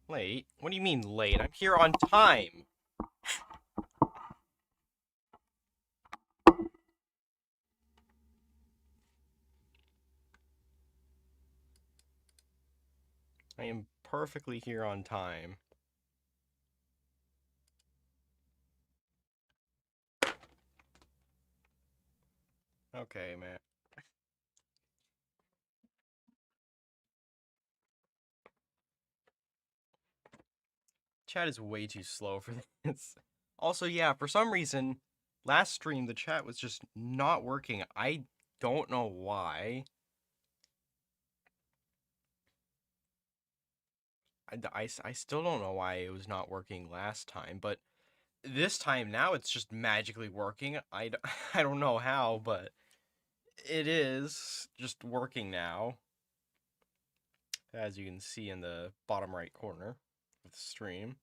Late? What do you mean late? I'm here on time! I am perfectly here on time. Okay, man. Chat is way too slow for this. Also, yeah, for some reason, last stream the chat was just not working. I don't know why. I still don't know why it was not working last time, but this time now it's just magically working. I don't know how, but it is just working now. As you can see in the bottom right corner of the stream.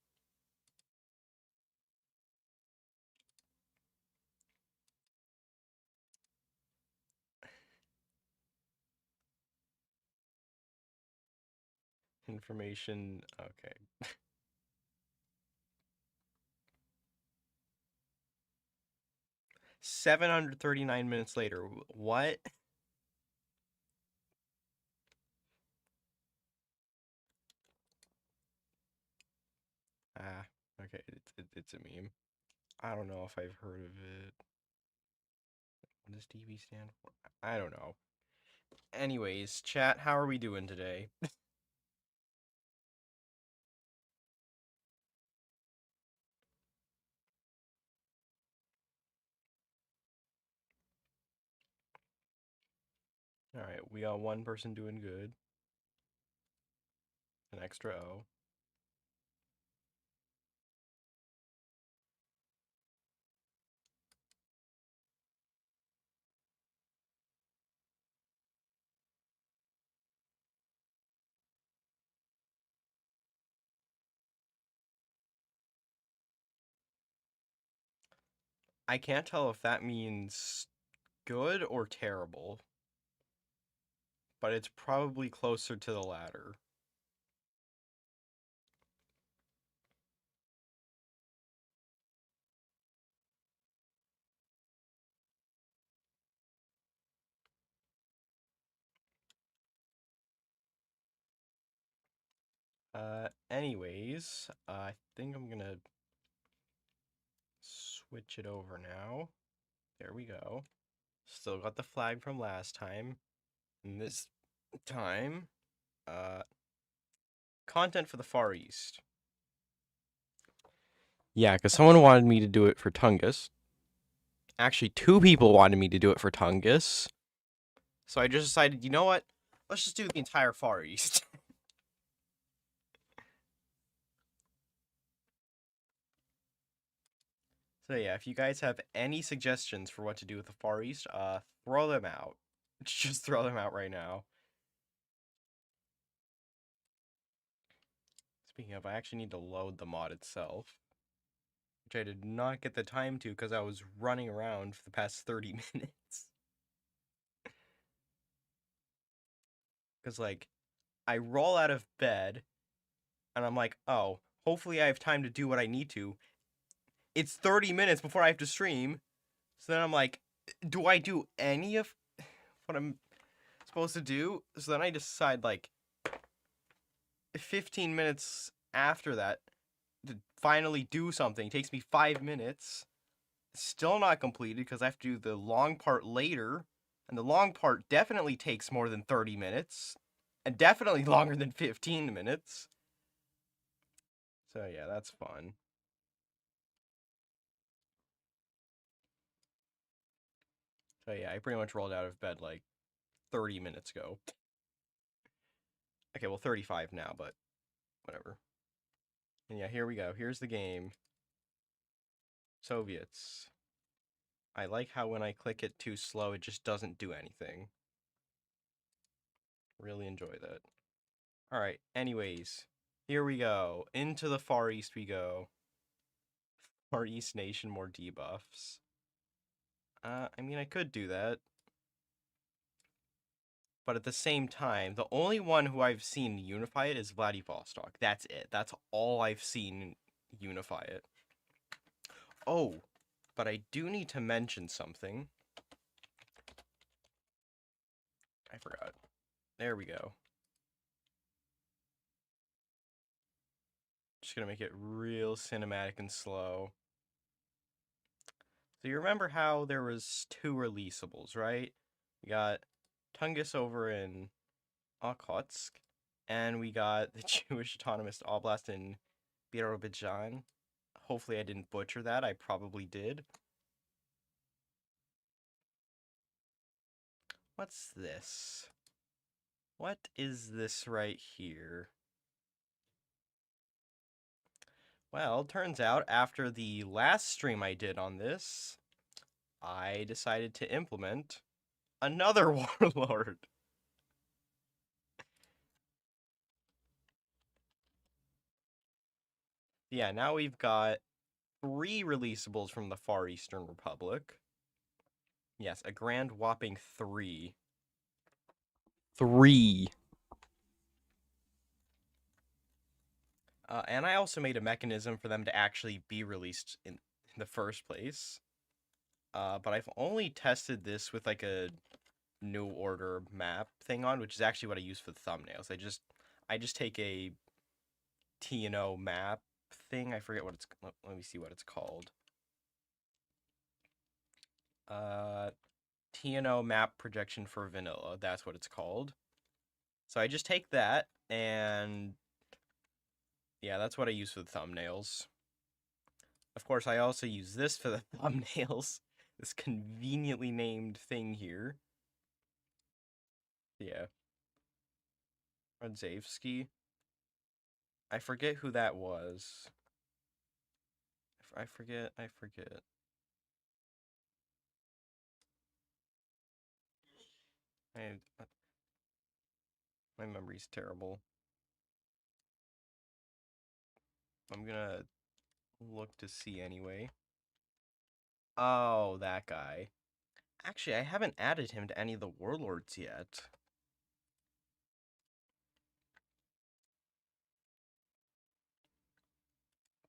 Information, okay. 739 minutes later. What? Ah, okay, it's a meme. I don't know if I've heard of it. What does DB stand for? I don't know. Anyways, chat, how are we doing today? Alright, we got one person doing good. An extra O. I can't tell if that means good or terrible, but it's probably closer to the latter. Anyways, I think I'm gonna switch it over now. There we go. Still got the flag from last time. And this time, uh, content for the Far East. Yeah, because someone wanted me to do it for Tungus. Actually, two people wanted me to do it for Tungus. So I just decided, you know what? Let's just do the entire Far East. So yeah, if you guys have any suggestions for what to do with the Far East, throw them out. Just throw them out right now. Speaking of, I actually need to load the mod itself, which I did not get the time to because I was running around for the past 30 minutes. Because, like, I roll out of bed, and I'm like, oh, hopefully I have time to do what I need to. It's 30 minutes before I have to stream, so then I'm like, do I do any of what I'm supposed to do? So then I decide, like, 15 minutes after that to finally do something. It takes me 5 minutes. Still not completed because I have to do the long part later. And the long part definitely takes more than 30 minutes. And definitely longer than 15 minutes. So yeah, that's fun. So yeah, I pretty much rolled out of bed like 30 minutes ago. Okay, well 35 now, but whatever. And yeah, here we go. Here's the game. Soviets. I like how when I click it too slow, it just doesn't do anything. Really enjoy that. Alright, anyways. Here we go. Into the Far East we go. Far East Nation, more debuffs. I mean, I could do that. But at the same time, the only one who I've seen unify it is Vladivostok. That's it. That's all I've seen unify it. Oh, but I do need to mention something. I forgot. There we go. Just gonna make it real cinematic and slow. So you remember how there was two releasables, right? We got Tungus over in Okhotsk, and we got the Jewish Autonomous Oblast in Birobidzhan. Hopefully I didn't butcher that. I probably did. What's this? What is this right here? Well, turns out after the last stream I did on this, I decided to implement another warlord. Yeah, now we've got 3 releasables from the Far Eastern Republic. Yes, a grand whopping 3. 3. And I also made a mechanism for them to actually be released in the first place. But I've only tested this with like a New Order map thing on, which is actually what I use for the thumbnails. I just take a TNO map thing. I forget what it's. Let me see what it's called. Uh, TNO map projection for vanilla. That's what it's called. So I just take that and yeah, that's what I use for the thumbnails. Of course, I also use this for the thumbnails. This conveniently named thing here. Yeah. Radzavsky. I forget who that was. I forget. I, my memory's terrible. I'm gonna look to see anyway. Oh, that guy. Actually, I haven't added him to any of the warlords yet.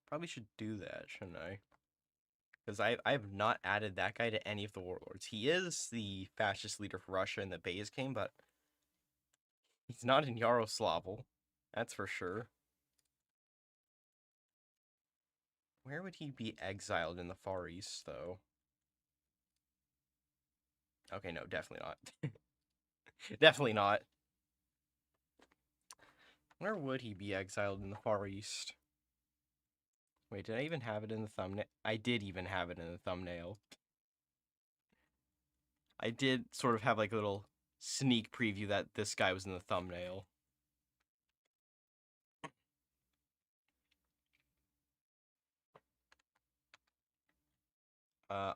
Probably should do that, shouldn't I? Because I have not added that guy to any of the warlords. He is the fascist leader for Russia in the base game, but he's not in Yaroslavl. That's for sure. Where would he be exiled in the Far East, though? Okay, no, definitely not. Definitely not. Where would he be exiled in the Far East? Wait, did I even have it in the thumbnail? I did even have it in the thumbnail. I did sort of have like a little sneak preview that this guy was in the thumbnail.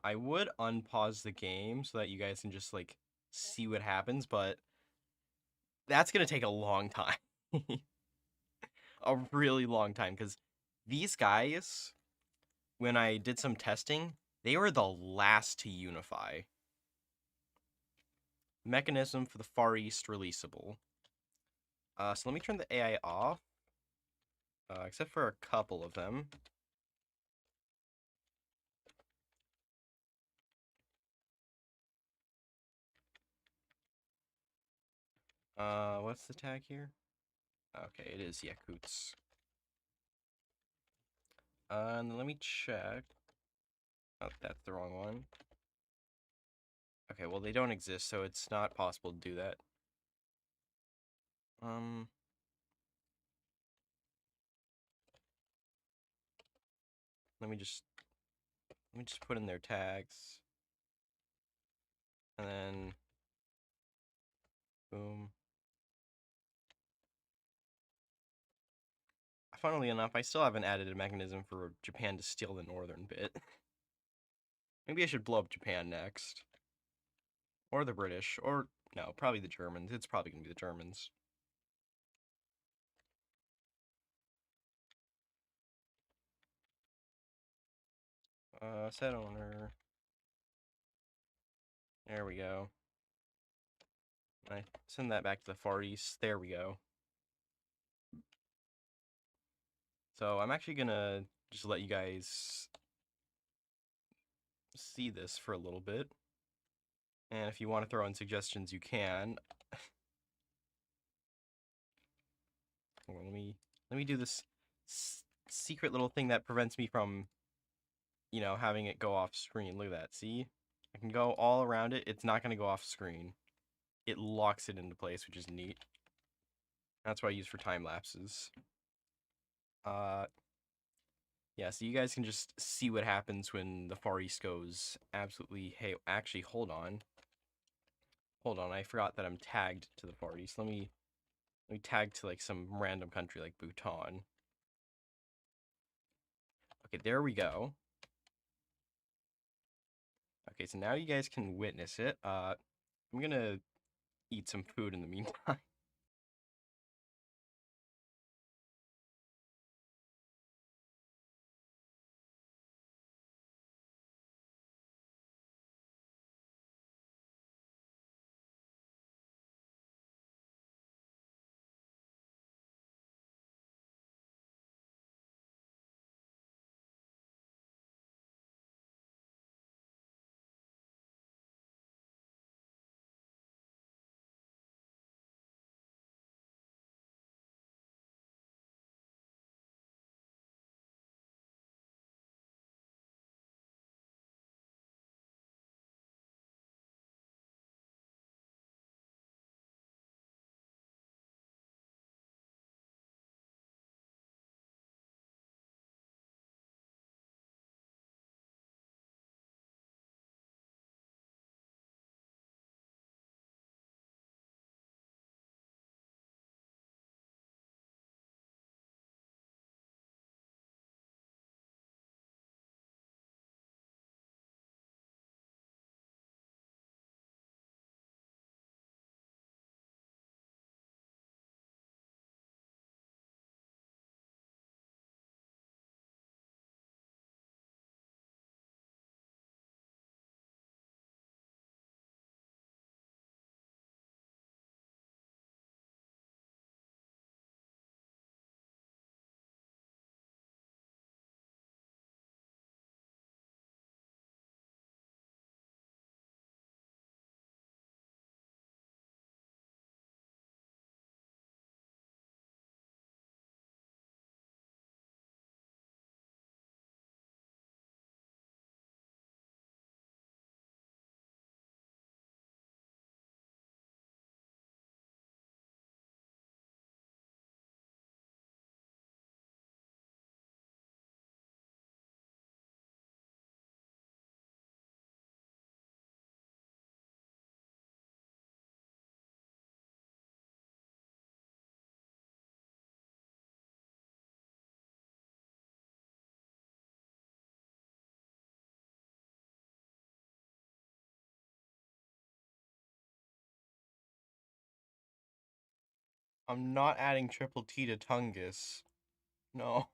I would unpause the game so that you guys can just like see what happens, but that's gonna take a long time. A really long time, because these guys, when I did some testing, they were the last to unify. Mechanism for the Far East releasable. So let me turn the AI off, except for a couple of them. What's the tag here? Okay, it is Yakuts. And let me check. Oh, that's the wrong one. Okay, well, they don't exist, so it's not possible to do that. Let me just put in their tags. And then boom. Funnily enough, I still haven't added a mechanism for Japan to steal the northern bit. Maybe I should blow up Japan next. Or the British. Or, no, probably the Germans. It's probably going to be the Germans. Set owner. There we go. I send that back to the Far East. There we go. So I'm actually gonna just let you guys see this for a little bit. And if you want to throw in suggestions, you can. Well, let me do this secret little thing that prevents me from, having it go off screen. Look at that. See? I can go all around it. It's not going to go off screen. It locks it into place, which is neat. That's what I use for time lapses. Yeah, so you guys can just see what happens when the Far East goes absolutely. Hey, actually, hold on. Hold on, I forgot that I'm tagged to the Far East. Let me tag to like some random country like Bhutan. Okay, there we go. Okay, so now you guys can witness it. I'm gonna eat some food in the meantime. I'm not adding triple T to Tungus. No.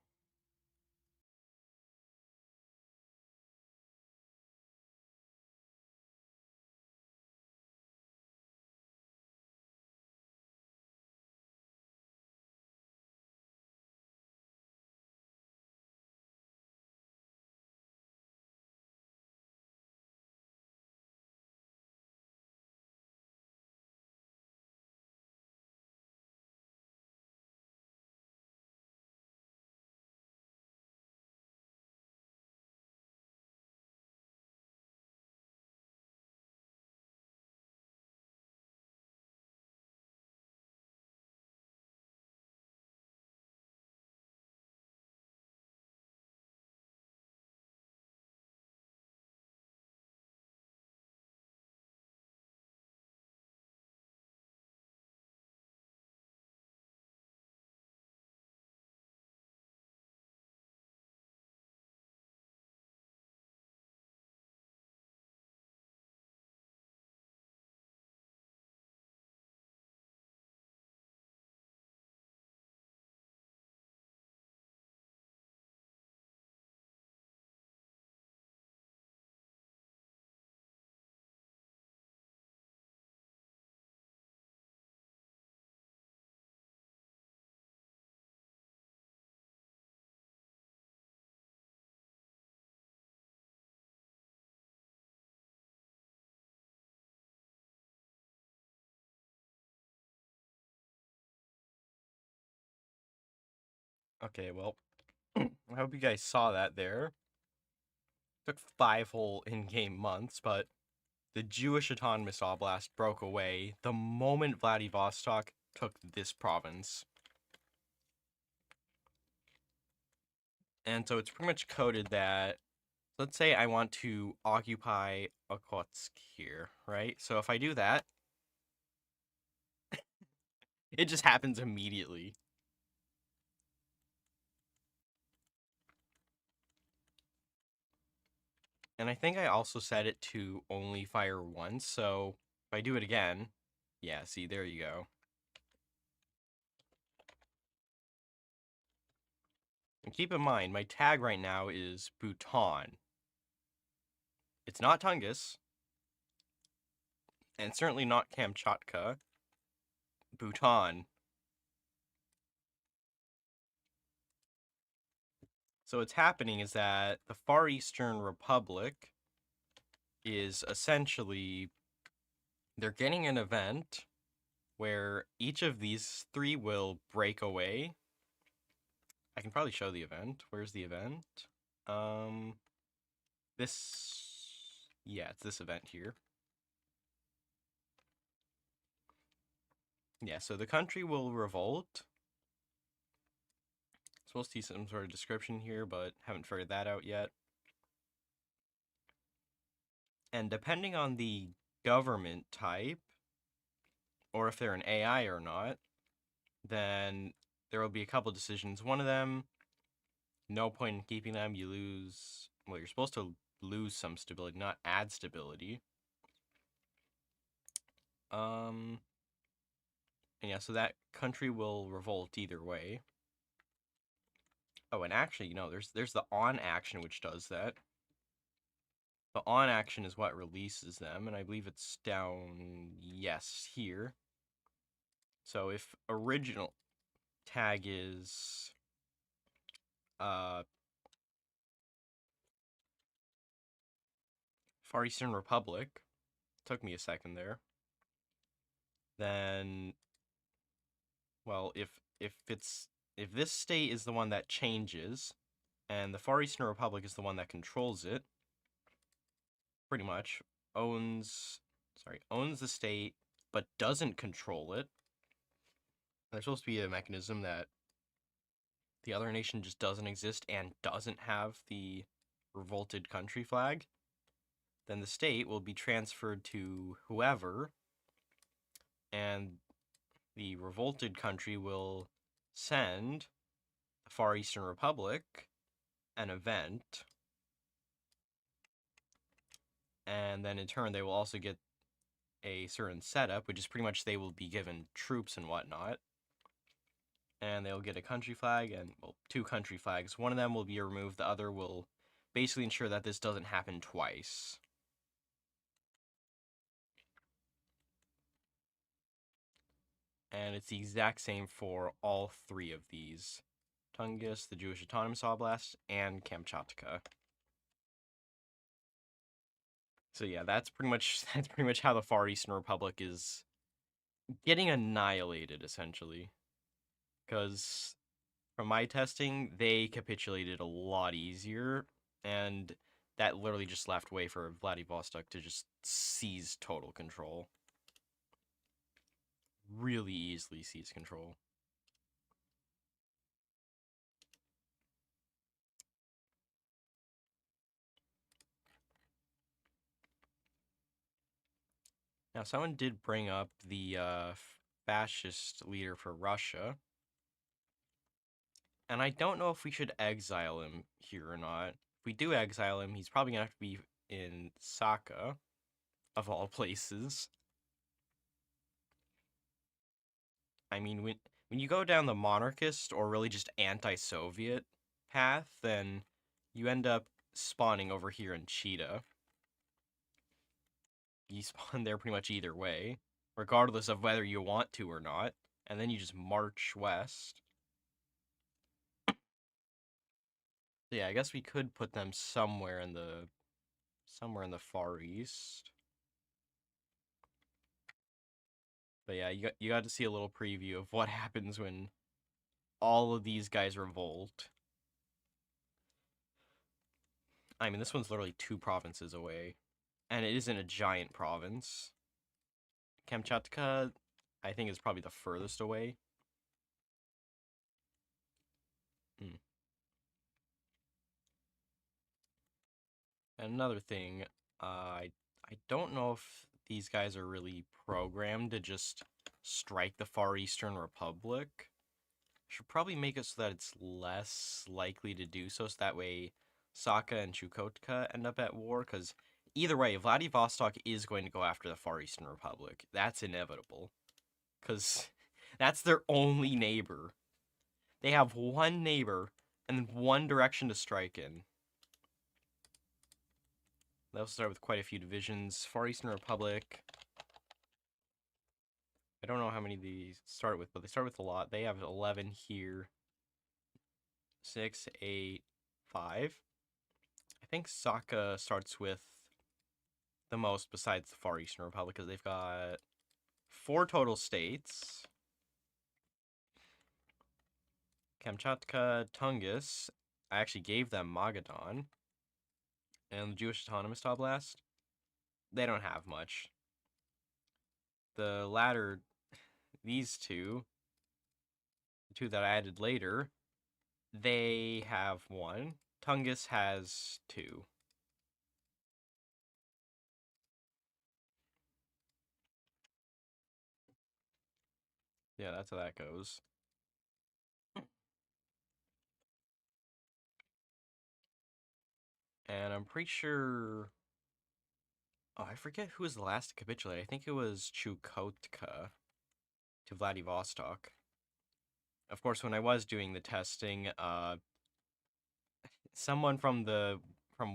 Okay, well, I hope you guys saw that there. Took 5 whole in-game months, but the Jewish Autonomous Oblast broke away the moment Vladivostok took this province. And so it's pretty much coded that, let's say I want to occupy Okhotsk here, right? So if I do that, it just happens immediately. And I think I also set it to only fire once, so if I do it again, yeah, see, there you go. And keep in mind, my tag right now is Bhutan. It's not Tungus, and certainly not Kamchatka. Bhutan. So what's happening is that the Far Eastern Republic is essentially, they're getting an event where each of these 3 will break away. I can probably show the event. Where's the event? Yeah, it's this event here. Yeah, so the country will revolt. Supposed to see some sort of description here, but haven't figured that out yet. And depending on the government type, or if they're an AI or not, then there will be a couple decisions. One of them, no point in keeping them. You lose, well, you're supposed to lose some stability, not add stability. And yeah, so that country will revolt either way. Oh, and actually, there's the on action which does that. The on action is what releases them, and I believe it's down, yes, here. So if original tag is Far Eastern Republic, took me a second there, then, well, if this state is the one that changes, and the Far Eastern Republic is the one that controls it, pretty much, owns the state, but doesn't control it. There's supposed to be a mechanism that the other nation just doesn't exist and doesn't have the revolted country flag, then the state will be transferred to whoever, and the revolted country will send the Far Eastern Republic an event, and then in turn they will also get a certain setup, which is pretty much they will be given troops and whatnot, and they'll get a country flag and, well, 2 country flags. One of them will be removed, the other will basically ensure that this doesn't happen twice. And it's the exact same for all 3 of these: Tungus, the Jewish Autonomous Oblast, and Kamchatka. So yeah, that's pretty much how the Far Eastern Republic is getting annihilated, essentially. Because from my testing, they capitulated a lot easier, and that literally just left way for Vladivostok to just seize total control. Really easily seize control. Now, someone did bring up the fascist leader for Russia, and I don't know if we should exile him here or not. If we do exile him, he's probably gonna have to be in Saka, of all places. I mean, when you go down the monarchist or really just anti-Soviet path, then you end up spawning over here in Cheetah. You spawn there pretty much either way, regardless of whether you want to or not, and then you just march west. So yeah, I guess we could put them somewhere in the Far East. But yeah, you got to see a little preview of what happens when all of these guys revolt. I mean, this one's literally 2 provinces away. And it isn't a giant province. Kamchatka, I think, is probably the furthest away. Hmm. And another thing, I don't know if these guys are really programmed to just strike the Far Eastern Republic. Should probably make it so that it's less likely to do so that way Saka and Chukotka end up at war, because either way, Vladivostok is going to go after the Far Eastern Republic. That's inevitable, because that's their only neighbor. They have one neighbor and one direction to strike in. They'll start with quite a few divisions. Far Eastern Republic. I don't know how many these start with, but they start with a lot. They have 11 here. 6, 8, 5. I think Saka starts with the most besides the Far Eastern Republic, because they've got 4 total states. Kamchatka, Tungus. I actually gave them Magadan. And the Jewish Autonomous Oblast. They don't have much. The latter, these two, the 2 that I added later, they have 1. Tungus has 2. Yeah, that's how that goes. And I'm pretty sure... Oh, I forget who was the last to capitulate. I think it was Chukotka to Vladivostok. Of course, when I was doing the testing, someone from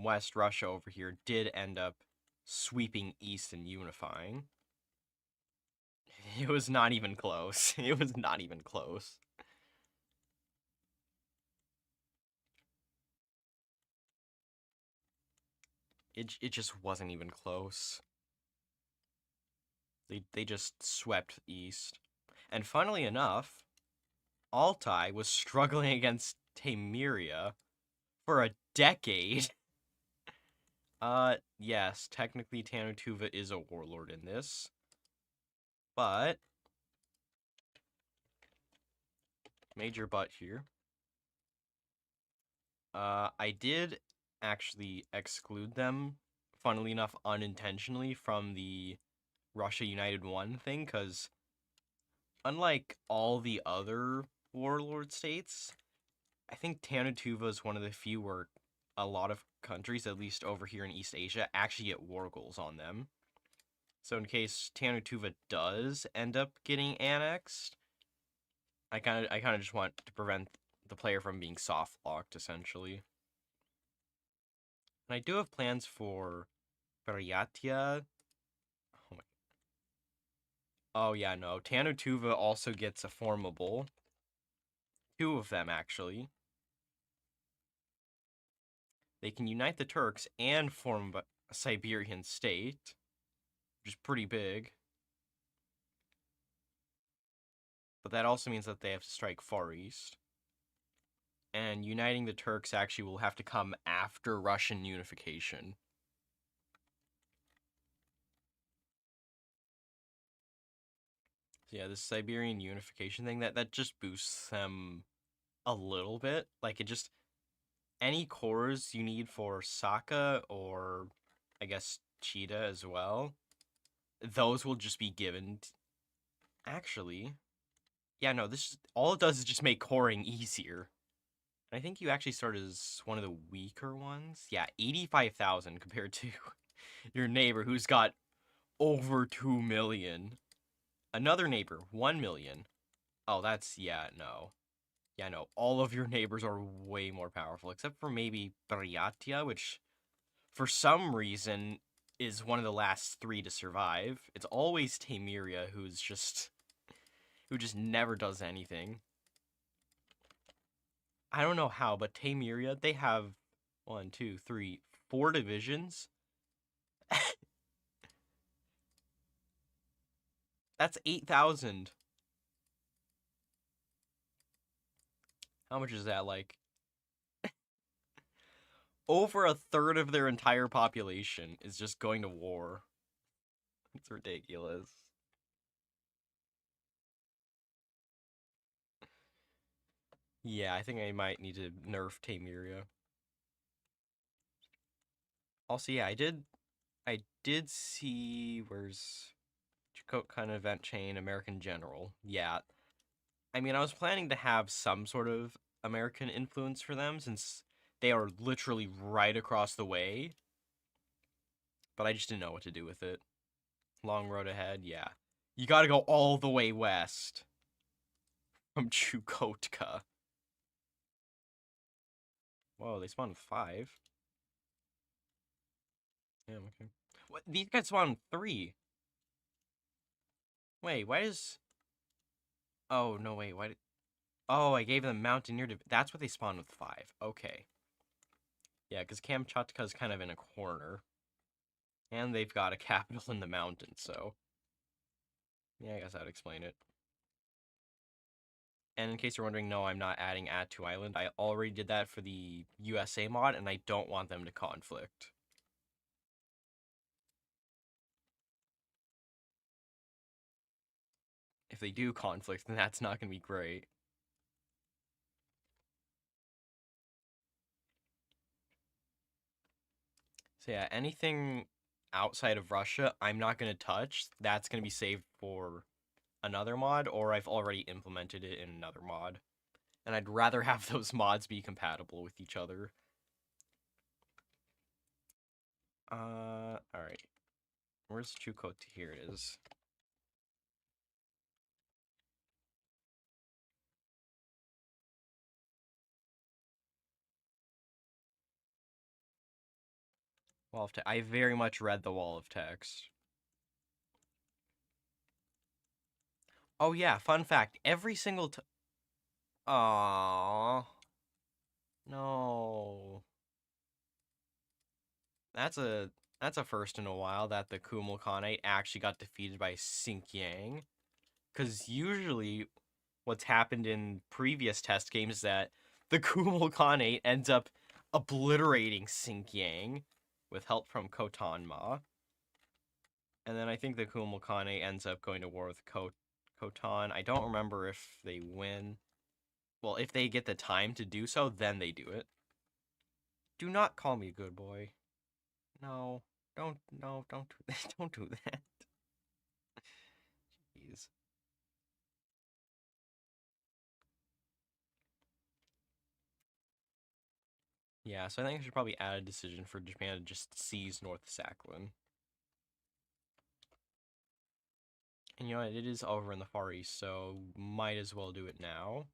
West Russia over here did end up sweeping east and unifying. It was not even close. It was not even close. It just wasn't even close. They just swept east. And funnily enough, Altai was struggling against Temeria for a decade. Yes, technically Tanutuva is a warlord in this. But major but here. I did actually exclude them, funnily enough, unintentionally from the Russia United 1 thing, because unlike all the other warlord states, I think Tanutuva is one of the few where a lot of countries, at least over here in East Asia, actually get war goals on them. So in case Tanutuva does end up getting annexed, I kind of just want to prevent the player from being soft locked, essentially. And I do have plans for Buryatia. Oh, oh yeah, no. Tanutuva also gets a formable. 2 of them, actually. They can unite the Turks and form a Siberian state, which is pretty big. But that also means that they have to strike Far East. And uniting the Turks actually will have to come after Russian unification. So yeah, this Siberian unification thing, that just boosts them a little bit. Like, it just... Any cores you need for Saka, or I guess Cheetah as well, those will just be given... Actually... Yeah, no, this all it does is just make coring easier. I think you actually start as one of the weaker ones. Yeah, 85,000 compared to your neighbor who's got over 2 million. Another neighbor, 1 million. Oh, that's, yeah, no. Yeah, no, all of your neighbors are way more powerful, except for maybe Buryatia, which, for some reason, is one of the last 3 to survive. It's always Temeria who just never does anything. I don't know how, but Temeria, they have 1, 2, 3, 4 divisions. That's 8,000. How much is that? Like, over a third of their entire population is just going to war. It's ridiculous. Yeah, I think I might need to nerf Tamiria. Also, yeah, I did see where's Chakotay kind of event chain American General. Yeah, I mean, I was planning to have some sort of American influence for them since they are literally right across the way, but I just didn't know what to do with it. Long road ahead, yeah. You gotta go all the way west from Chukotka. Whoa, they spawned with 5. Yeah, okay. What? These guys spawned with 3. Wait, why does... Oh, no, wait, why did... Oh, I gave them Mountaineer... That's what they spawned with 5. Okay. Yeah, because Kamchatka's kind of in a corner. And they've got a capital in the mountains, so... Yeah, I guess that'd explain it. And in case you're wondering, no, I'm not adding Add to Island. I already did that for the USA mod, and I don't want them to conflict. If they do conflict, then that's not going to be great. So yeah, anything outside of Russia, I'm not going to touch. That's going to be saved for another mod, or I've already implemented it in another mod. And I'd rather have those mods be compatible with each other. Alright. Where's Chukot? Here it is. Wall of Text. I very much read the Wall of Text. Oh yeah, fun fact. Every single Aww. No. That's a first in a while that the Kumul Khanate actually got defeated by Xinjiang. Because usually what's happened in previous test games is that the Kumul Khanate ends up obliterating Xinjiang with help from Khotan Ma. And then I think the Kumul Khanate ends up going to war with Khotan. I don't remember if they win. Well, if they get the time to do so, then they do it. Do not call me a good boy. No, don't do that. Don't do that. Jeez. Yeah, so I think I should probably add a decision for Japan to just seize North Sakhalin. And you know what, it is over in the Far East, so might as well do it now.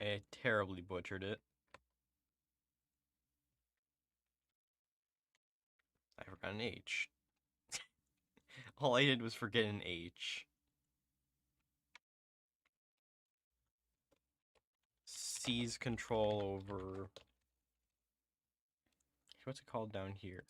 I terribly butchered it. I forgot an H. All I did was forget an H. Seize control over... What's it called down here?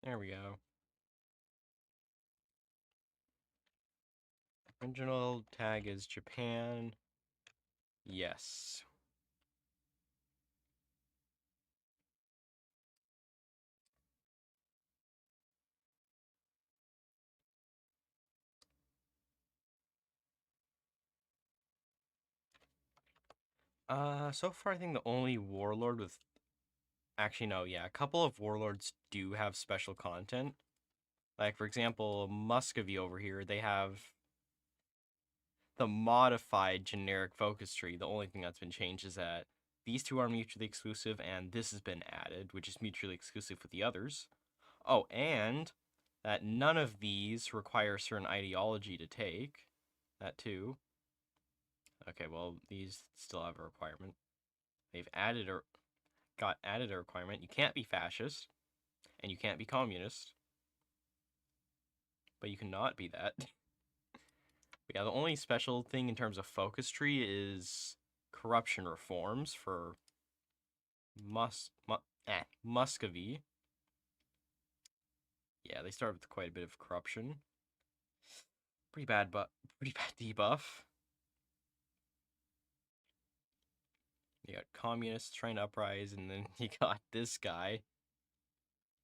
There we go. Original tag is Japan. Yes. So far I think the only warlord with... Actually, no, yeah, a couple of warlords do have special content. Like, for example, Muscovy over here, they have the modified generic focus tree. The only thing that's been changed is that these two are mutually exclusive, and this has been added, which is mutually exclusive with the others. Oh, and that none of these require a certain ideology to take. That too. Okay, well, these still have a requirement. They've added or got added a requirement. You can't be fascist, and you can't be communist, but you cannot be that. But yeah, the only special thing in terms of focus tree is corruption reforms for Muscovy. Yeah, they start with quite a bit of corruption. Pretty bad, but pretty bad debuff. You got communists trying to uprise, and then you got this guy,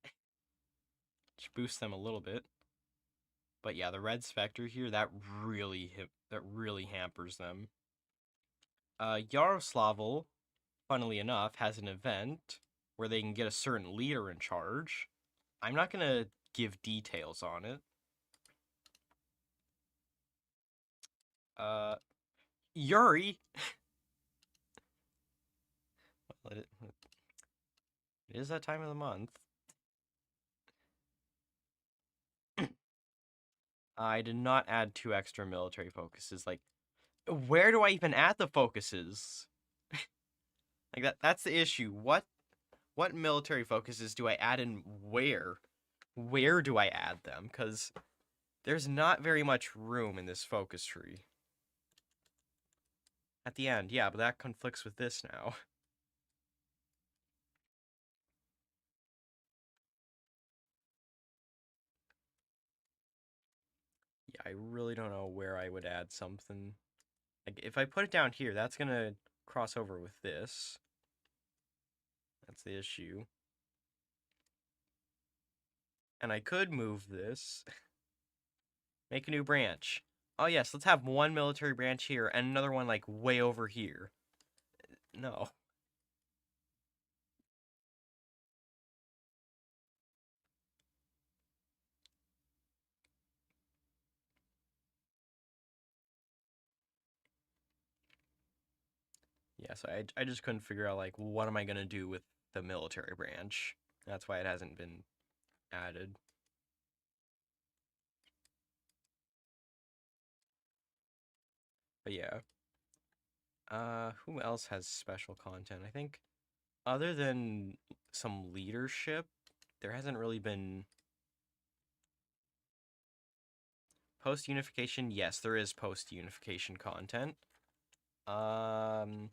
which boosts them a little bit. But yeah, the red specter here, that really hampers them. Yaroslavl, funnily enough, has an event where they can get a certain leader in charge. I'm not gonna give details on it. Yuri. Well, it is that time of the month. I did not add 2 extra military focuses. Like, where do I even add the focuses? Like that's the issue. What military focuses do I add and where? Where do I add them? Because there's not very much room in this focus tree. At the end, yeah, but that conflicts with this now. Yeah, I really don't know where I would add something. Like, if I put it down here, that's gonna cross over with this. That's the issue. And I could move this. Make a new branch. Oh yes, let's have one military branch here and another one like way over here. No. Yeah, so I just couldn't figure out like what am I gonna do with the military branch. That's why it hasn't been added. But yeah. Who else has special content? I think other than some leadership, there hasn't really been post-unification. Yes, there is post-unification content. Oh,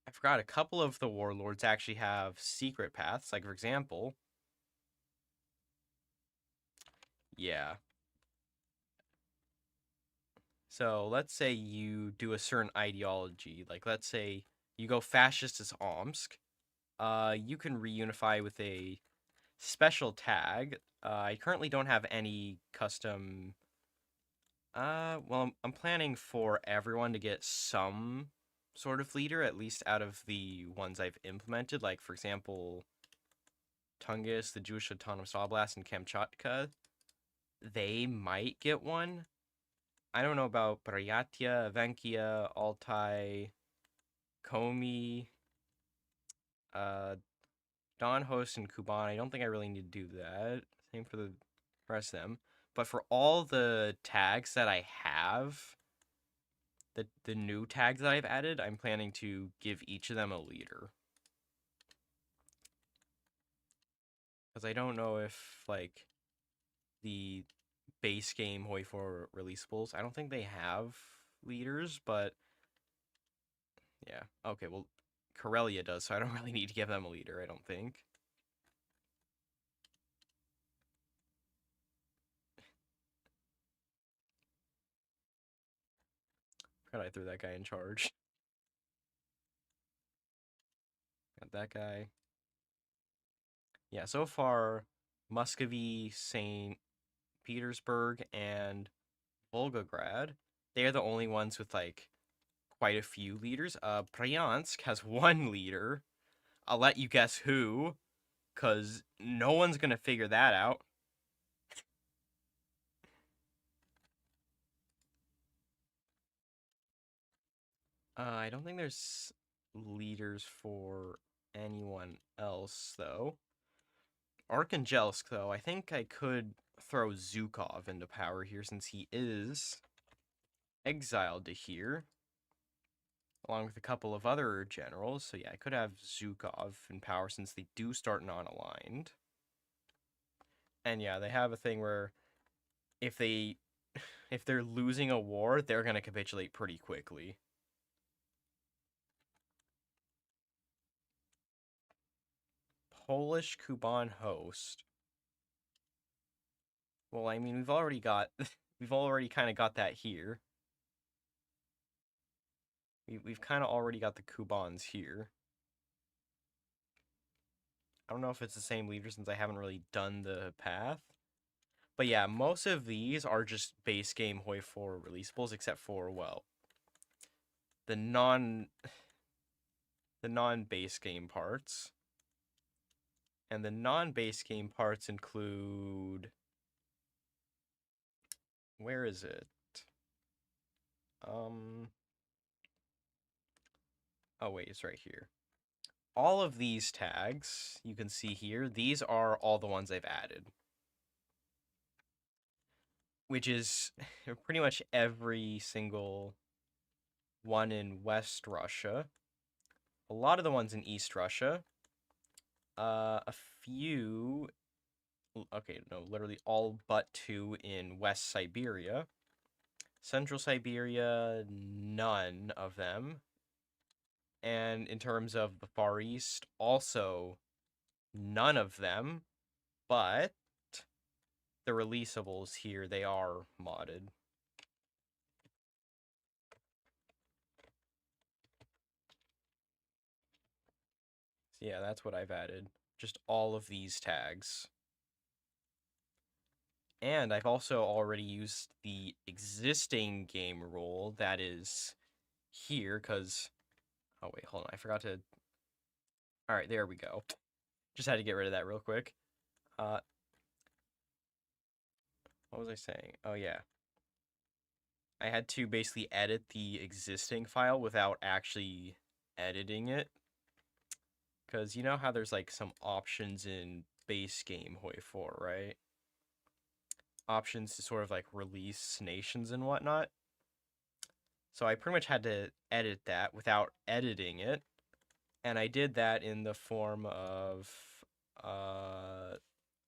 I forgot a couple of the warlords actually have secret paths. Like for example, yeah. So let's say you do a certain ideology. Like let's say you go fascist as Omsk. You can reunify with a special tag. I currently don't have any custom. Well, I'm planning for everyone to get some sort of leader, at least out of the ones I've implemented. Like, for example, Tungus, the Jewish Autonomous Oblast, and Kamchatka. They might get one. I don't know about Buryatia, Evenkia, Altai, Komi, uh, Don Host, and Kuban. I don't think I really need to do that. Same for the rest of them. But for all the tags that I have, the new tags that I've added, I'm planning to give each of them a leader. Because I don't know if, like, the base game Hoi 4 releasables, I don't think they have leaders, but yeah. Okay, well, Karelia does, so I don't really need to give them a leader, I don't think. Forgot I threw that guy in charge. Got that guy. Yeah, so far, Muscovy, St. Petersburg, and Volgograd, they are the only ones with, like, quite a few leaders. Bryansk has one leader. I'll let you guess who, because no one's going to figure that out. I don't think there's leaders for anyone else, though. Archangelsk, though, I think I could throw Zukov into power here since he is exiled to here, along with a couple of other generals. So yeah, I could have Zukov in power since they do start non-aligned. And yeah, they have a thing where if they're losing a war, they're gonna capitulate pretty quickly. Polish Kuban host. Well, I mean, we've already kind of got that here. We've kind of already got the Kubans here. I don't know if it's the same leader since I haven't really done the path. But yeah, most of these are just base game Hoi 4 releasables, except for, well, the non-base game parts. And the non-base game parts include... Where is it? Oh wait, it's right here. All of these tags, you can see here, these are all the ones I've added. Which is pretty much every single one in West Russia. A lot of the ones in East Russia. A few... Okay, no, literally all but 2 in West Siberia. Central Siberia, none of them. And in terms of the Far East, also none of them. But the releasables here, they are modded. So yeah, that's what I've added. Just all of these tags. And I've also already used the existing game rule that is here, because... Oh, wait, hold on. I forgot to... Alright, there we go. Just had to get rid of that real quick. What was I saying? Oh, yeah. I had to basically edit the existing file without actually editing it. Because you know how there's, like, some options in base game Hoi 4, right? Options to sort of, like, release nations and whatnot. So I pretty much had to edit that without editing it. And I did that in the form of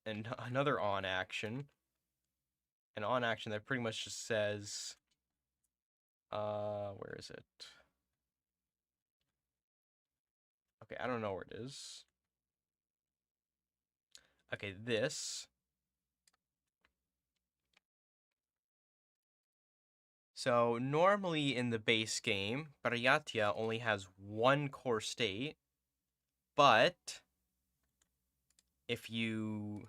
another on action. An on action that pretty much just says, where is it? Okay, I don't know where it is. Okay, this. So normally in the base game, Buryatia only has one core state, but if you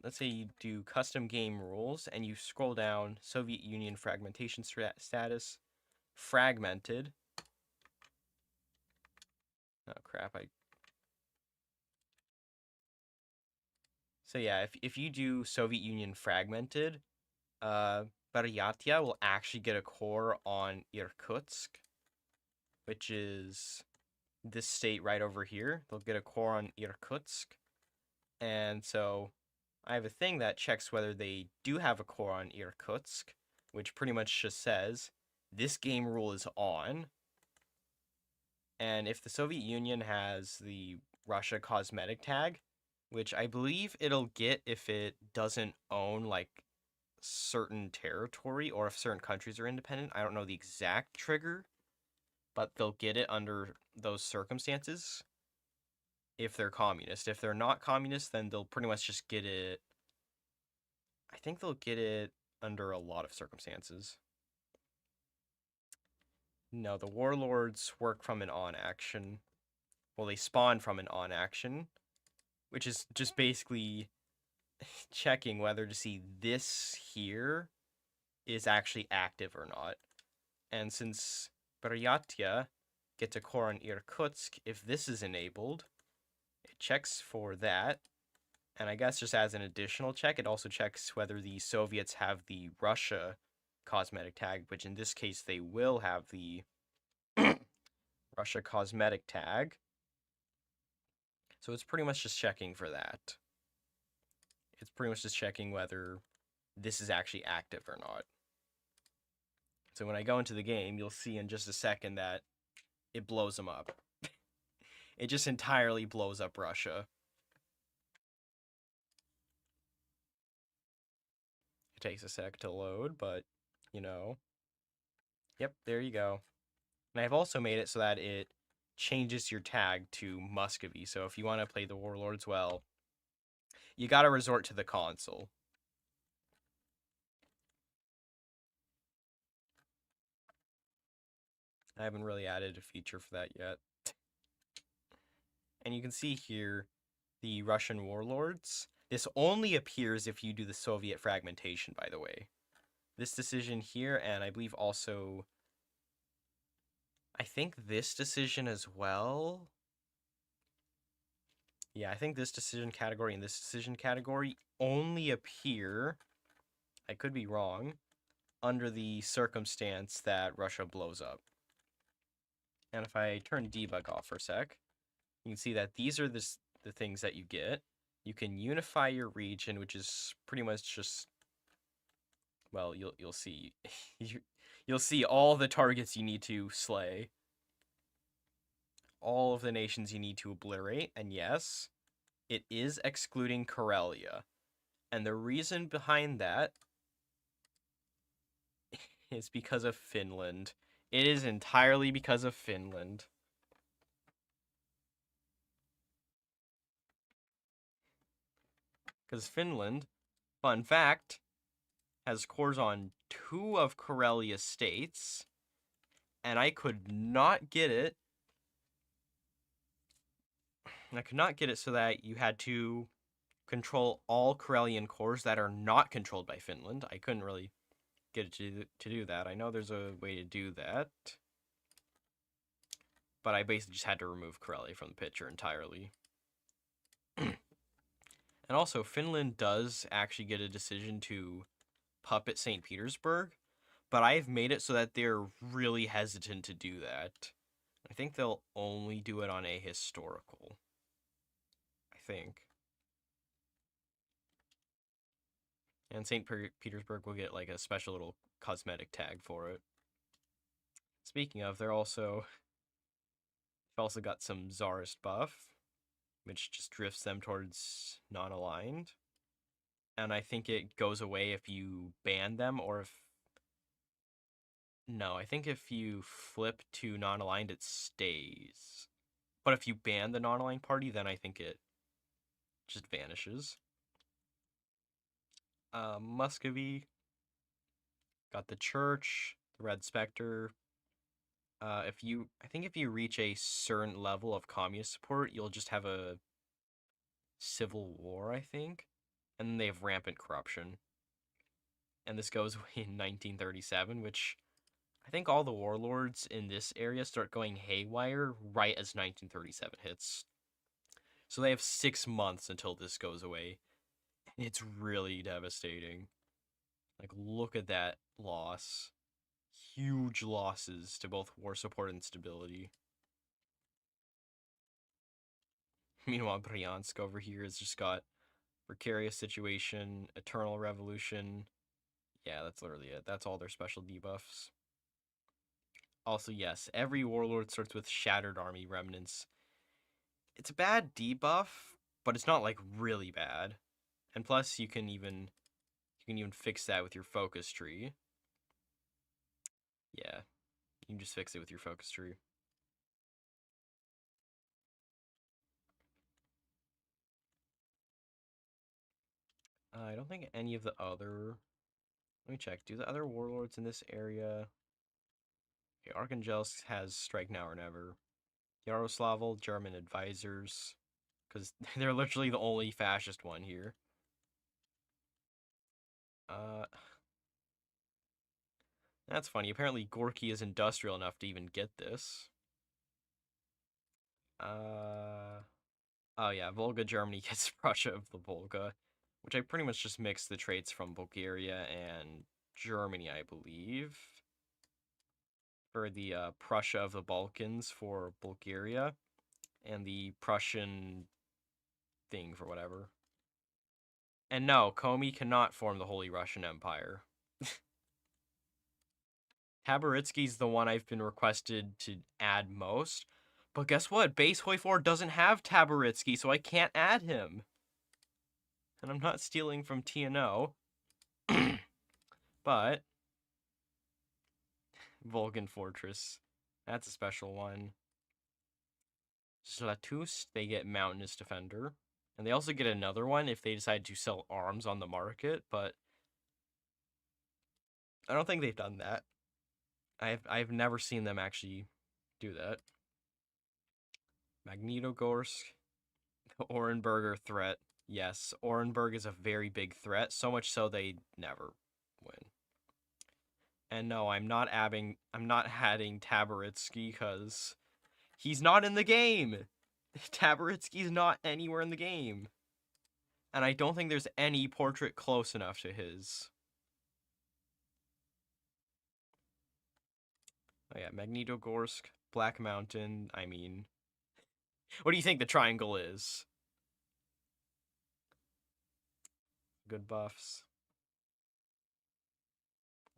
let's say you do custom game rules and you scroll down Soviet Union fragmentation status, fragmented. Oh crap, So yeah, if you do Soviet Union fragmented, Buryatia will actually get a core on Irkutsk, which is this state right over here. They'll get a core on Irkutsk. And so I have a thing that checks whether they do have a core on Irkutsk, which pretty much just says this game rule is on. And if the Soviet Union has the Russia cosmetic tag, which I believe it'll get if it doesn't own like certain territory or if certain countries are independent. I don't know the exact trigger, but they'll get it under those circumstances if they're communist. If they're not communist, then they'll pretty much just get it. I think they'll get it under a lot of circumstances. No, the warlords work from an on action. Well, they spawn from an on action, which is just basically checking whether to see this here is actually active or not. And since Buryatia gets a core on Irkutsk, if this is enabled, it checks for that. And I guess just as an additional check, it also checks whether the Soviets have the Russia cosmetic tag, which in this case they will have the Russia cosmetic tag. So it's pretty much just checking for that. It's pretty much just checking whether this is actually active or not. So when I go into the game, you'll see in just a second that it blows them up. It just entirely blows up Russia. It takes a sec to load, but, you know. Yep, there you go. And I've also made it so that it changes your tag to Muscovy. So if you want to play the warlords well, you got to resort to the console. I haven't really added a feature for that yet. And you can see here the Russian warlords. This only appears if you do the Soviet fragmentation, by the way. This decision here, and I believe also, I think this decision as well. Yeah, I think this decision category and this decision category only appear, I could be wrong, under the circumstance that Russia blows up. And if I turn debug off for a sec, you can see that these are the things that you get. You can unify your region, which is pretty much just, well, you'll see. You'll see all the targets you need to slay. All of the nations you need to obliterate, and yes, it is excluding Karelia. And the reason behind that is because of Finland. It is entirely because of Finland. Because Finland, fun fact, has cores on 2 of Karelia's states, and I could not get it. I could not get it so that you had to control all Karelian cores that are not controlled by Finland. I couldn't really get it to do that. I know there's a way to do that, but I basically just had to remove Karelia from the picture entirely. And also, Finland does actually get a decision to puppet St. Petersburg, but I've made it so that they're really hesitant to do that. I think they'll only do it on a historical. I think. And St. Petersburg will get like a special little cosmetic tag for it. Speaking of, they've also got some Tsarist buff, which just drifts them towards non-aligned. And I think it goes away if you ban them, or if... No, I think if you flip to non-aligned, it stays. But if you ban the non-aligned party, then I think it just vanishes. Muscovy got the Church, the Red Spectre. I think if you reach a certain level of communist support, you'll just have a civil war, I think. And then they have rampant corruption. And this goes away in 1937, which I think all the warlords in this area start going haywire right as 1937 hits. So they have 6 months until this goes away. And it's really devastating. Like, look at that loss. Huge losses to both war support and stability. Meanwhile, Bryansk over here has just got Precarious Situation, Eternal Revolution. Yeah, that's literally it. That's all their special debuffs. Also, yes, every warlord starts with Shattered Army Remnants. It's a bad debuff, but it's not like really bad. And plus, you can even fix that with your focus tree. Yeah, you can just fix it with your focus tree. I don't think any of the other... Let me check. Do the other warlords in this area... Okay, Arkhangelsk has Strike Now or Never. Yaroslavl, German advisors. Because they're literally the only fascist one here. That's funny. Apparently Gorky is industrial enough to even get this. Oh yeah, Volga Germany gets Prussia of the Volga, which I pretty much just mixed the traits from Bulgaria and Germany, I believe. For the Prussia of the Balkans for Bulgaria, and the Prussian thing for whatever. And no, Komi cannot form the Holy Russian Empire. Tabaritsky's the one I've been requested to add most. But guess what? Base Hoi 4 doesn't have Tabaritsky, so I can't add him. And I'm not stealing from TNO. But Vulcan Fortress. That's a special one. Zlatus, they get Mountainous Defender. And they also get another one if they decide to sell arms on the market, but I don't think they've done that. I've never seen them actually do that. Magnitogorsk, the Orenburger threat. Yes, Orenburg is a very big threat, so much so they never win. And no, I'm not adding Tabaritsky because he's not in the game. Tabaritsky's not anywhere in the game. And I don't think there's any portrait close enough to his. Oh yeah, Magnitogorsk, Black Mountain, I mean... What do you think the triangle is? Good buffs.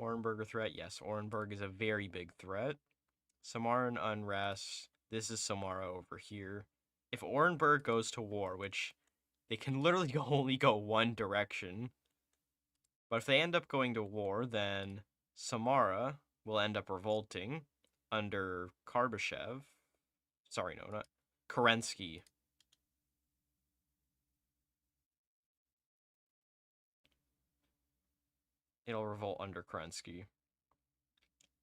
Orenburger threat, yes, Orenburg is a very big threat. Samaran Unrest, this is Samara over here. If Orenburg goes to war, which they can literally only go one direction, but if they end up going to war, then Samara will end up revolting under Karbashev. Sorry, no, not Kerensky. It'll revolt under Kerensky.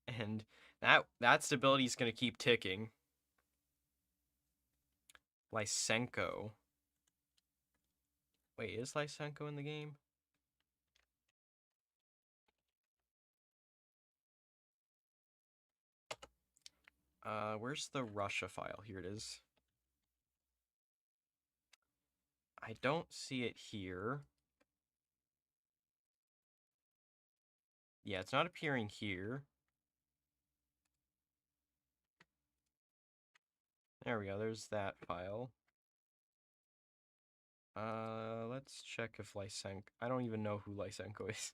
And that stability is going to keep ticking. Lysenko. Wait, is Lysenko in the game? Where's the Russia file? Here it is. I don't see it here. Yeah, it's not appearing here. There we go, there's that file. Let's check if Lysenko... I don't even know who Lysenko is.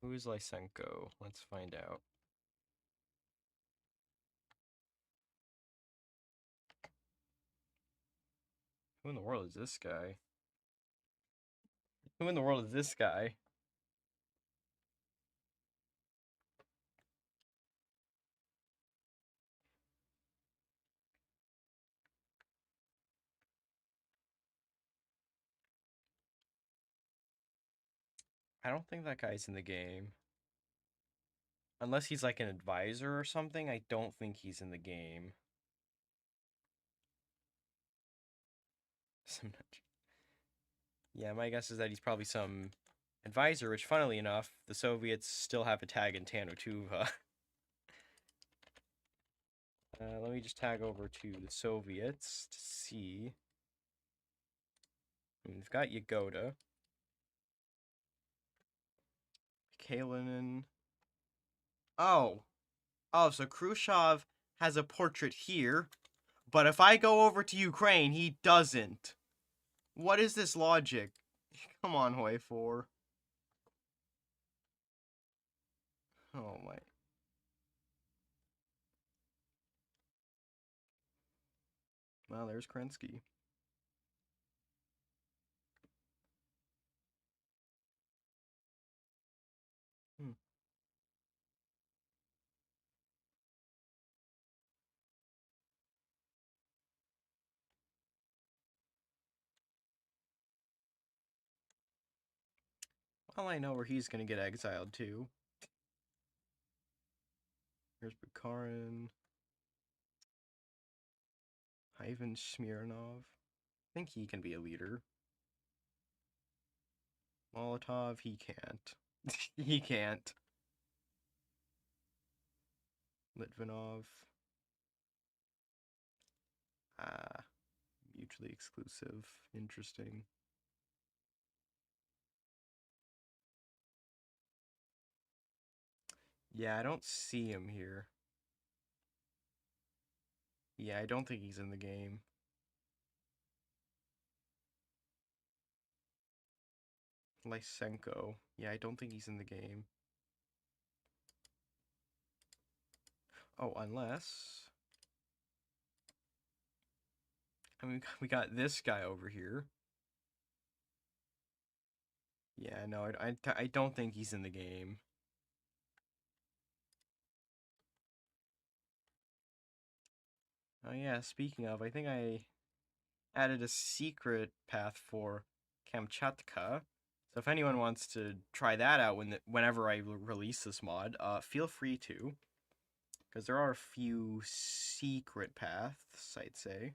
Who is Lysenko? Let's find out. Who in the world is this guy? Who in the world is this guy? I don't think that guy's in the game. Unless he's like an advisor or something, I don't think he's in the game. Yeah, my guess is that he's probably some advisor, which, funnily enough, the Soviets still have a tag in Tanutuva. Let me just tag over to the Soviets to see. We've got Yagoda. Kalinin. Oh. Oh, so Khrushchev has a portrait here, but if I go over to Ukraine, he doesn't. What is this logic? Come on, Hoi 4. Oh my. Well, there's Kerensky. Hmm. Well, I know where he's gonna get exiled too. Here's Bukharin. Ivan Smirnov. I think he can be a leader. Molotov, he can't. He can't. Litvinov. Ah, mutually exclusive. Interesting. Yeah, I don't see him here. Yeah, I don't think he's in the game. Lysenko. Yeah, I don't think he's in the game. Oh, unless... I mean, we got this guy over here. Yeah, no, I don't think he's in the game. Oh yeah, speaking of, I think I added a secret path for Kamchatka. So if anyone wants to try that out whenever I release this mod, feel free to. Because there are a few secret paths, I'd say.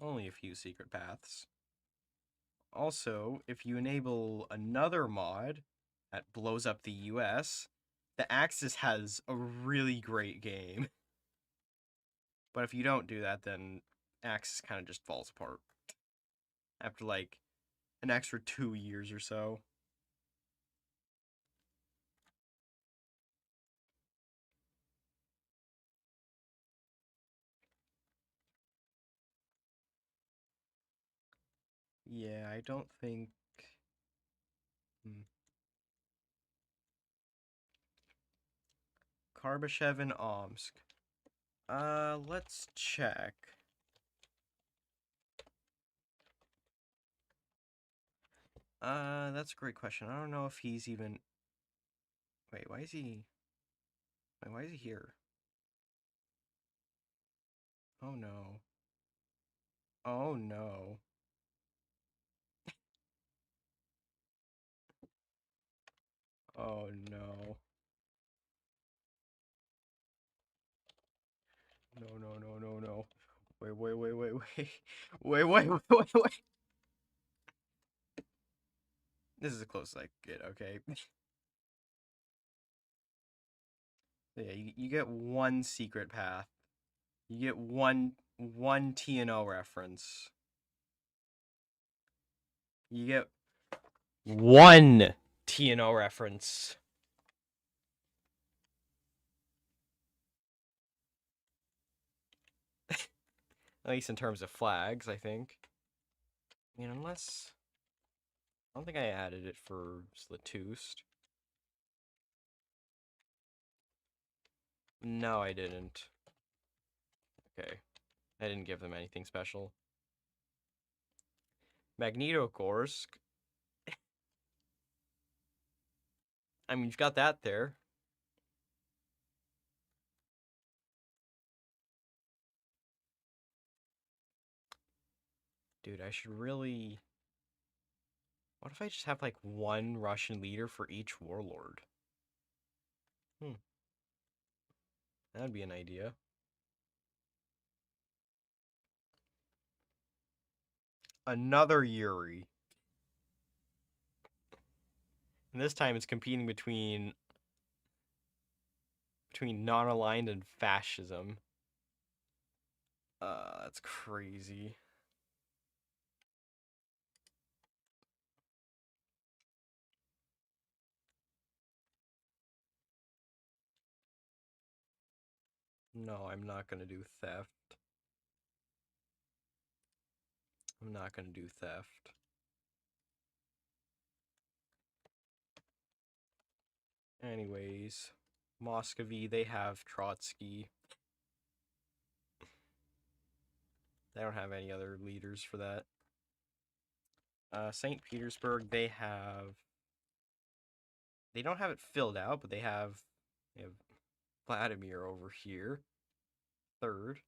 Only a few secret paths. Also, if you enable another mod that blows up the US, the Axis has a really great game. But if you don't do that, then Axis kind of just falls apart after like an extra 2 years or so. Yeah, I don't think. Hmm. Karbashev and Omsk. Let's check. That's a great question. I don't know if he's even. Wait, why is he? Wait, why is he here? Oh no. Oh no. Oh no. No, no, no, no, no. Wait, wait, wait, wait, wait. Wait, wait, wait, wait, wait. This is as close as I get, okay? Yeah, you get one secret path. You get one TNO reference. You get one TNO reference. At least in terms of flags, I think. I mean, unless... I don't think I added it for Zlatoust. No, I didn't. Okay. I didn't give them anything special. Magnitogorsk. I mean, you've got that there. Dude, I should really... What if I just have, like, one Russian leader for each warlord? That'd be an idea. Another Yuri. And this time it's competing between non-aligned and fascism. That's crazy. No, I'm not gonna do theft. I'm not gonna do theft. Anyways, Muscovy, they have Trotsky. They don't have any other leaders for that. St. Petersburg, they have... They don't have it filled out, but they have Vladimir over here. Third.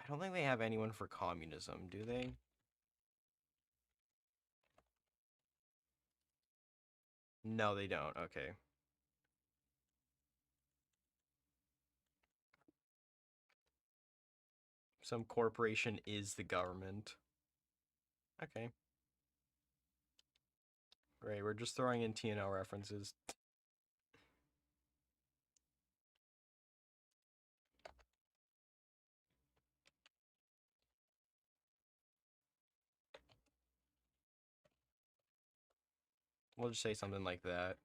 I don't think they have anyone for communism, do they? No, they don't. Okay. Some corporation is the government. Okay. Great. We're just throwing in TNL references. We'll just say something like that.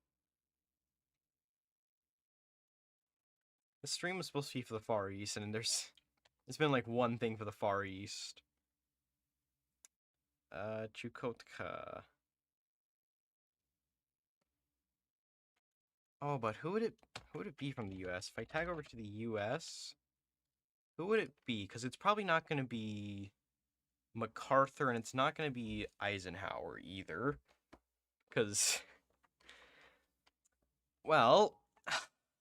The stream was supposed to be for the Far East, and there's been like one thing for the Far East. Chukotka. Oh, but who would it be from the US? If I tag over to the US, who would it be? Because it's probably not going to be MacArthur, and it's not going to be Eisenhower either. Because, well,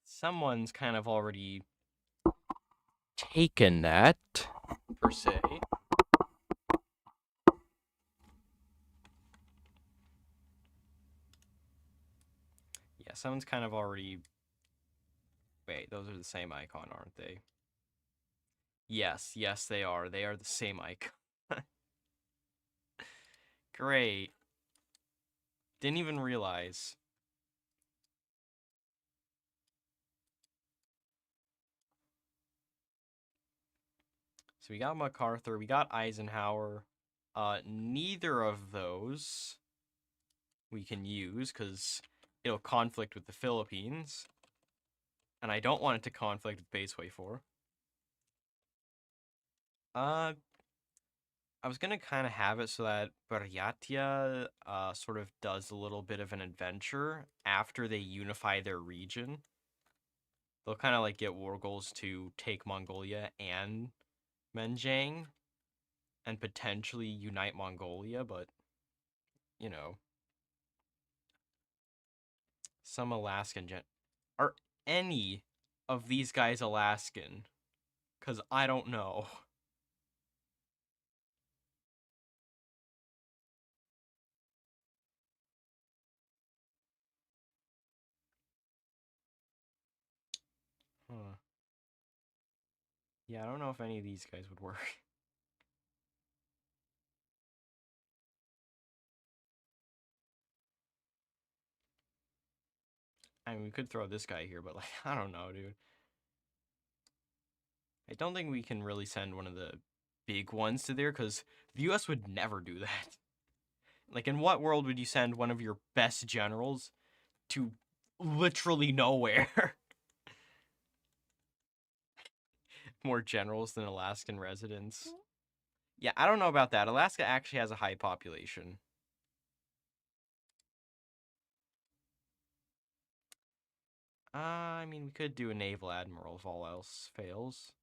someone's kind of already taken that, per se. Yeah, someone's kind of already... Wait, those are the same icon, aren't they? Yes, they are. They are the same icon. Great. Didn't even realize. So we got MacArthur, we got Eisenhower. Neither of those we can use because it'll conflict with the Philippines. And I don't want it to conflict with Baseway 4. I was gonna kind of have it so that Buryatia sort of does a little bit of an adventure after they unify their region. They'll kind of like get war goals to take Mongolia and Menjang and potentially unite Mongolia, but you know, some Alaskan are any of these guys Alaskan? Cause I don't know. Huh. Yeah, I don't know if any of these guys would work. I mean, we could throw this guy here, but like, I don't know, dude. I don't think we can really send one of the big ones to there, because the US would never do that. Like, in what world would you send one of your best generals to literally nowhere? More generals than Alaskan residents. Yeah, I don't know about that. Alaska actually has a high population. I mean, we could do a naval admiral if all else fails.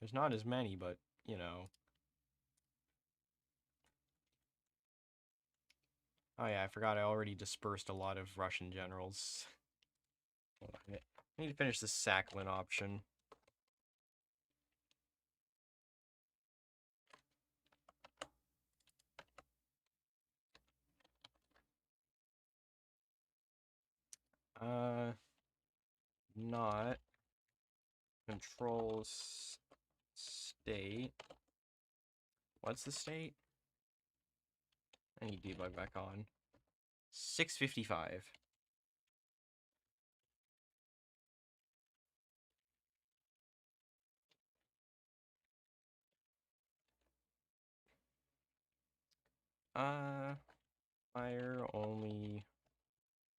There's not as many, but, you know. Oh yeah, I forgot I already dispersed a lot of Russian generals. Hold on, I need to finish the Sakhalin option. Not controls state. What's the state? I need debug back on. 655. Fire only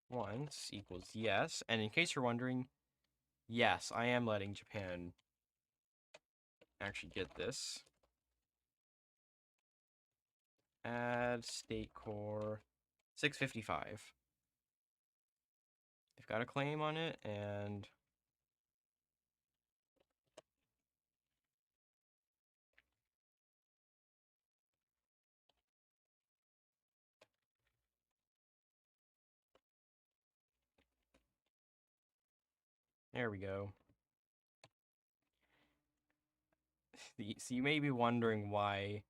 once equals yes. And in case you're wondering, yes, I am letting Japan actually get this. Add state core 655. They've got a claim on it, and there we go. So you may be wondering why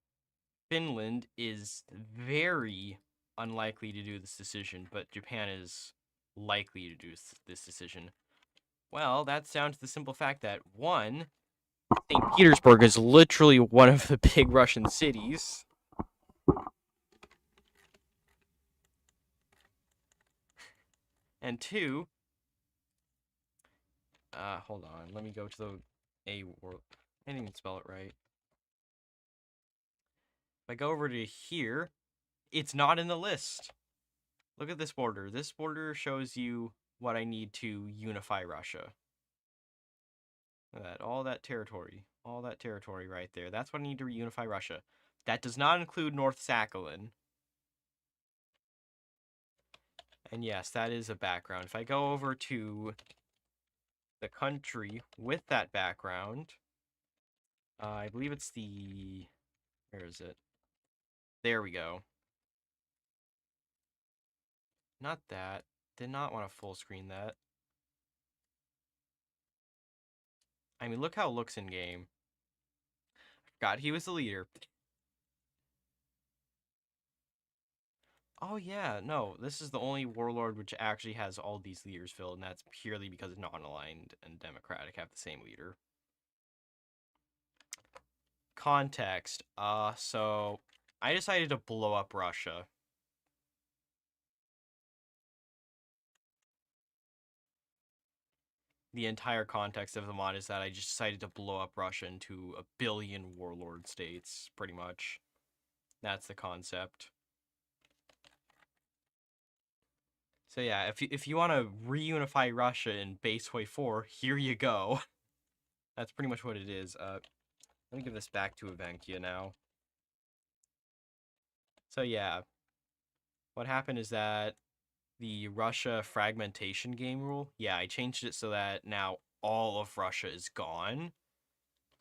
Finland is very unlikely to do this decision, but Japan is likely to do this decision. Well, that's down to the simple fact that, one, St. Petersburg is literally one of the big Russian cities. And two, hold on, let me go to the I didn't even spell it right. If I go over to here, it's not in the list. Look at this border. This border shows you what I need to unify Russia. Look at that, all that territory right there. That's what I need to reunify Russia. That does not include North Sakhalin. And yes, that is a background. If I go over to the country with that background, I believe it's the... Where is it? There we go. Not that. Did not want to full screen that. I mean, look how it looks in game. Forgot he was the leader. Oh yeah, no, this is the only warlord which actually has all these leaders filled, and that's purely because non-aligned and democratic have the same leader. Context. So I decided to blow up Russia. The entire context of the mod is that I just decided to blow up Russia into a billion warlord states, pretty much. That's the concept. So yeah, if you want to reunify Russia in Baseway 4, here you go. That's pretty much what it is. Let me give this back to Evenkia now. So yeah, what happened is that the Russia fragmentation game rule, yeah, I changed it so that now all of Russia is gone,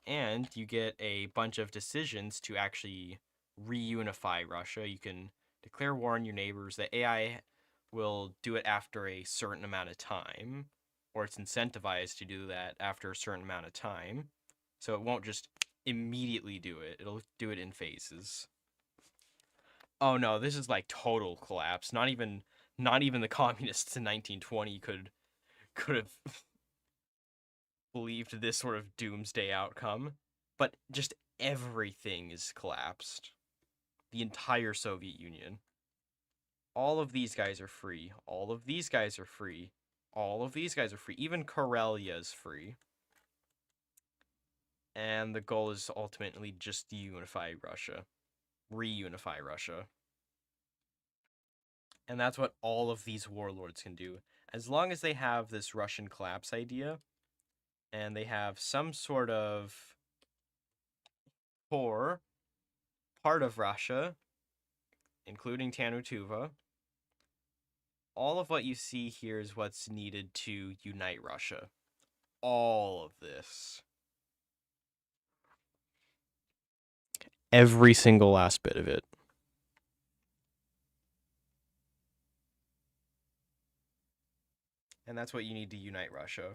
and you get a bunch of decisions to actually reunify Russia. You can declare war on your neighbors. The AI will do it after a certain amount of time, or it's incentivized to do that after a certain amount of time. So it won't just immediately do it. It'll do it in phases. Oh no, this is like total collapse. Not even the communists in 1920 could have believed this sort of doomsday outcome. But just everything is collapsed. The entire Soviet Union. All of these guys are free. All of these guys are free. All of these guys are free. Even Karelia is free. And the goal is ultimately just to unify Russia. Reunify Russia. And that's what all of these warlords can do. As long as they have this Russian collapse idea, and they have some sort of core part of Russia, including Tanutuva, all of what you see here is what's needed to unite Russia. All of this. Every single last bit of it. And that's what you need to unite Russia.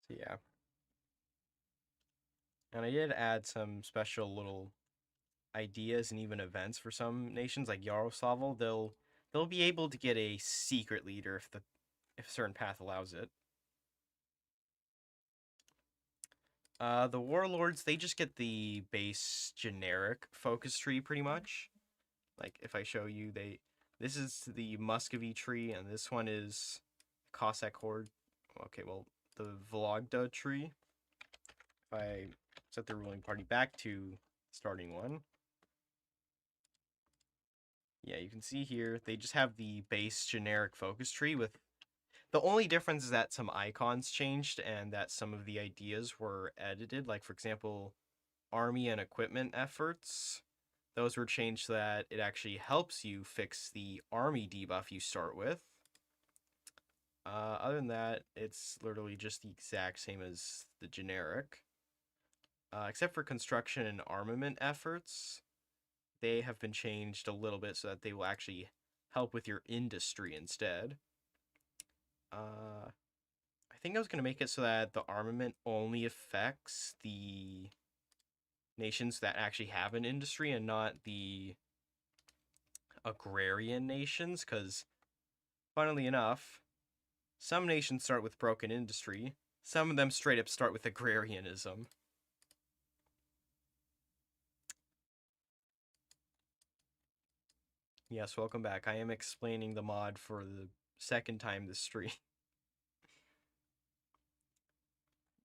So yeah. And I did add some special little ideas and even events for some nations, like Yaroslavl. They'll be able to get a secret leader if a certain path allows it. The warlords, they just get the base generic focus tree pretty much. Like if I show you, this is the Muscovy tree, and this one is Cossack horde. Okay, well, the Vologda tree. If I set the ruling party back to starting one, yeah, you can see here they just have the base generic focus tree with the only difference is that some icons changed and that some of the ideas were edited. Like, for example, army and equipment efforts. Those were changed so that it actually helps you fix the army debuff you start with. Other than that, it's literally just the exact same as the generic. Except for construction and armament efforts, they have been changed a little bit so that they will actually help with your industry instead. I think I was going to make it so that the armament only affects the nations that actually have an industry and not the agrarian nations, because, funnily enough, some nations start with broken industry, some of them straight up start with agrarianism. Yes, welcome back. I am explaining the mod for the second time this stream.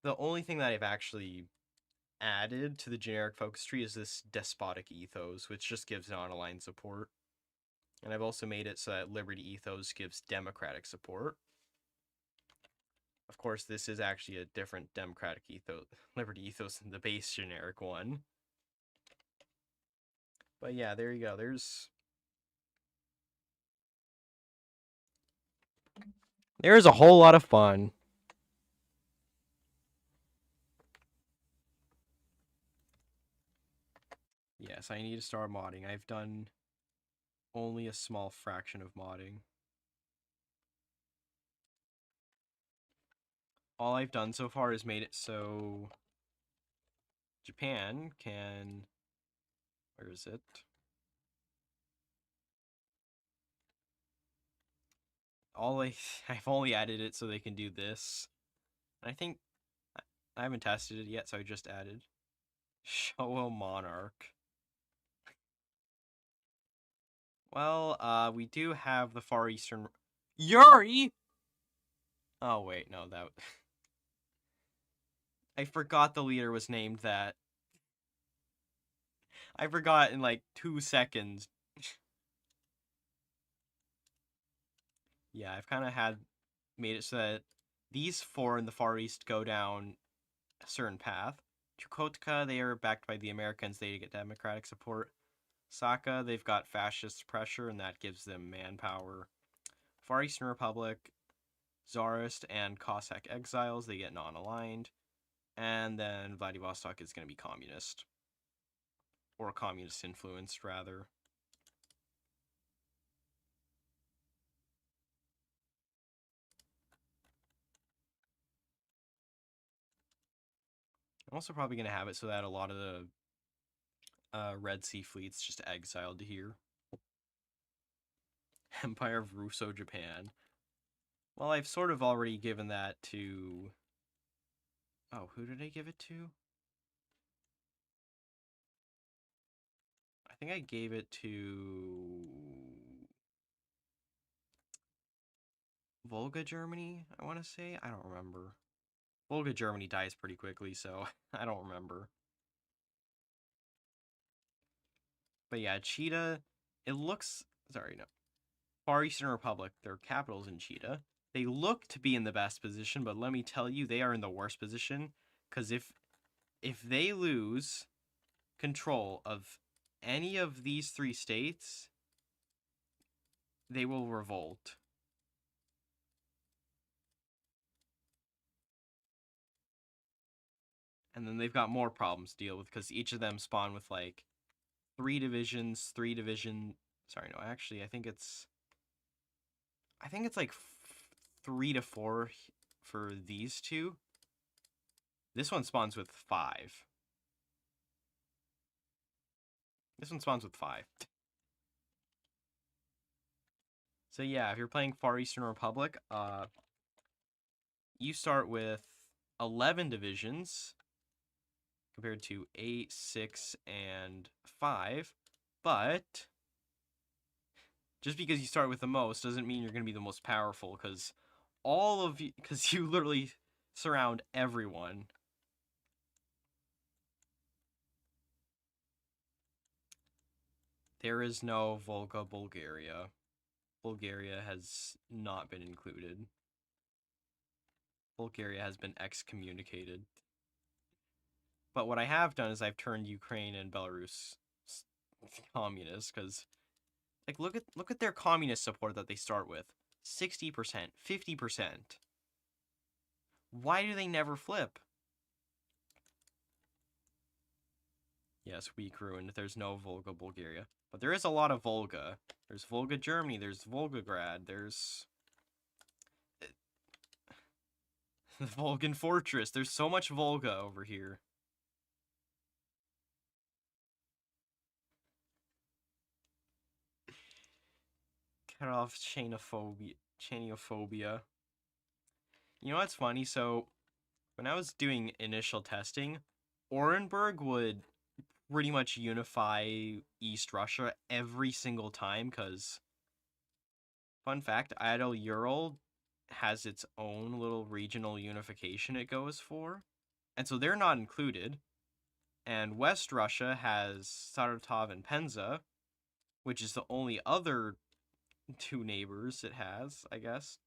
The only thing that I've actually added to the generic focus tree is this despotic ethos, which just gives non-aligned support. And I've also made it so that liberty ethos gives democratic support. Of course, this is actually a different democratic ethos, liberty ethos than the base generic one. But yeah, there you go. There's a whole lot of fun. Yes, I need to start modding. I've done only a small fraction of modding. All I've done so far is made it so Japan can... Where is it? I've only added it so they can do this. I think I haven't tested it yet, so I just added Showa Monarch. Well, we do have the Far Eastern Yuri. Oh wait, no, that I forgot the leader was named that. I forgot in like 2 seconds. Yeah, I've kind of made it so that these 4 in the Far East go down a certain path. Chukotka, they are backed by the Americans. They get democratic support. Saka, they've got fascist pressure, and that gives them manpower. Far Eastern Republic, Tsarist, and Cossack exiles, they get non-aligned. And then Vladivostok is going to be communist. Or communist-influenced, rather. I'm also probably going to have it so that a lot of the Red Sea fleet's just exiled to here. Empire of Russo-Japan. Well, I've sort of already given that to... Oh, who did I give it to? I think I gave it to... Volga, Germany, I want to say? I don't remember. Volga, Germany dies pretty quickly, so I don't remember. But yeah, Cheetah, it looks... Sorry, no. Far Eastern Republic, their capital's in Cheetah. They look to be in the best position, but let me tell you, they are in the worst position. Because if they lose control of any of these 3 states, they will revolt. And then they've got more problems to deal with because each of them spawn with like 3 divisions, 3 division. Sorry, no, actually, I think it's like 3 to 4 for these 2. This one spawns with 5. This one spawns with 5. So yeah, if you're playing Far Eastern Republic, you start with 11 divisions compared to 8, 6, and 5. But just because you start with the most doesn't mean you're going to be the most powerful, because you literally surround everyone. There is no Volga, Bulgaria. Bulgaria has not been included. Bulgaria has been excommunicated. But what I have done is I've turned Ukraine and Belarus communist, because like look at their communist support that they start with. 60%, 50%. Why do they never flip? Yes, weak ruined. There's no Volga, Bulgaria. But there is a lot of Volga. There's Volga, Germany. There's Volgograd. There's the Volgan Fortress. There's so much Volga over here. Cut off Chainophobia. You know what's funny? So, when I was doing initial testing, Orenburg would pretty much unify East Russia every single time, because, fun fact, Idle Ural has its own little regional unification it goes for, and so they're not included. And West Russia has Saratov and Penza, which is the only other two neighbors it has, I guess.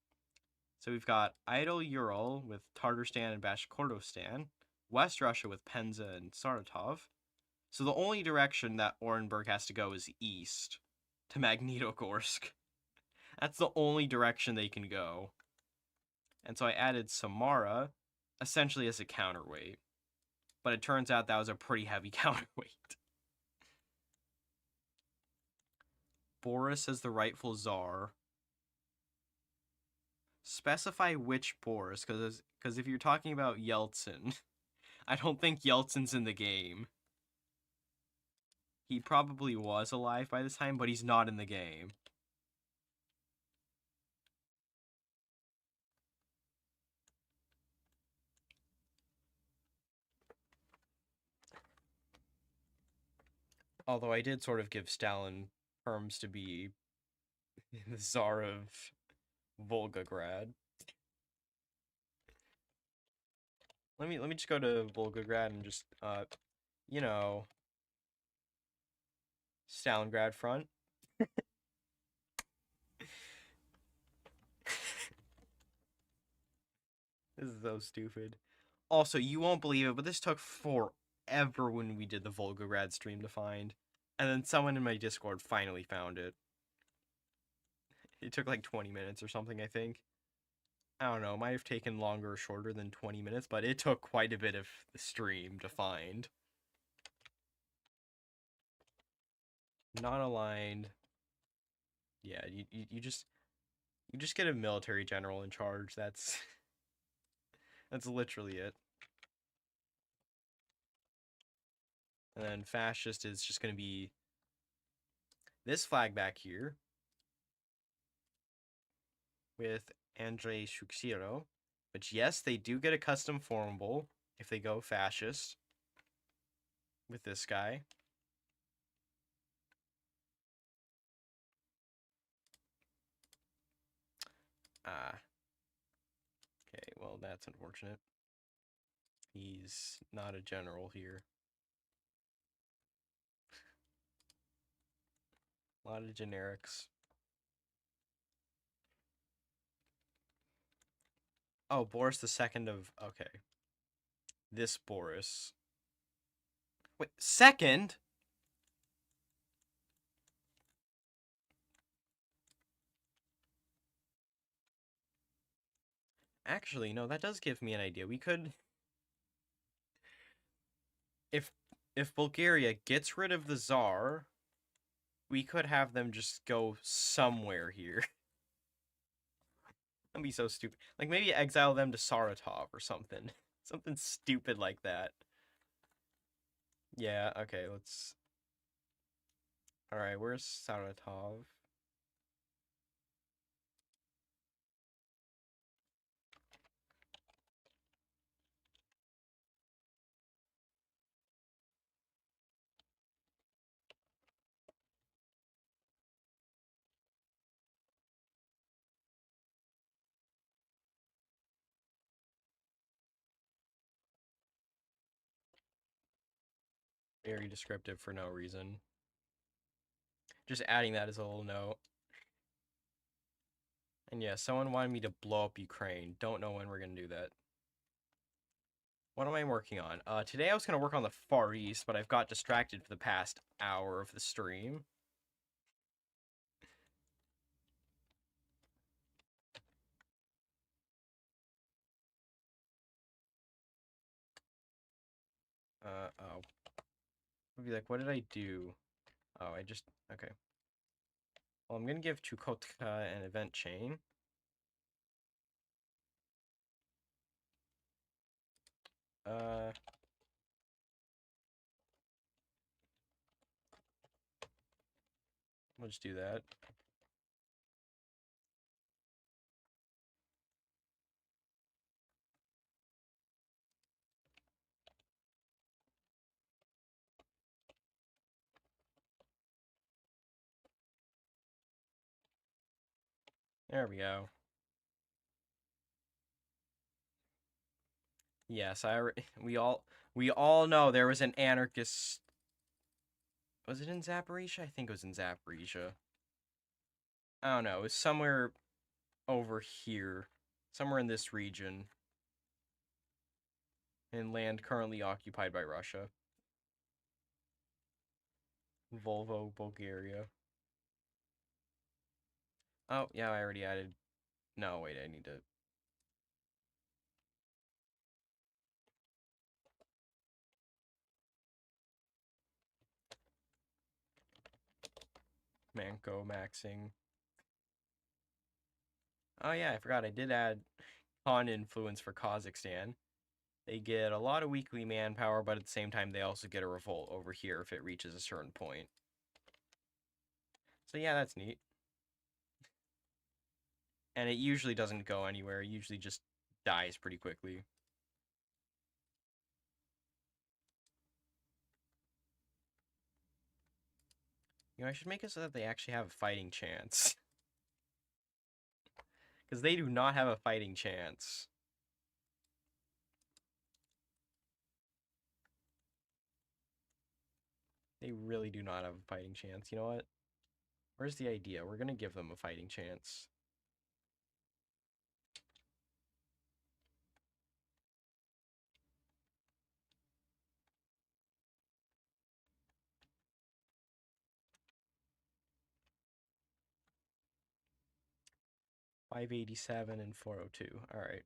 So we've got Idle Ural with Tatarstan and Bashkortostan, West Russia with Penza and Saratov. So the only direction that Orenburg has to go is east to Magnitogorsk. That's the only direction they can go. And so I added Samara essentially as a counterweight. But it turns out that was a pretty heavy counterweight. Boris as the rightful czar. Specify which Boris, because if you're talking about Yeltsin, I don't think Yeltsin's in the game. He probably was alive by this time, but he's not in the game. Although I did sort of give Stalin terms to be the Tsar of Volgograd. Let me just go to Volgograd and just you know, Stalingrad front. This is so stupid. Also, you won't believe it, but this took forever when we did the Volgograd stream to find. And then someone in my Discord finally found it. It took like 20 minutes or something, I think. I don't know, it might have taken longer or shorter than 20 minutes, but it took quite a bit of the stream to find. Not aligned. Yeah, you just get a military general in charge. That's that's literally it. And then fascist is just going to be this flag back here with Andrei Shuksiro, which, yes, they do get a custom formable if they go fascist with this guy. Okay, well, that's unfortunate. He's not a general here. A lot of generics. Oh, Boris the second of... Okay. This Boris. Wait, second? Actually, no, that does give me an idea. We could... If Bulgaria gets rid of the Tsar, we could have them just go somewhere here. That'd be so stupid. Like, maybe exile them to Saratov or something. Something stupid like that. Yeah, okay, let's... Alright, where's Saratov? Very descriptive for no reason. Just adding that as a little note. And yeah, someone wanted me to blow up Ukraine. Don't know when we're gonna do that. What am I working on? Today I was gonna work on the Far East, but I've got distracted for the past hour of the stream. Oh. I'll be like, what did I do? Oh, I just... Okay. Well, I'm gonna give Chukotka an event chain. We'll just do that. There we go. Yes, we all know there was an anarchist. Was it in Zaporizhia? I think it was in Zaporizhia. I don't know. It was somewhere over here, somewhere in this region, in land currently occupied by Russia. Volvo, Bulgaria. Oh, yeah, I already added. No, wait, I need to. Manco maxing. Oh, yeah, I forgot I did add Han influence for Kazakhstan. They get a lot of weekly manpower, but at the same time, they also get a revolt over here if it reaches a certain point. So, yeah, that's neat. And it usually doesn't go anywhere, it usually just dies pretty quickly. You know, I should make it so that they actually have a fighting chance. Because they do not have a fighting chance. They really do not have a fighting chance. You know what? Where's the idea? We're going to give them a fighting chance. $587 and 402. Alright.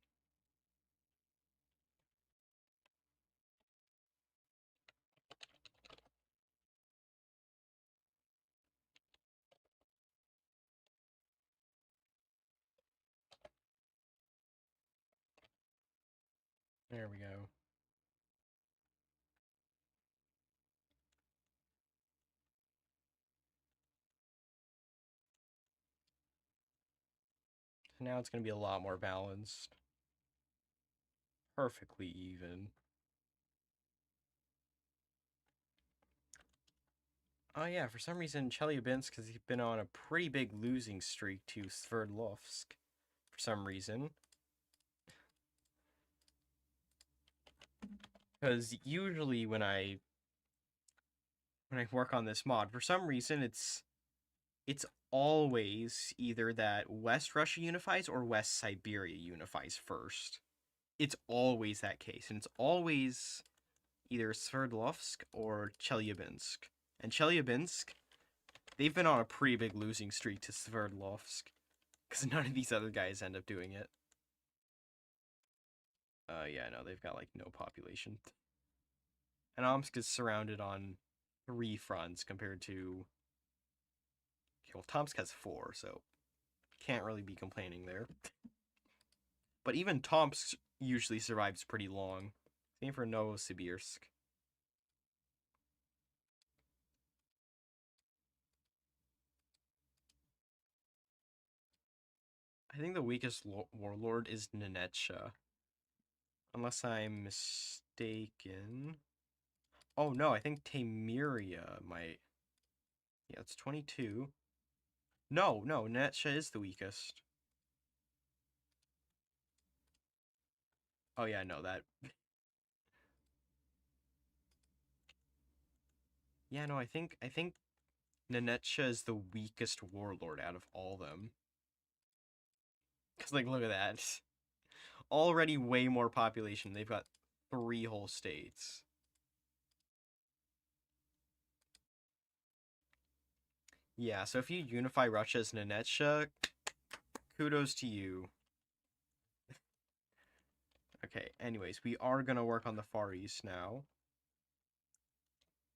There we go. So now it's going to be a lot more balanced. Perfectly even. Oh yeah, for some reason Chelyabinsk has been on a pretty big losing streak to Sverdlovsk. For some reason. Because usually when I work on this mod, for some reason it's always either that West Russia unifies or West Siberia unifies first. It's always that case, and it's always either Sverdlovsk or Chelyabinsk. And Chelyabinsk, they've been on a pretty big losing streak to Sverdlovsk, because none of these other guys end up doing it. Yeah, no, they've got, like, no population. And Omsk is surrounded on 3 fronts compared to... Okay, well, Tomsk has 4, so can't really be complaining there. But even Tomsk usually survives pretty long. Same for Novosibirsk. I think the weakest warlord is Nenetsha. Unless I'm mistaken. Oh no, I think Tamiria might. Yeah, it's 22. No, Nenetsha is the weakest. Oh yeah, no, that. Yeah, no, I think Nenetsha is the weakest warlord out of all them. Cause like, look at that. Already way more population. They've got 3 whole states. Yeah, so if you unify Russia as Nenetsha, kudos to you. Okay, anyways, we are gonna work on the Far East now.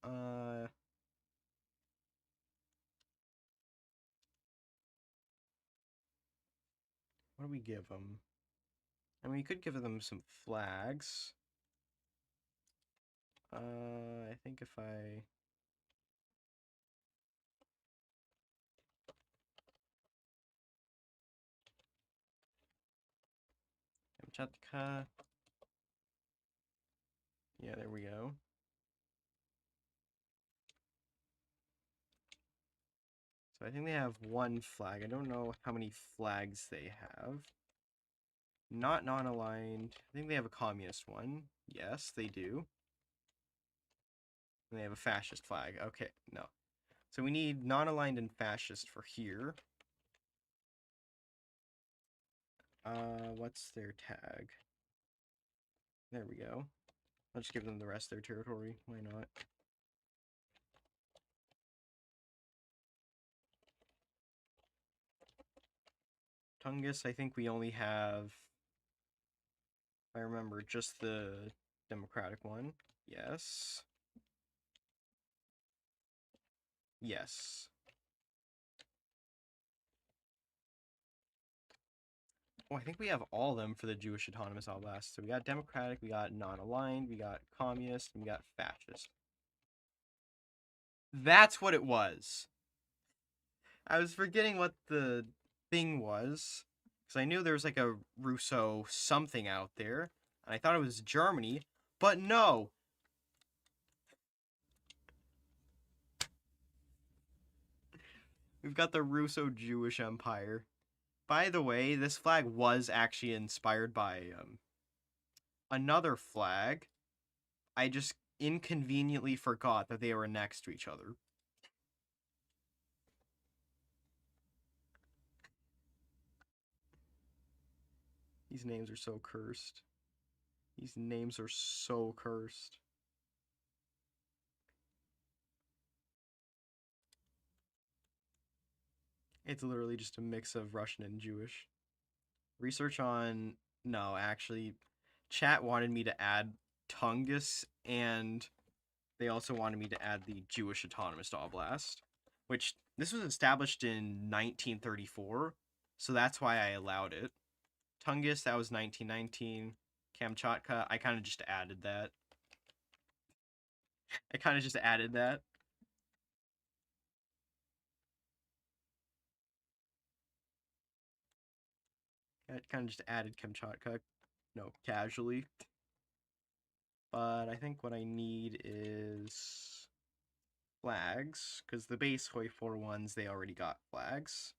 What do we give them? I mean, we could give them some flags. I think if I... Kamchatka. Yeah, there we go. So I think they have one flag. I don't know how many flags they have. Not non-aligned. I think they have a communist one. Yes, they do. And they have a fascist flag. Okay, no. So we need non-aligned and fascist for here. What's their tag? There we go. I'll just give them the rest of their territory. Why not? Tungus, I think we only have, if I remember, just the democratic one. Yes. Yes. Oh, I think we have all of them for the Jewish Autonomous Oblast. So we got democratic, we got non-aligned, we got communist, and we got fascist. That's what it was. I was forgetting what the thing was. Because I knew there was like a Russo something out there. And I thought it was Germany. But no! We've got the Russo-Jewish Empire. By the way, this flag was actually inspired by another flag. I just inconveniently forgot that they were next to each other. These names are so cursed. These names are so cursed. It's literally just a mix of Russian and Jewish. Research on... No, actually, chat wanted me to add Tungus, and they also wanted me to add the Jewish Autonomous Oblast, which this was established in 1934, so that's why I allowed it. Tungus, that was 1919. Kamchatka, I kind of just added that. I kind of just added that. I kind of just added Kamchatka, no, casually. But I think what I need is flags, because the base Hoi 4 ones, they already got flags.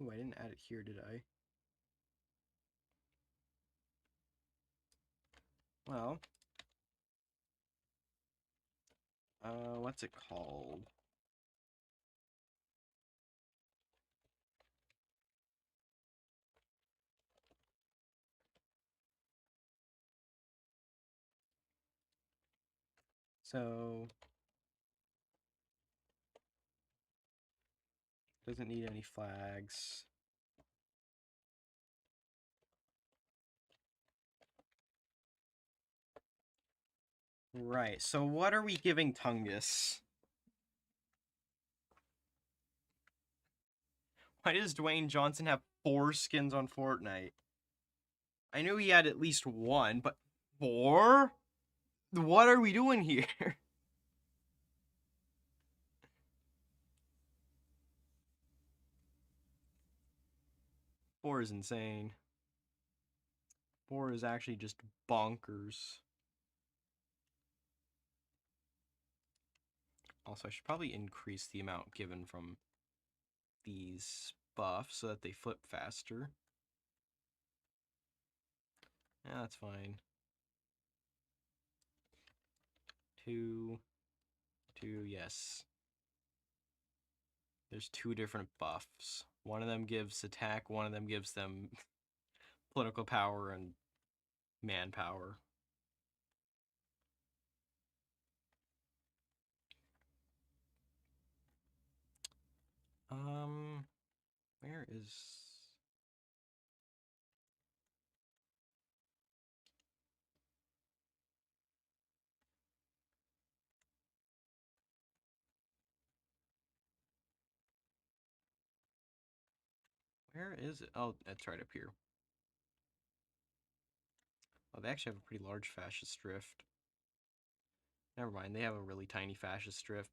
Ooh, I didn't add it here, did I? Well, what's it called? So, doesn't need any flags. Right, so what are we giving Tungus? Why does Dwayne Johnson have 4 skins on Fortnite? I knew he had at least one, but 4? What are we doing here? 4 is insane. 4 is actually just bonkers. Also, I should probably increase the amount given from these buffs so that they flip faster. Yeah, that's fine. 2, 2, yes. There's 2 different buffs. One of them gives attack, one of them gives them political power and manpower. Where is... Where is it? Oh, that's right up here. Oh, they actually have a pretty large fascist drift. Never mind, they have a really tiny fascist drift.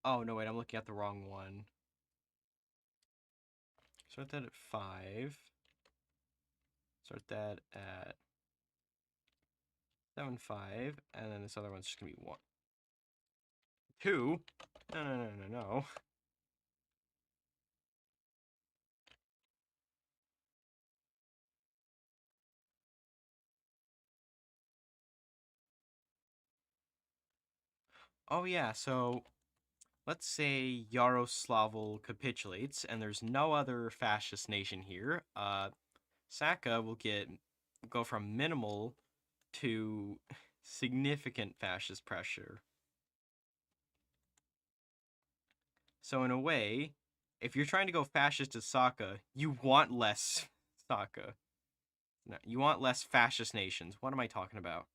Oh, no, wait, I'm looking at the wrong one. Start that at 5. Start that at 7, 5, and then this other one's just gonna be 1. 2? No, no, no, no, no. Oh yeah, so let's say Yaroslavl capitulates, and there's no other fascist nation here. Saka will go from minimal to significant fascist pressure. So in a way, if you're trying to go fascist to Saka, you want less Saka. No, you want less fascist nations. What am I talking about?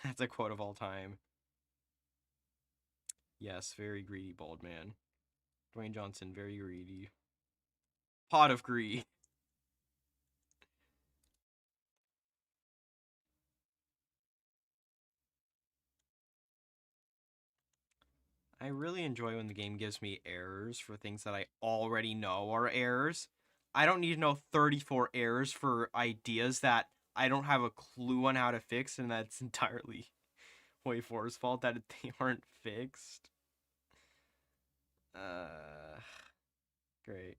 That's a quote of all time. Yes, very greedy, bald man. Dwayne Johnson, very greedy. Pot of greed. I really enjoy when the game gives me errors for things that I already know are errors. I don't need to know 34 errors for ideas that I don't have a clue on how to fix, and that's entirely Way4's fault that they aren't fixed. Great.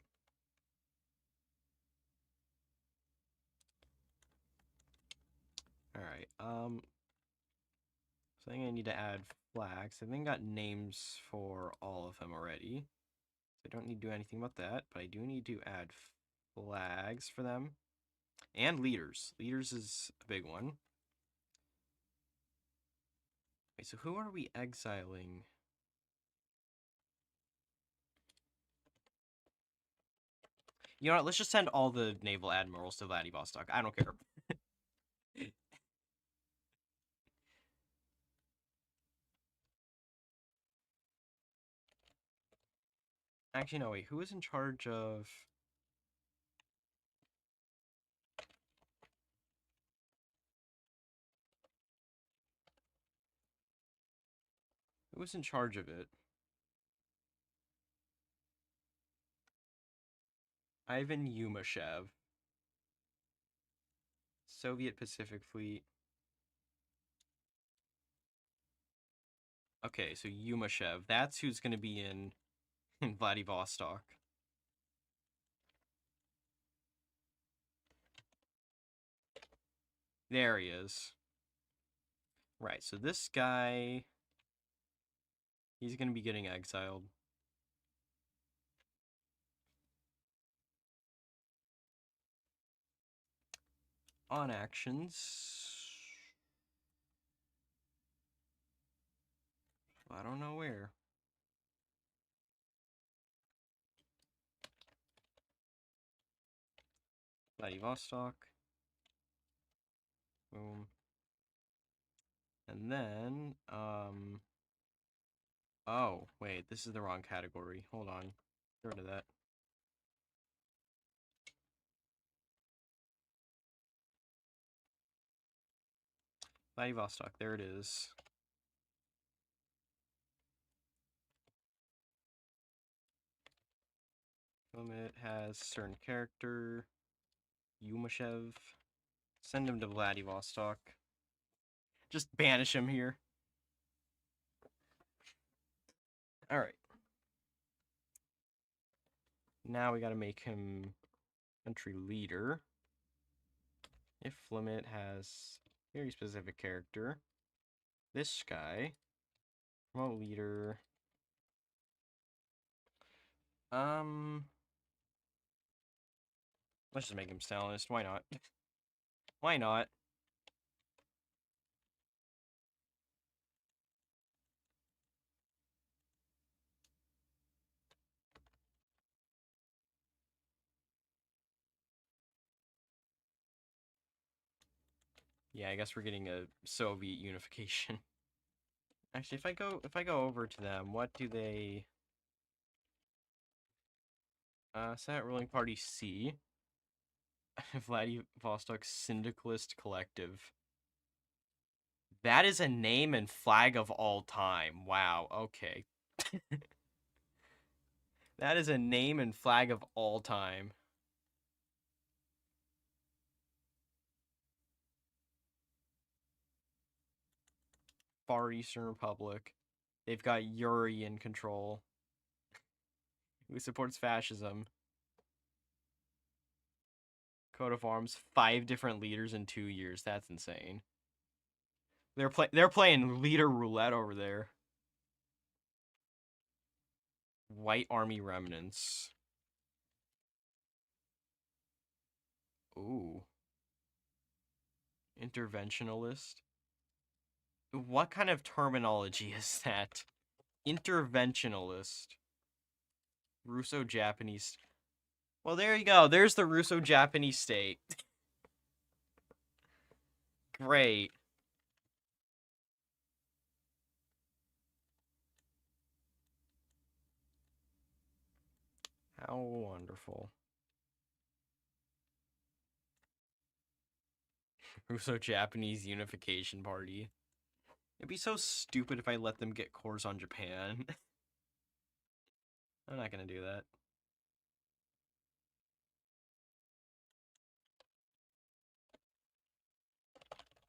Alright, so I think I need to add flags. I think I got names for all of them already. I don't need to do anything about that, but I do need to add flags for them. And leaders. Leaders is a big one. Wait, so who are we exiling? You know what, let's just send all the naval admirals to Vladivostok. I don't care. Actually, no, wait, who is in charge of... Who was in charge of it? Ivan Yumashev. Soviet Pacific Fleet. Okay, so Yumashev. That's who's going to be in Vladivostok. There he is. Right, so this guy... He's going to be getting exiled. On actions... I don't know where. Vladivostok. Boom. And then, oh, wait, this is the wrong category. Hold on. Get rid of that. Vladivostok, there it is. It has certain character. Yumashev. Send him to Vladivostok. Just banish him here. Alright. Now we gotta make him country leader. If limit has very specific character. This guy. Promote leader. Let's just make him Stalinist. Why not? Why not? Yeah, I guess we're getting a Soviet unification. Actually, if I go over to them, what do they... Senate ruling party C. Vladivostok Syndicalist Collective. That is a name and flag of all time. Wow, okay. That is a name and flag of all time. Far Eastern Republic. They've got Yuri in control, who supports fascism. Coat of arms, 5 different leaders in 2 years. That's insane. They're playing leader roulette over there. White Army remnants. Ooh. Interventionalist. What kind of terminology is that? Interventionalist. Russo-Japanese. Well, there you go. There's the Russo-Japanese state. Great. How wonderful. Russo-Japanese Unification Party. It'd be so stupid if I let them get cores on Japan. I'm not gonna do that.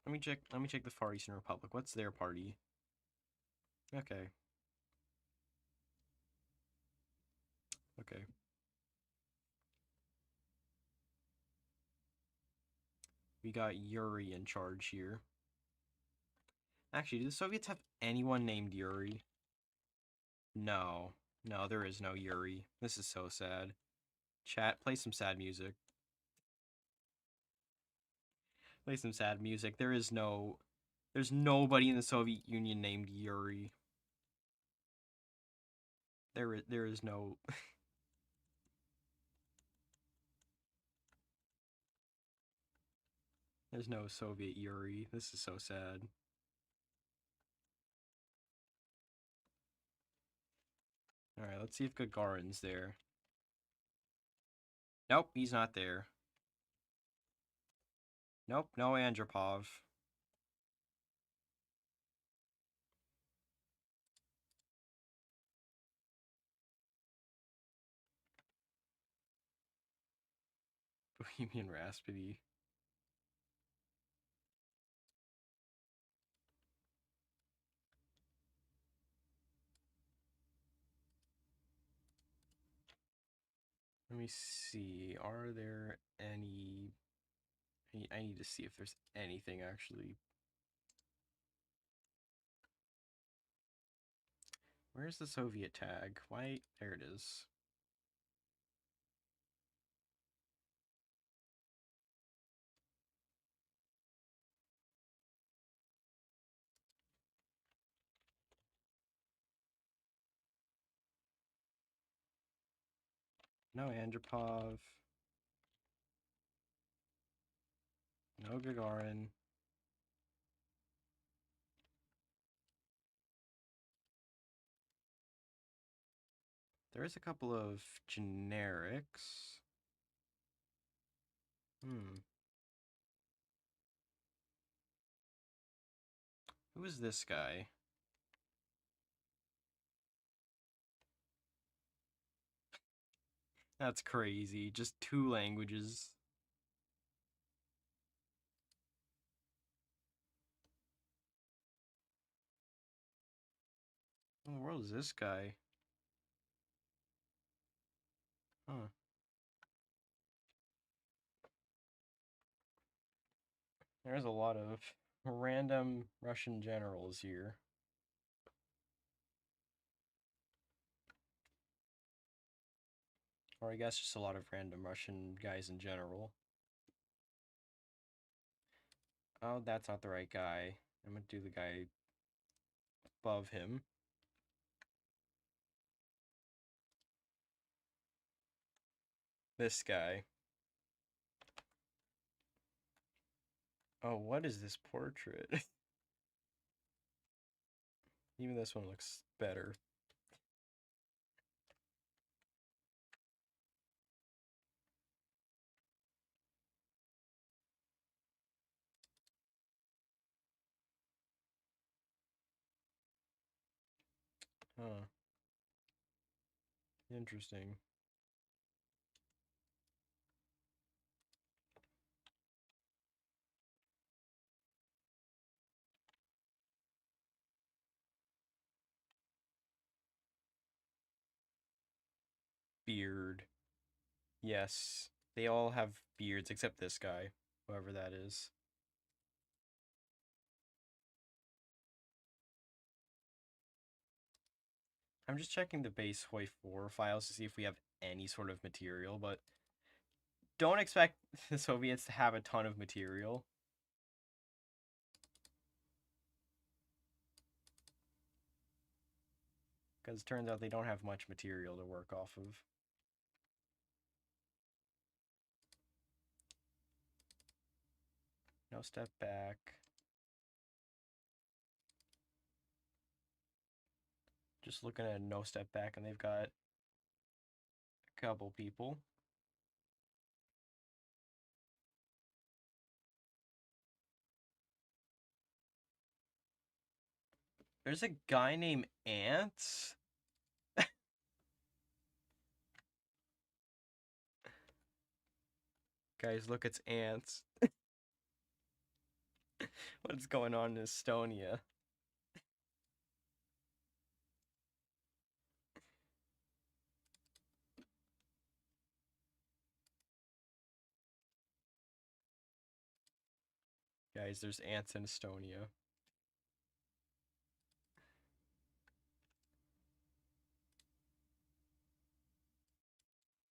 Let me check the Far Eastern Republic. What's their party? Okay. Okay. We got Yuri in charge here. Actually, do the Soviets have anyone named Yuri? No. No, there is no Yuri. This is so sad. Chat, play some sad music. Play some sad music. There's nobody in the Soviet Union named Yuri. There is no... There's no Soviet Yuri. This is so sad. Alright, let's see if Gagarin's there. Nope, he's not there. Nope, no Andropov. Bohemian Rhapsody. Let me see. Are there any... I need to see if there's anything actually. Where's the Soviet tag? Why? There it is. No Andropov. No Gagarin. There is a couple of generics. Who is this guy? That's crazy. Just 2 languages. What in the world is this guy? Huh. There's a lot of random Russian generals here. Or I guess just a lot of random Russian guys in general. Oh, that's not the right guy. I'm gonna do the guy above him. This guy. Oh, what is this portrait? Even this one looks better. Huh. Interesting. beard. Yes, they all have beards except this guy, whoever that is. I'm just checking the base Hoi 4 files to see if we have any sort of material, but don't expect the Soviets to have a ton of material. Because it turns out they don't have much material to work off of. No step back. Just looking at no step back, and they've got a couple people. There's a guy named Ants. Guys, look, it's Ants. What's going on in Estonia? Guys, there's ants in Estonia.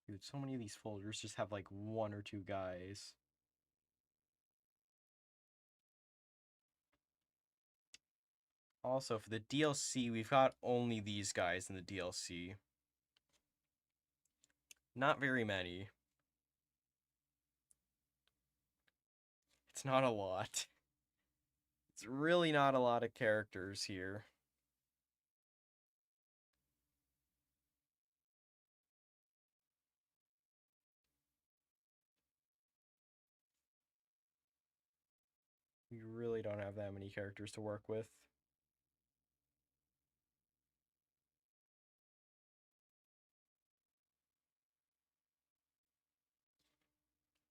Dude, so many of these folders just have like one or two guys. Also, for the DLC, we've got only these guys in the DLC. Not very many. It's not a lot. It's really not a lot of characters here. We really don't have that many characters to work with.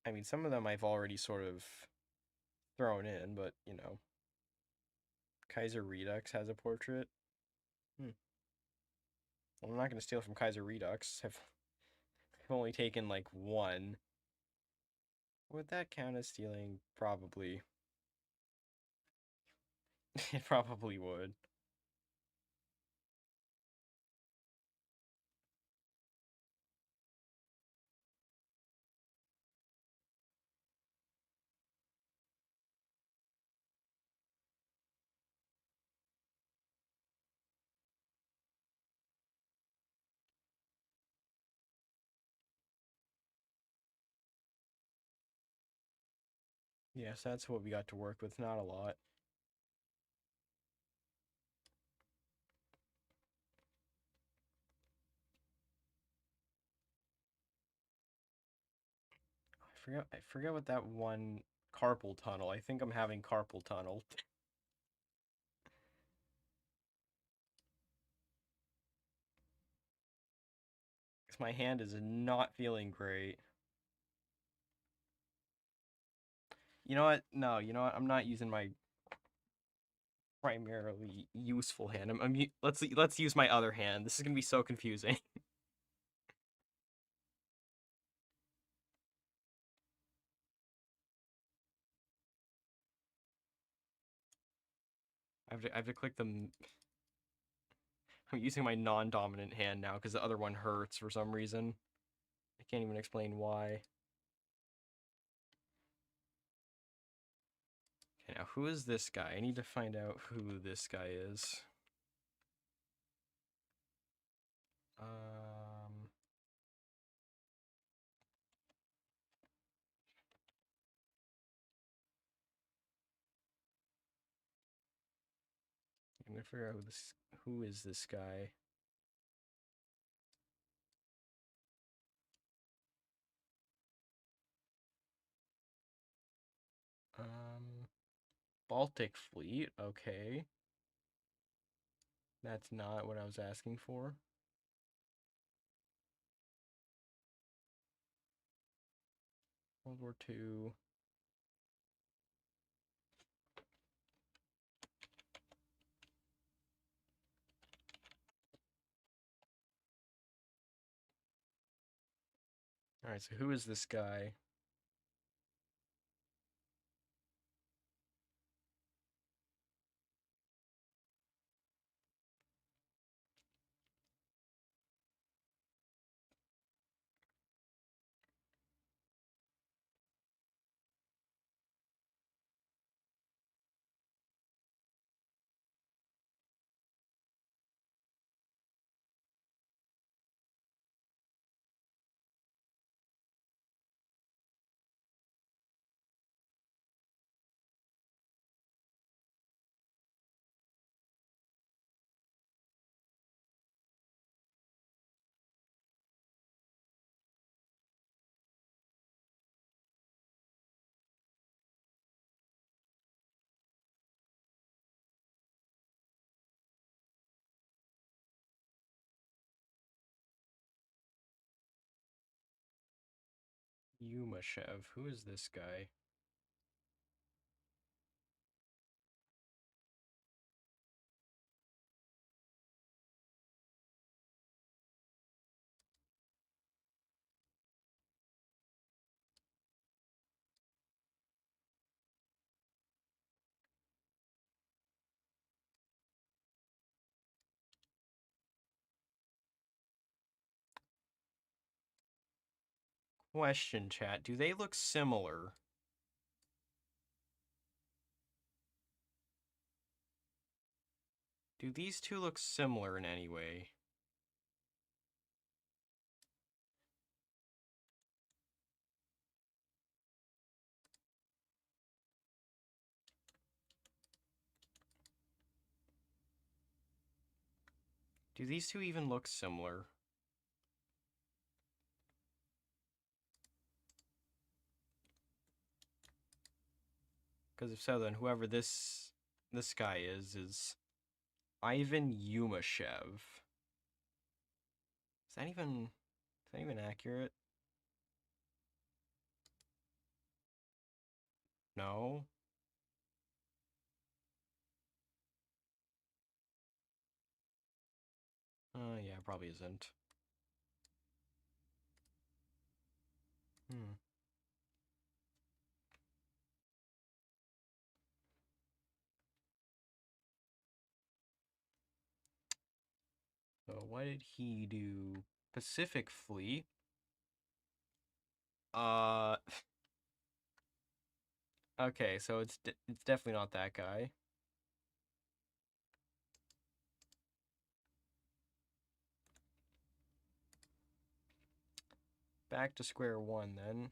I mean, some of them I've already sort of thrown in, but, you know. Kaiser Redux has a portrait. Well, I'm not going to steal from Kaiser Redux. I've only taken, like, one. Would that count as stealing? Probably. It probably would. Yes, that's what we got to work with. Not a lot. I forget what that one carpal tunnel. I think I'm having carpal tunnel. Because my hand is not feeling great. You know what? No, you know what? I'm not using my primarily useful hand. Let's use my other hand. This is gonna be so confusing. I have to click them. I'm using my non-dominant hand now because the other one hurts for some reason. I can't even explain why. Okay, now who is this guy? I need to find out who this guy is. Um, I'm gonna figure out who is this guy. Um, Baltic Fleet. Okay, that's not what I was asking for. World War II. Alright, so who is this guy? Yumashev. Who is this guy? Question, chat. Do they look similar? Do these two look similar in any way? Do these two even look similar? Because if so, then whoever this guy is Ivan Yumashev. Is that even accurate? No. Yeah, probably isn't. Hmm. So what did he do? Pacific Fleet. Uh. Okay, so it's definitely not that guy. Back to square one then.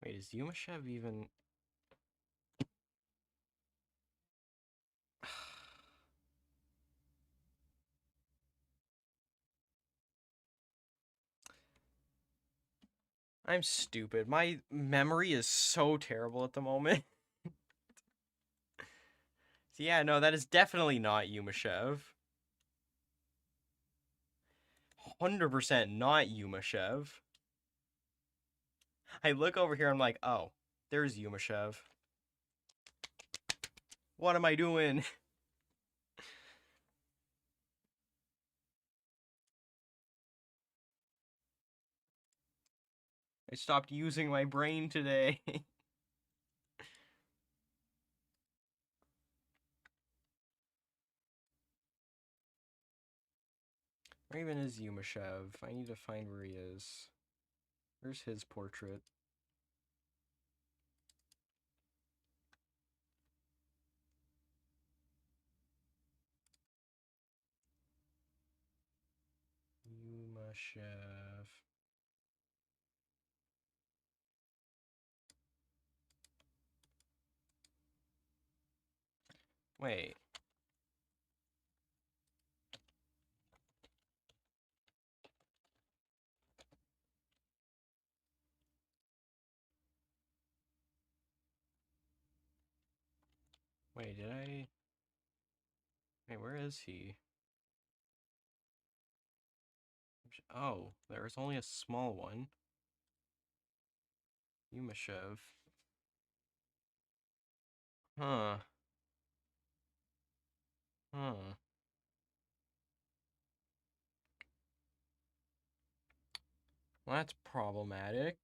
Wait, is Yumashev even? I'm stupid. My memory is so terrible at the moment. So yeah, no, that is definitely not Yumashev. 100% not Yumashev. I look over here, I'm like, oh, there's Yumashev. What am I doing? I stopped using my brain today. Where even is Yumashev? I need to find where he is. Where's his portrait? Yumashev. Wait. Wait, did I? Wait, where is he? Oh, there's only a small one. Yumashev. Huh. Huh. Well, that's problematic.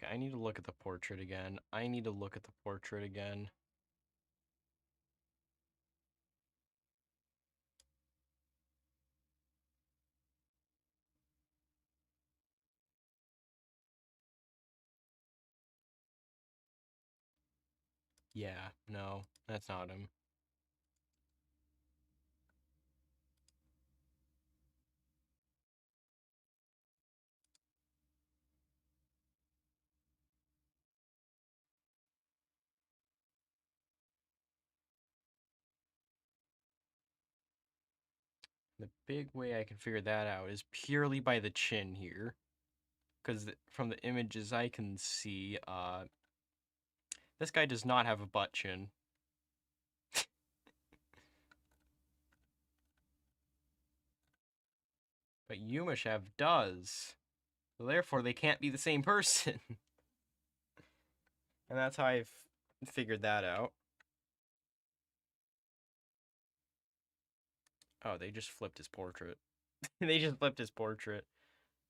Okay, I need to look at the portrait again. Yeah, no, that's not him. The big way I can figure that out is purely by the chin here. Because from the images I can see, this guy does not have a butt chin. But Yumashev does. So therefore, they can't be the same person. And that's how I've figured that out. Oh, they just flipped his portrait. They just flipped his portrait.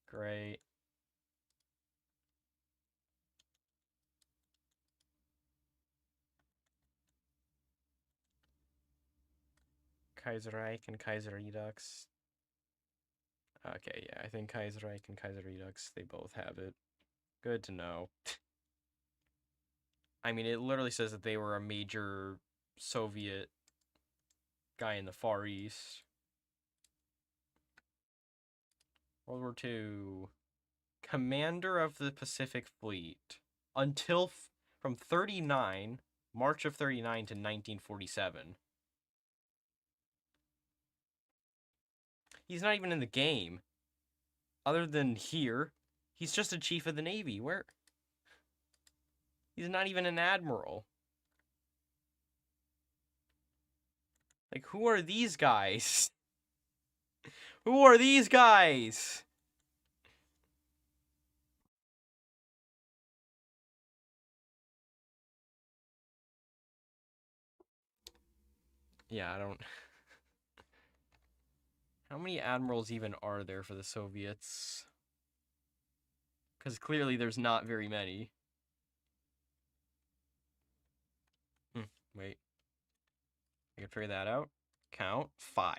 Great. Kaiserreich and Kaiser Redux. Okay, yeah, I think Kaiserreich and Kaiser Redux, they both have it. Good to know. I mean, it literally says that they were a major Soviet guy in the Far East. World War II. Commander of the Pacific Fleet. Until from 39, March of 39 to 1947. He's not even in the game. Other than here, he's just a chief of the Navy. Where? He's not even an admiral. Like, who are these guys? Who are these guys? Yeah, I don't... How many admirals even are there for the Soviets? Because clearly there's not very many. Wait. I can figure that out. Count. 5.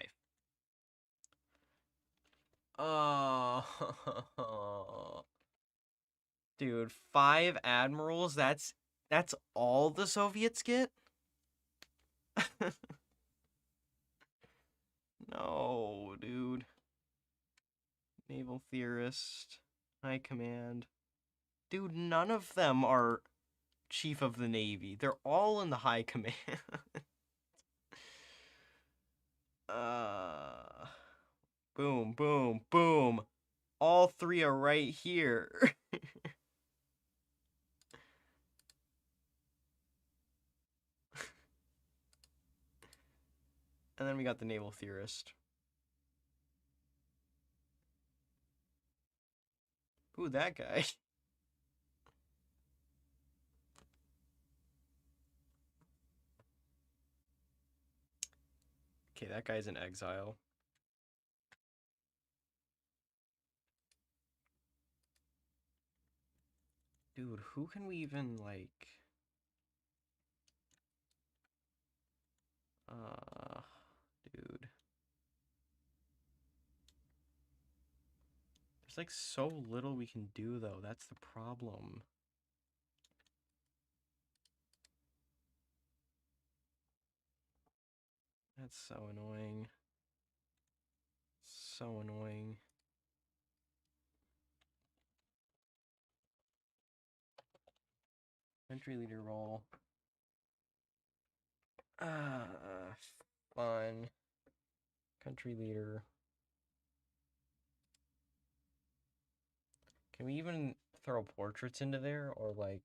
Oh. Dude, 5 admirals? That's all the Soviets get? No, dude. Naval theorist. High command. Dude, none of them are chief of the Navy. They're all in the high command. uh Boom, boom, boom. All 3 are right here. And then we got the naval theorist. Ooh, that guy. Okay, that guy's in exile. Dude, who can we even, like... Dude. There's, like, so little we can do, though. That's the problem. That's so annoying. So annoying. Country leader role. Fun. Country leader. Can we even throw portraits into there? Or like...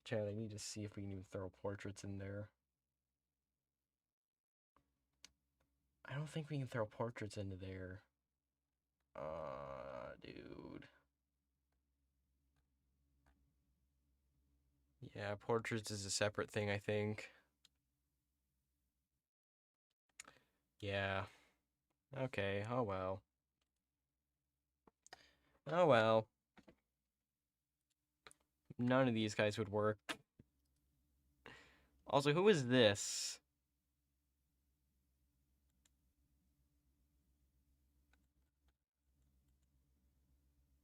Chad, I need to see if we can even throw portraits in there. I don't think we can throw portraits into there. Dude. Yeah, portraits is a separate thing, I think. Yeah. Okay, oh well. Oh well. None of these guys would work. Also, who is this?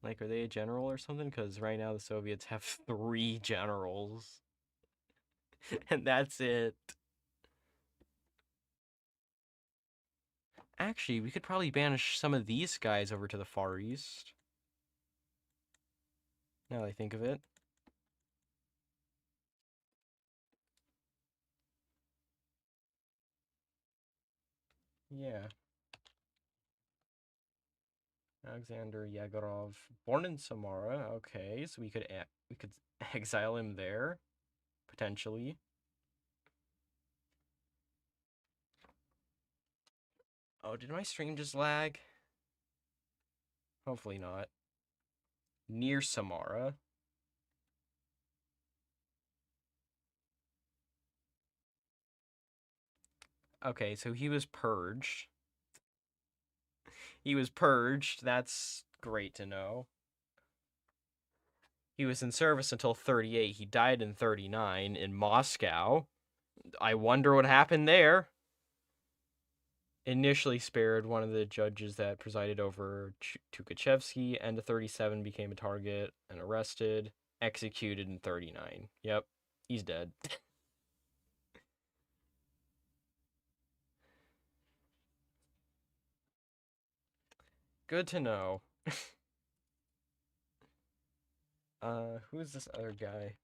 Like, are they a general or something? Because right now the Soviets have 3 generals. And that's it. Actually, we could probably banish some of these guys over to the Far East. Now that I think of it. Yeah. Alexander Yegorov, born in Samara. Okay, so we could exile him there, potentially. Oh, did my stream just lag? Hopefully not. Near Samara. Okay, so he was purged. He was purged. That's great to know. He was in service until 38. He died in 39 in Moscow. I wonder what happened there. Initially spared one of the judges that presided over Tukhachevsky, and the 37 became a target and arrested, executed in 39. Yep, he's dead. Good to know. Who is this other guy?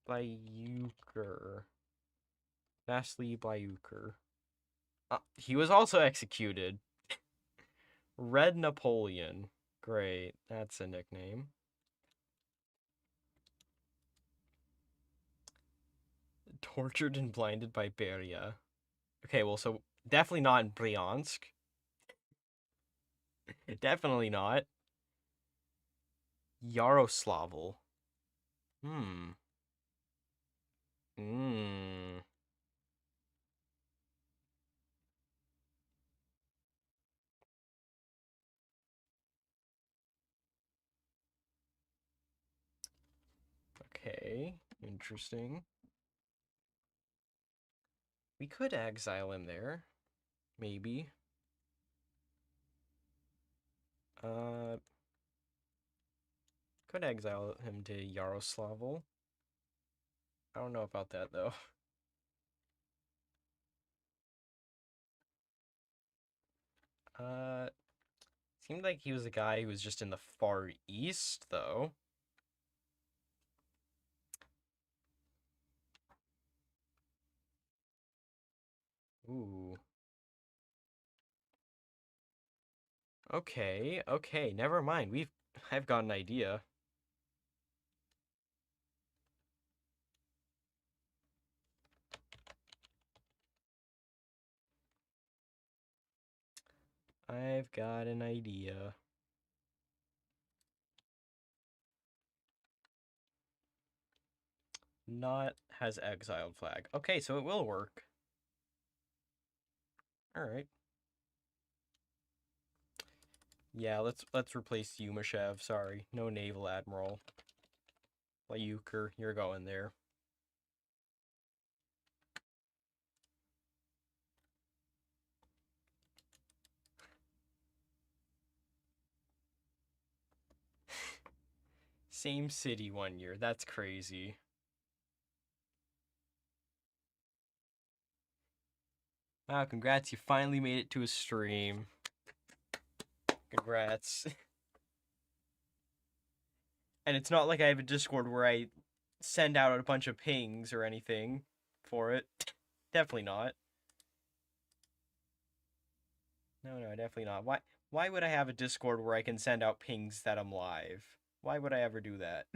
Blyuker. Vasily Blyuker. He was also executed. Red Napoleon. Great, that's a nickname. Tortured and blinded by Beria. Okay, well, so definitely not in Bryansk. Definitely not. Yaroslavl. Hmm. Hmm. Okay, interesting. We could exile him there. Maybe. Could exile him to Yaroslavl. I don't know about that, though. Seemed like he was a guy who was just in the Far East, though. Ooh. Okay, okay, never mind. I've got an idea. I've got an idea. Not has exiled flag. Okay, so it will work. Alright. Yeah, let's replace Yumashev. Sorry, no naval admiral. Lyuker, you're going there. Same city 1 year. That's crazy. Wow, congrats, you finally made it to a stream. Congrats. And it's not like I have a Discord where I send out a bunch of pings or anything for it. Definitely not. No, definitely not. Why would I have a Discord where I can send out pings that I'm live? Why would I ever do that?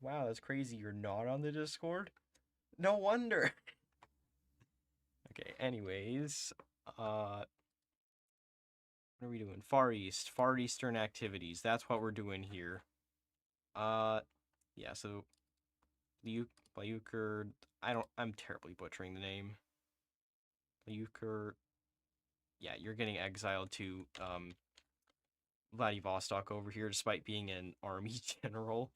Wow, that's crazy. You're not on the Discord? No wonder. Okay, anyways, what are we doing? Far East, Far Eastern activities. That's what we're doing here. Uh, yeah, so Lyuker, I'm terribly butchering the name. Lyuker, yeah, you're getting exiled to, Vladivostok over here despite being an army general.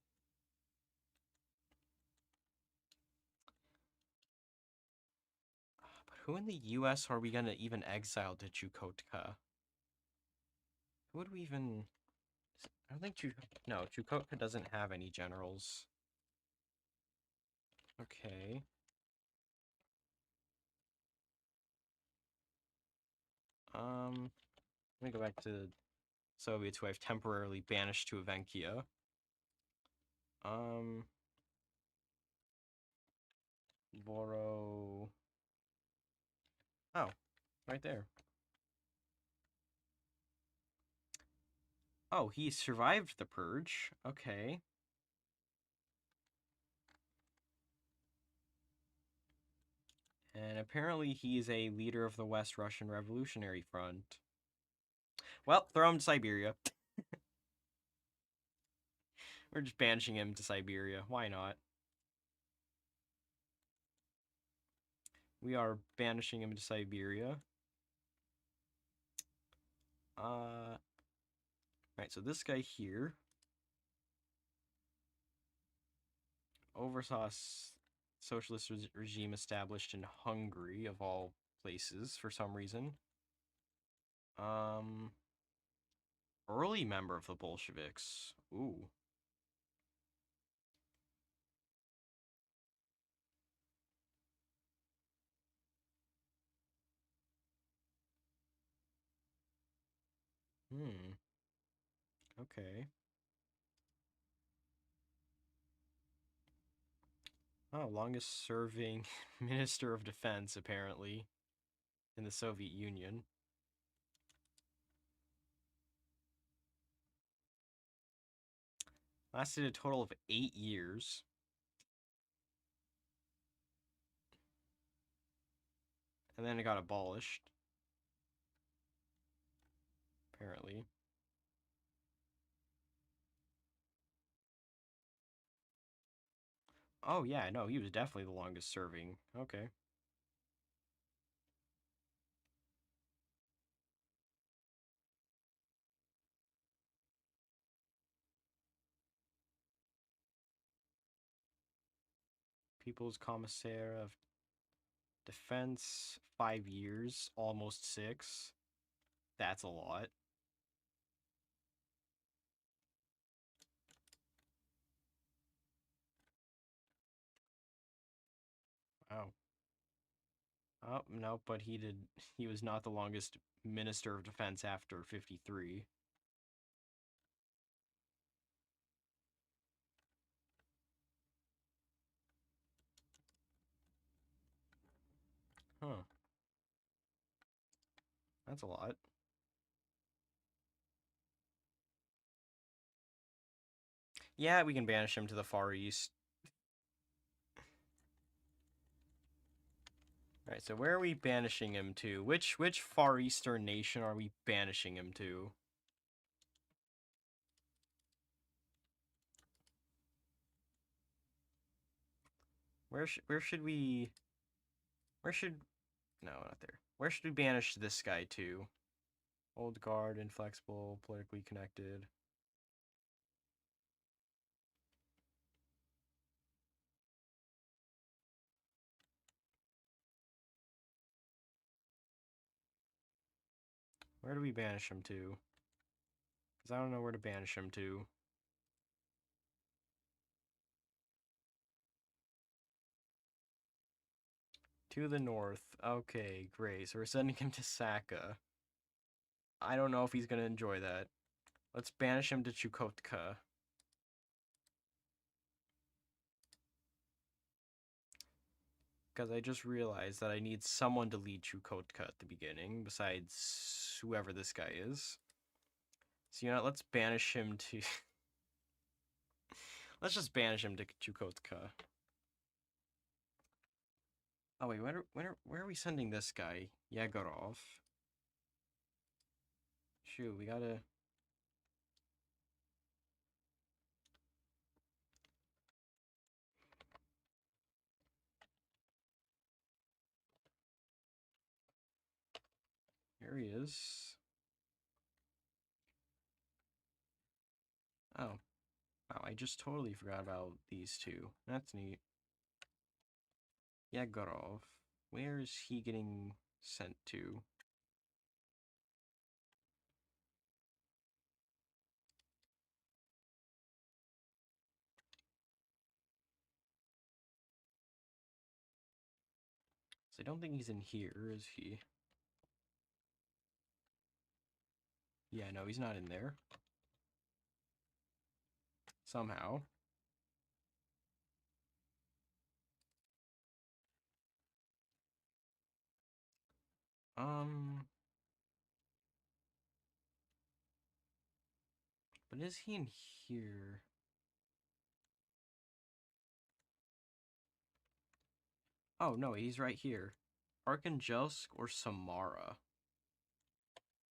But who in the US are we gonna even exile to Chukotka? Who would we even... I don't think no, Chukotka doesn't have any generals. Okay. Let me go back to Soviets who I've temporarily banished to Evenkia. Voro... Oh, right there. Oh, he survived the purge. Okay. And apparently he is a leader of the West Russian Revolutionary Front. Well, throw him to Siberia. We're just banishing him to Siberia. Why not? We are banishing him to Siberia. Right, so this guy here oversaw socialist regime established in Hungary, of all places, for some reason. Early member of the Bolsheviks. Ooh. Okay. Oh, longest serving Minister of Defense, apparently, in the Soviet Union. Lasted a total of 8 years. And then it got abolished. Apparently. Oh, yeah, no, he was definitely the longest serving. Okay. People's Commissaire of Defense, 5 years, almost 6. That's a lot. Wow. Oh, no, but he was not the longest Minister of Defense after 53. Huh. That's a lot. Yeah, we can banish him to the Far East. Alright, so where are we banishing him to? Which Far Eastern nation are we banishing him to? Where should we... No, not there. Where should we banish this guy to? Old guard, inflexible, politically connected. Where do we banish him to? Because I don't know where to banish him to. To the north. Okay, great. So we're sending him to Saka. I don't know if he's going to enjoy that. Let's banish him to Chukotka. Because I just realized that I need someone to lead Chukotka at the beginning, besides whoever this guy is. So, you know what? Let's banish him to... Let's just banish him to Chukotka. Oh, wait, where are we sending this guy? Yegorov. Shoot, we gotta... Here he is. Oh. Wow, I just totally forgot about these two. That's neat. Yegorov. Where is he getting sent to? So I don't think he's in here, is he? Yeah, no, he's not in there. Somehow. But is he in here? Oh, no, he's right here. Arkhangelsk or Samara?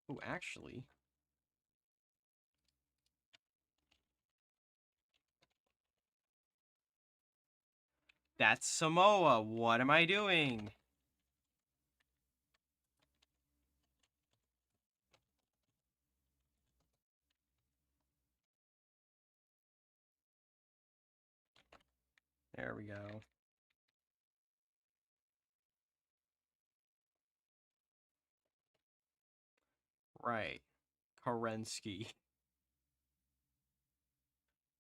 Oh, actually. That's Samoa. What am I doing? There we go. Right. Kerensky.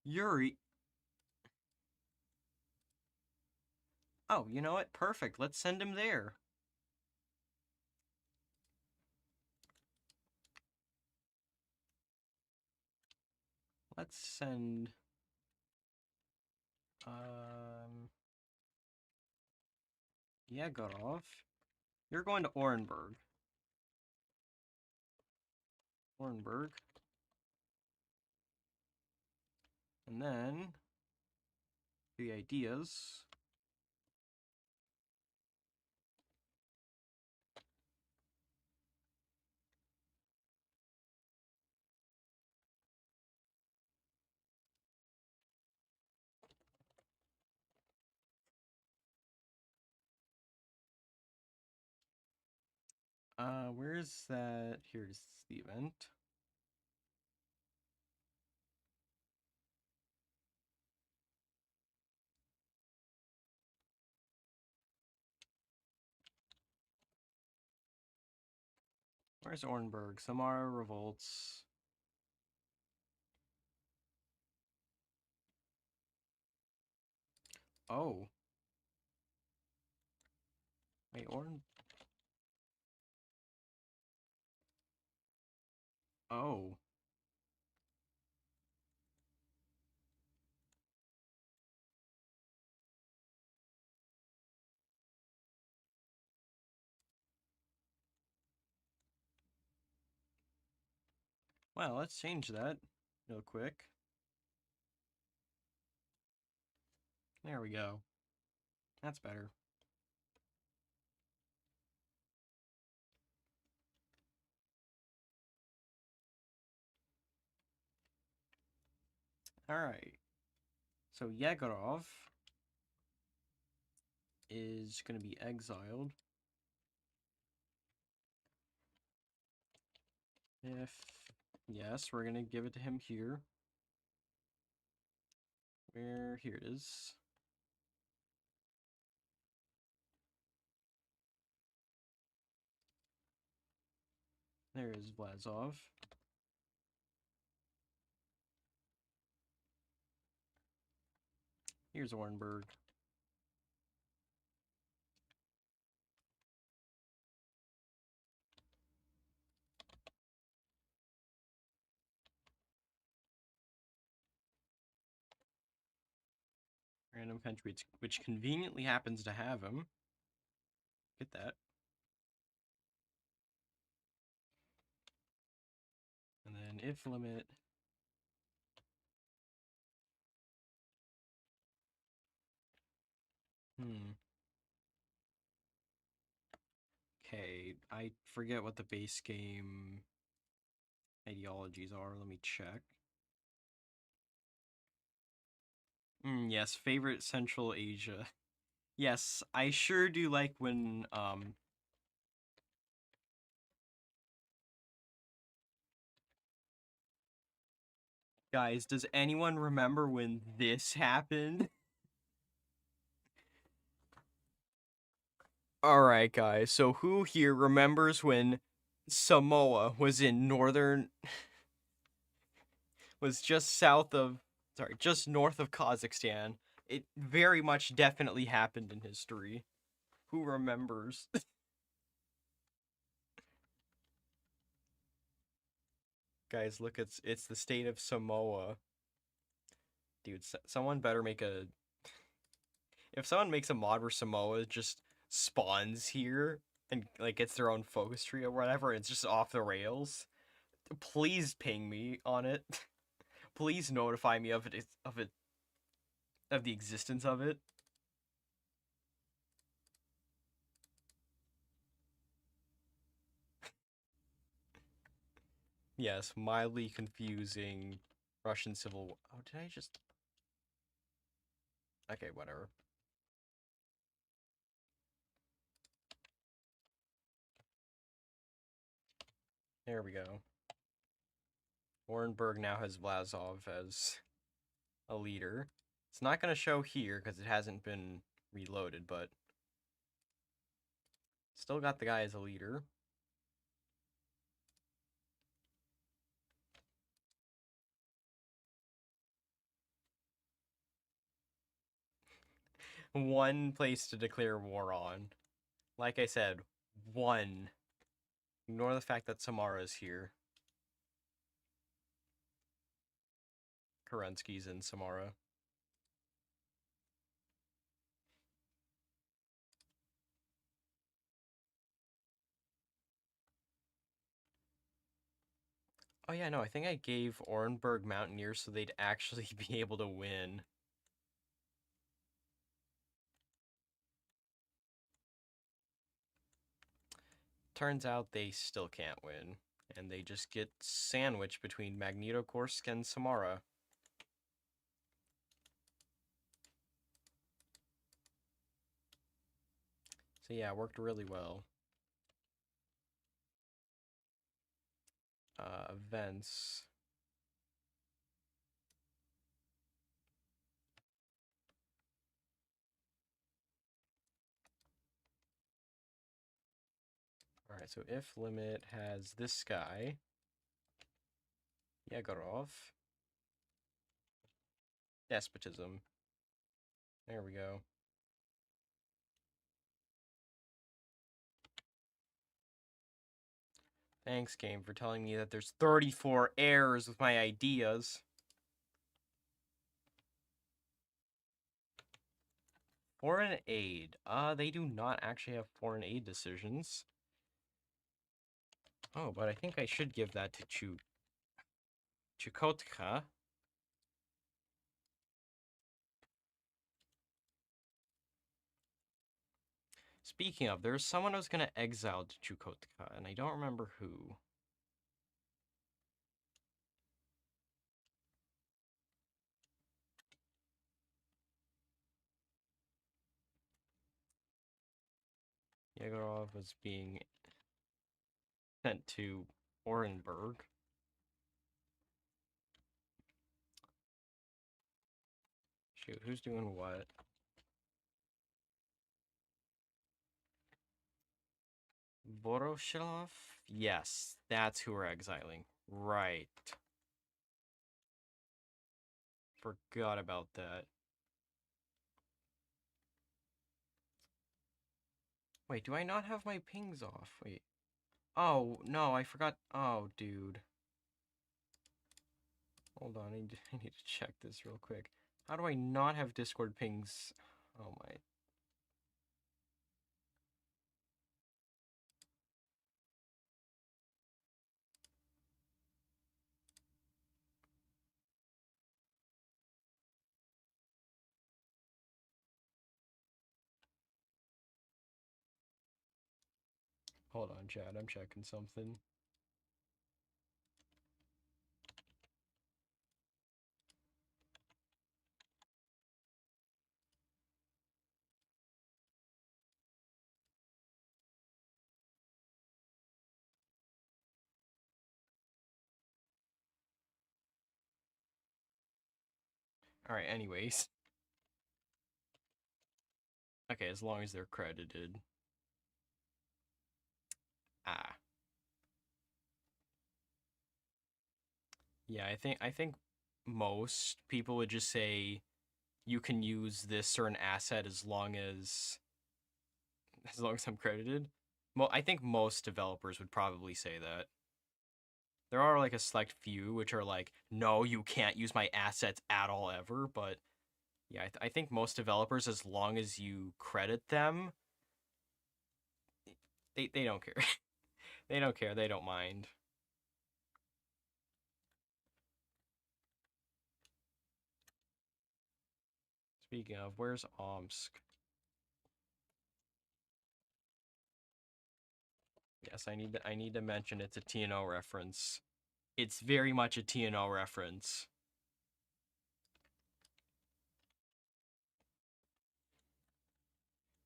Yuri. Oh, you know what? Perfect. Let's send him there. Let's send... Yegorov. You're going to Orenburg. Orenburg. And then... The ideas... where is that? Here's the event. Where's Orenburg? Samara revolts. Oh. Wait, Oh. Well, let's change that real quick. There we go. That's better. Alright. So Yegorov is going to be exiled. If... Yes, we're going to give it to him here. Here it is. There is Vlasov. Here's Orenburg. Random country which conveniently happens to have him. Get that. And then if limit. Okay, I forget what the base game ideologies are. Let me check. Yes, favorite Central Asia. Yes, I sure do like when guys, does anyone remember when this happened? Alright, guys, so who here remembers when Samoa was in northern was just south of just north of Kazakhstan? It very much definitely happened in history. Who remembers? Guys, look, it's the state of Samoa. Dude, someone better make a... If someone makes a mod where Samoa just spawns here and like gets their own focus tree or whatever, and it's just off the rails, please ping me on it. Please notify me of of the existence of it. Yes, mildly confusing Russian Civil War. Oh, did I just... Okay, whatever. There we go. Orenburg now has Vlasov as a leader. It's not going to show here because it hasn't been reloaded, but still got the guy as a leader. One place to declare war on. Like I said, one. Ignore the fact that Samara is here. Kerensky's in Samara. Oh yeah, no, I think I gave Orenburg Mountaineers so they'd actually be able to win. Turns out they still can't win, and they just get sandwiched between Magnitogorsk and Samara. So yeah, it worked really well. Events. Alright, so if limit has this guy, Yegorov, despotism. There we go. Thanks, game, for telling me that there's 34 errors with my ideas. Foreign aid. They do not actually have foreign aid decisions. Oh, but I think I should give that to Chukotka. Speaking of, there's someone who's gonna exile to Chukotka, and I don't remember who. Yegorov was being sent to Orenburg. Shoot, who's doing what? Voroshilov? Yes, that's who we're exiling. Right. Forgot about that. Wait, do I not have my pings off? Wait. Oh, no, I forgot. Oh, dude. Hold on, I need to check this real quick. How do I not have Discord pings? Oh my. Hold on, Chad. I'm checking something. Alright, anyways. Okay, as long as they're credited. Ah. Yeah, I think most people would just say you can use this certain asset as long as I'm credited. Well, I think most developers would probably say that. There are like a select few which are like, no, you can't use my assets at all ever. But yeah, I think most developers, as long as you credit them, they don't care. They don't care. They don't mind. Speaking of, where's Omsk? Yes, I need to mention it's a TNO reference. It's very much a TNO reference.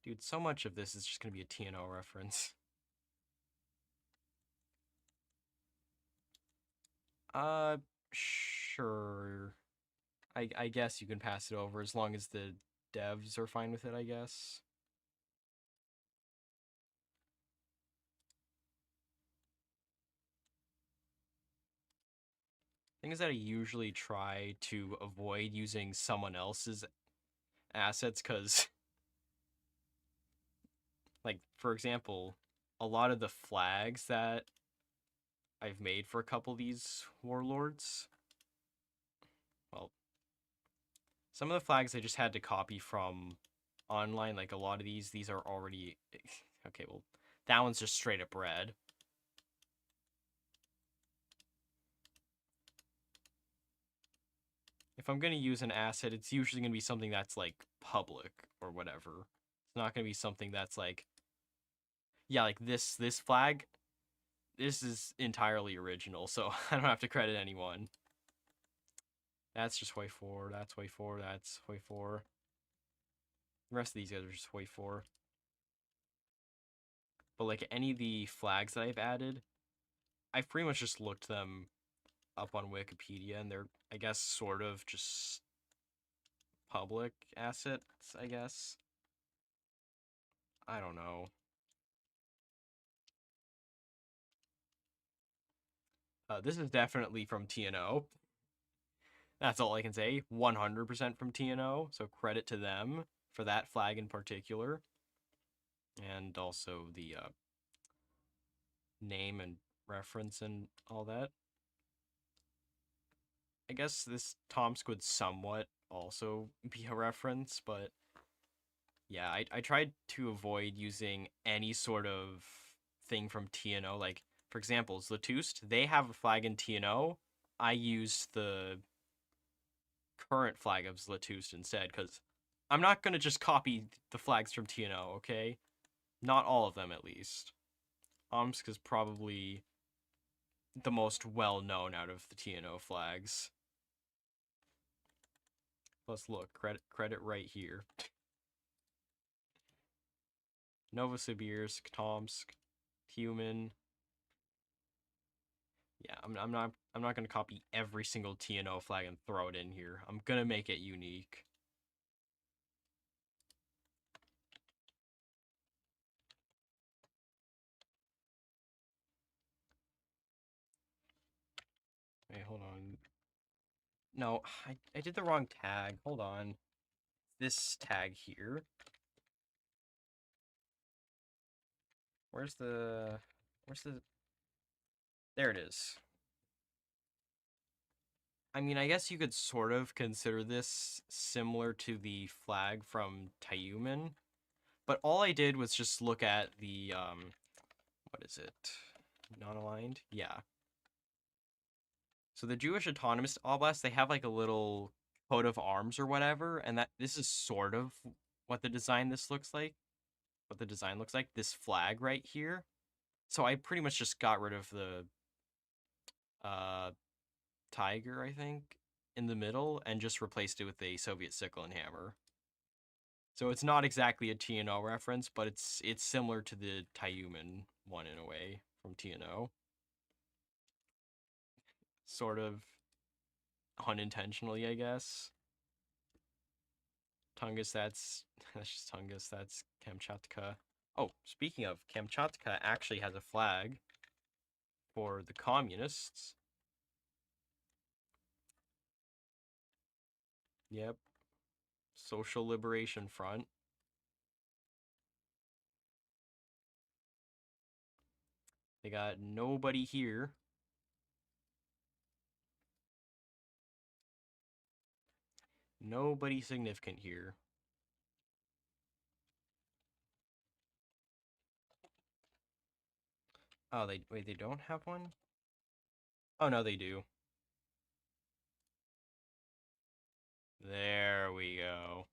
Dude, so much of this is just gonna be a TNO reference. Uh, sure. I guess you can pass it over as long as the devs are fine with it, I guess. Thing is that I usually try to avoid using someone else's assets because, like, for example, a lot of the flags that I've made for a couple of these warlords, well, some of the flags I just had to copy from online. Like, a lot of these are already... Okay, well, that one's just straight up red. If I'm going to use an asset, it's usually going to be something that's, like, public or whatever. It's not going to be something that's, like... Yeah, like, this flag, this is entirely original, so I don't have to credit anyone. That's just way 4, that's way 4, that's way 4. The rest of these guys are just way 4. But, like, any of the flags that I've added, I've pretty much just looked them up on Wikipedia, and they're, I guess, sort of just public assets, I guess. I don't know. This is definitely from TNO. That's all I can say. 100% from TNO, so credit to them for that flag in particular. And also the name and reference and all that. I guess this Tomsk would somewhat also be a reference, but yeah, I tried to avoid using any sort of thing from TNO. Like, for example, Zlatust, they have a flag in TNO. I used the current flag of Zlatust instead, because I'm not going to just copy the flags from TNO, okay? Not all of them, at least. Omsk is probably the most well-known out of the TNO flags. Let's look. Credit right here. Novosibirsk, Tomsk, Human. Yeah, I'm not gonna copy every single TNO flag and throw it in here. I'm gonna make it unique. Wait, hold on. No, I did the wrong tag. Hold on. This tag here. Where's the... Where's the... There it is. I mean, I guess you could sort of consider this similar to the flag from Tayuman, but all I did was just look at the, what is it? Non-aligned? Yeah. So the Jewish Autonomous Oblast, they have like a little coat of arms or whatever, and that this is sort of what the design this looks like. What the design looks like, this flag right here. So I pretty much just got rid of the uh tiger, I think, in the middle and just replaced it with a Soviet sickle and hammer. So it's not exactly a TNO reference, but it's similar to the Tayuman one in a way from TNO. Sort of unintentionally, I guess. Tungus, that's just Tungus, that's Kamchatka. Oh, speaking of, Kamchatka actually has a flag for the communists. Yep. Social Liberation Front. They got nobody here. Nobody significant here. Oh, they don't have one? Oh no, they do. There we go.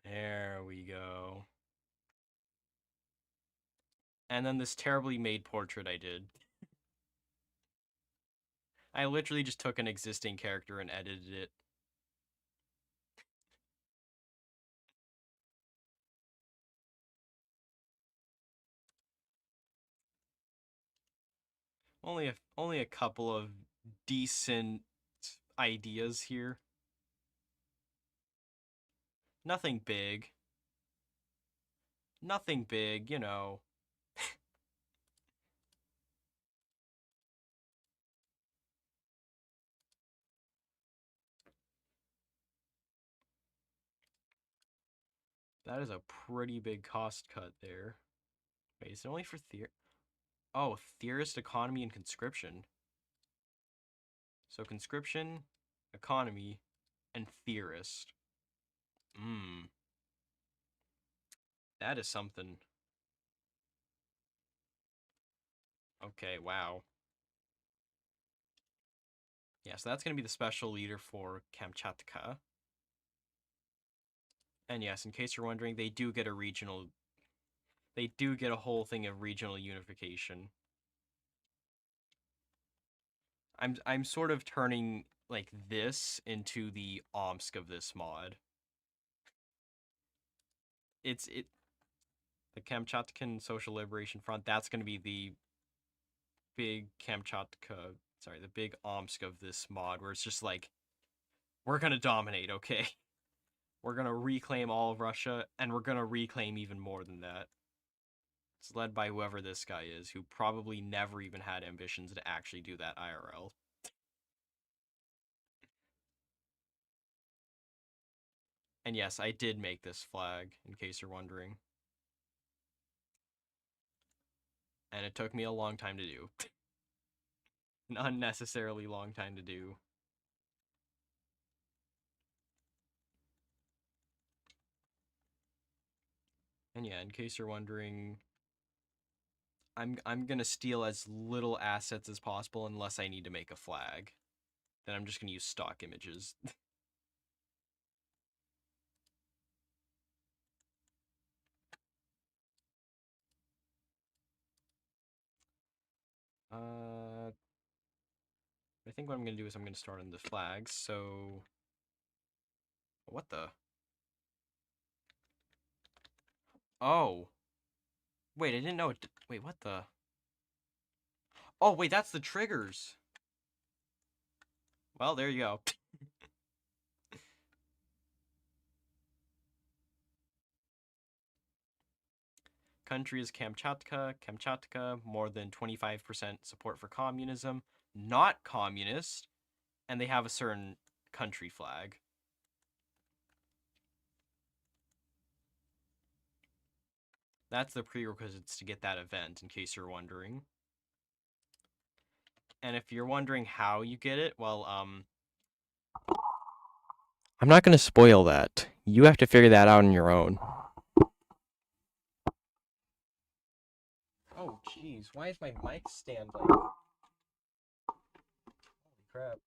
There we go. And then this terribly made portrait I did. I literally just took an existing character and edited it. Only a couple of decent ideas here. Nothing big. Nothing big, you know. That is a pretty big cost cut there. Wait, is it only for Oh, theorist, economy, and conscription. So conscription, economy, and theorist. Mmm. That is something. Okay, wow. Yeah, so that's going to be the special leader for Kamchatka. And yes, in case you're wondering, they do get a regional... They do get a whole thing of regional unification. I'm sort of turning, like, this into the Omsk of this mod. The Kamchatkan Social Liberation Front, that's going to be the big Kamchatka, sorry, the big Omsk of this mod, where it's just like, we're going to dominate, okay? We're going to reclaim all of Russia, and we're going to reclaim even more than that. It's led by whoever this guy is, who probably never even had ambitions to actually do that IRL. And yes, I did make this flag, in case you're wondering. And it took me a long time to do. An unnecessarily long time to do. And yeah, in case you're wondering, I'm gonna steal as little assets as possible unless I need to make a flag. Then I'm just gonna use stock images. I think what I'm gonna do is I'm gonna start on the flags. So, what the? Oh, wait, I didn't know it. Wait, what the? Oh, wait, that's the triggers. Well, there you go. Country is Kamchatka. Kamchatka, more than 25% support for communism. Not communist. And they have a certain country flag. That's the prerequisites to get that event, in case you're wondering. And if you're wondering how you get it, well, I'm not going to spoil that. You have to figure that out on your own. Oh, jeez. Why is my mic stand like... Holy crap.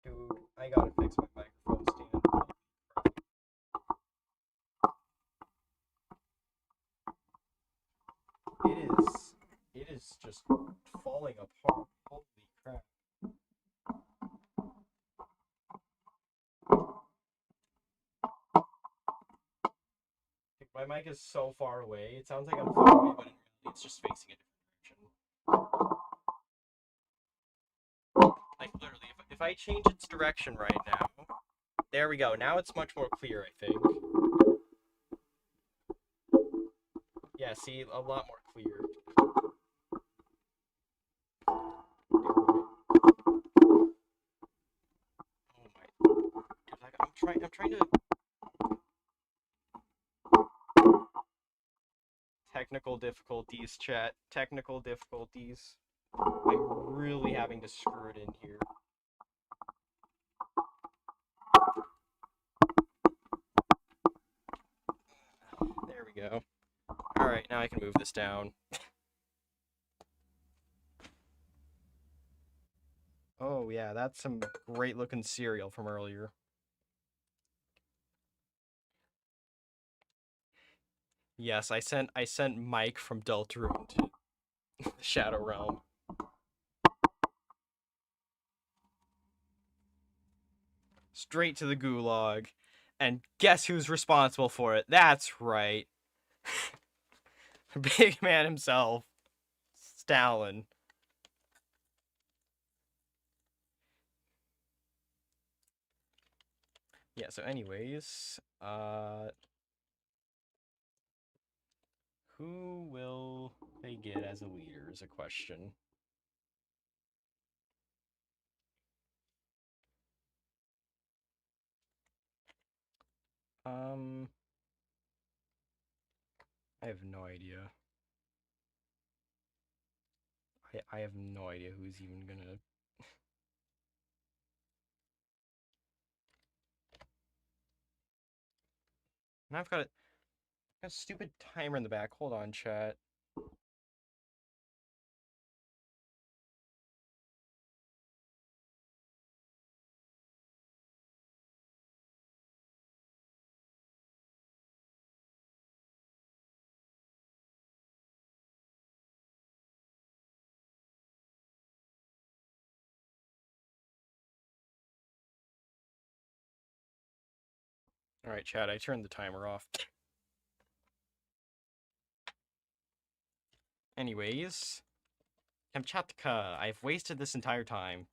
Dude, I gotta fix my microphone stand. It is just falling apart. Holy crap. My mic is so far away. It sounds like I'm far away, but in reality it's just facing a different direction. Like literally, if I change its direction right now, there we go. Now it's much more clear, I think. Yeah, see, a lot more clear. Oh my, dude, like, I'm trying to... Technical difficulties, chat. Technical difficulties. I'm really having to screw it in here. There we go. Alright, now I can move this down. Oh yeah, that's some great looking cereal from earlier. Yes, I sent Mike from Deltarune to the Shadow Realm. Straight to the gulag. And guess who's responsible for it? That's right. Big man himself. Stalin. Yeah, so anyways, who will they get as a leader is a question. I have no idea. I have no idea who's even gonna... And I've got a stupid timer in the back. Hold on, chat. Alright, chat, I turned the timer off. Anyways, Kamchatka, I've wasted this entire time.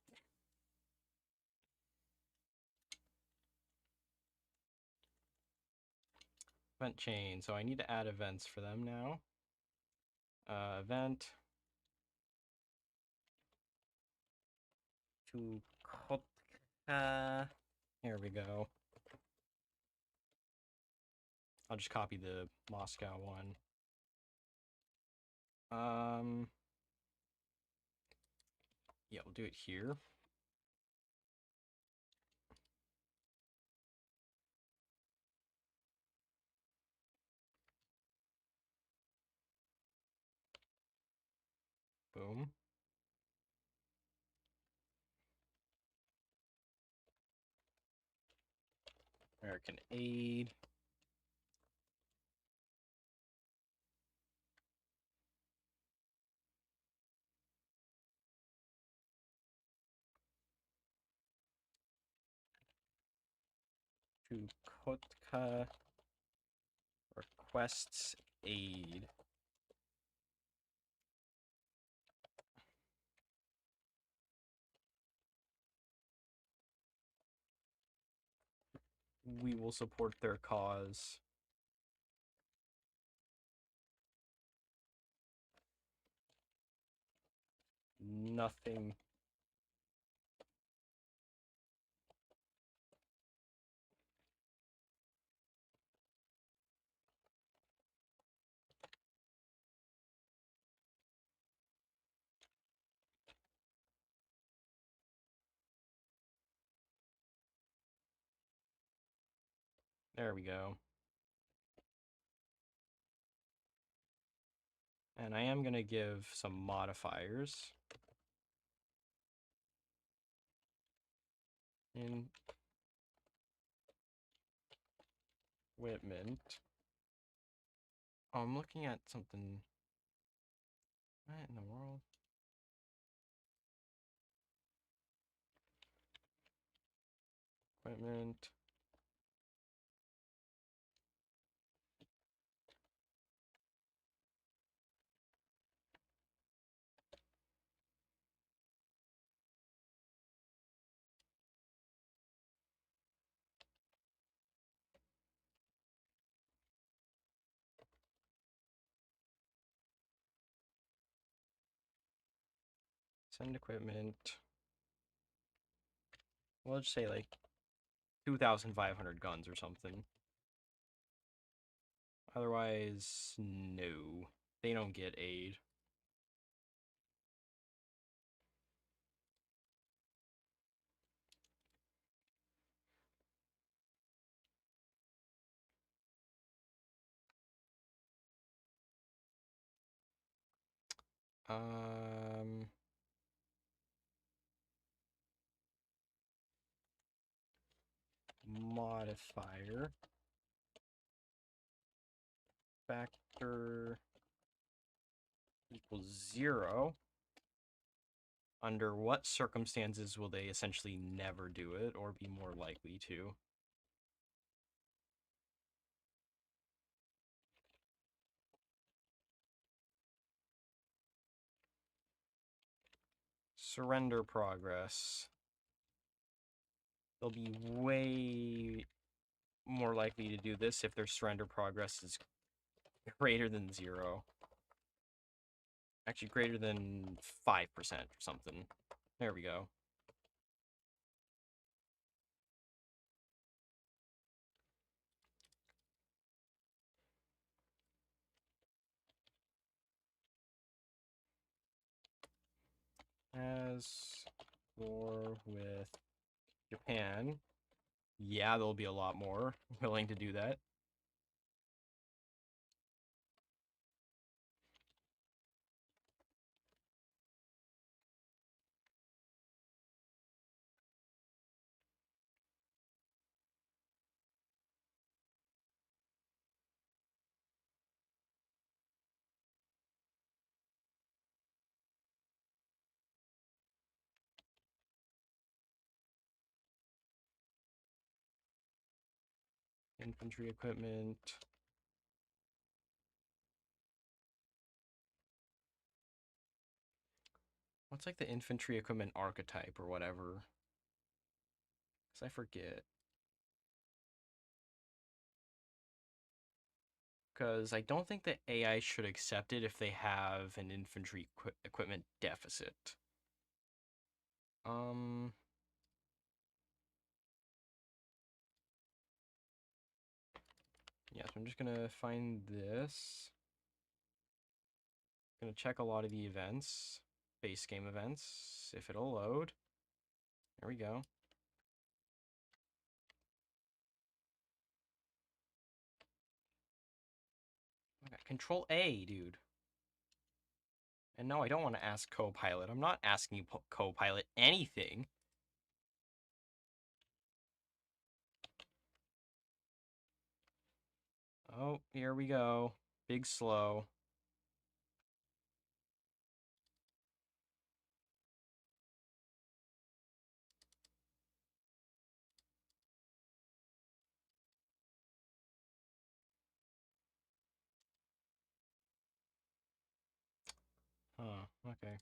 Event chain, so I need to add events for them now. Event to Kotka. Here we go. I'll just copy the Moscow one. Yeah, we'll do it here. Boom. American aid. To Kotka requests aid. We will support their cause. Nothing. There we go. And I am going to give some modifiers. In equipment. Oh, I'm looking at something. What in the world? Equipment. Send equipment. Well, let's say like 2,500 guns or something. Otherwise, no. They don't get aid. Um, Modifier. Factor equals 0. Under what circumstances will they essentially never do it or be more likely to? Surrender progress. They'll be way more likely to do this if their surrender progress is greater than 0. Actually, greater than 5% or something. There we go. As war with Japan, yeah, there'll be a lot more willing to do that. Infantry equipment. What's like the infantry equipment archetype or whatever? Because I forget. Because I don't think the AI should accept it if they have an infantry equipment deficit. Yeah, so I'm just gonna find this. Gonna check a lot of the events, base game events, if it'll load. There we go. Okay, Control A, dude. And no, I don't want to ask Copilot. I'm not asking you, Copilot, anything. Oh, here we go. Big slow. Huh, okay.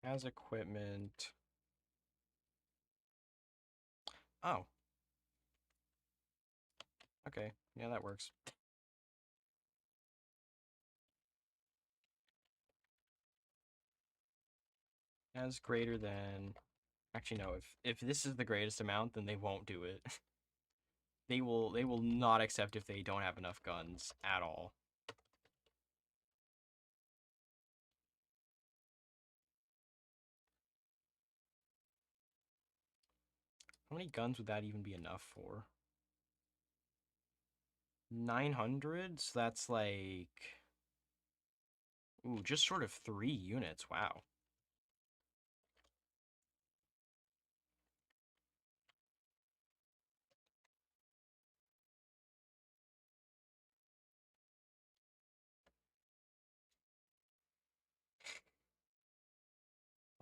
Has equipment. Oh. Okay, yeah, that works. As greater than Actually, no. If this is the greatest amount, then they won't do it. They will not accept if they don't have enough guns at all. How many guns would that even be enough for? 900? So that's like... Ooh, just short of 3 units. Wow.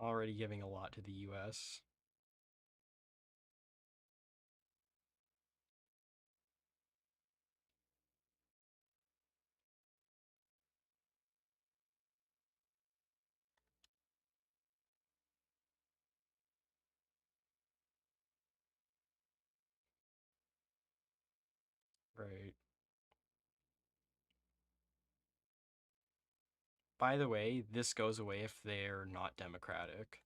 Already giving a lot to the US. Right. By the way, this goes away if they're not democratic.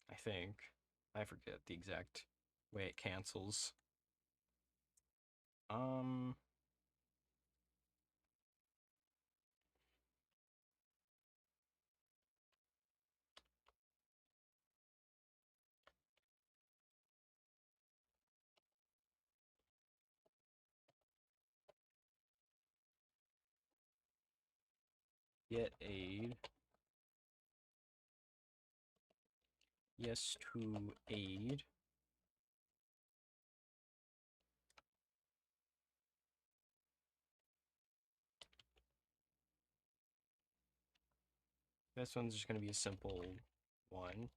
I think. I forget the exact way it cancels. Um, get aid. Yes to aid. This one's just going to be a simple one.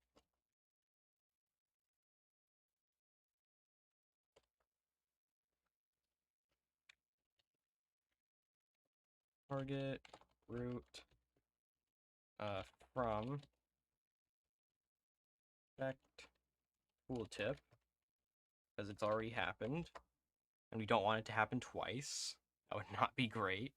Target root from effect tooltip because it's already happened and we don't want it to happen twice. That would not be great.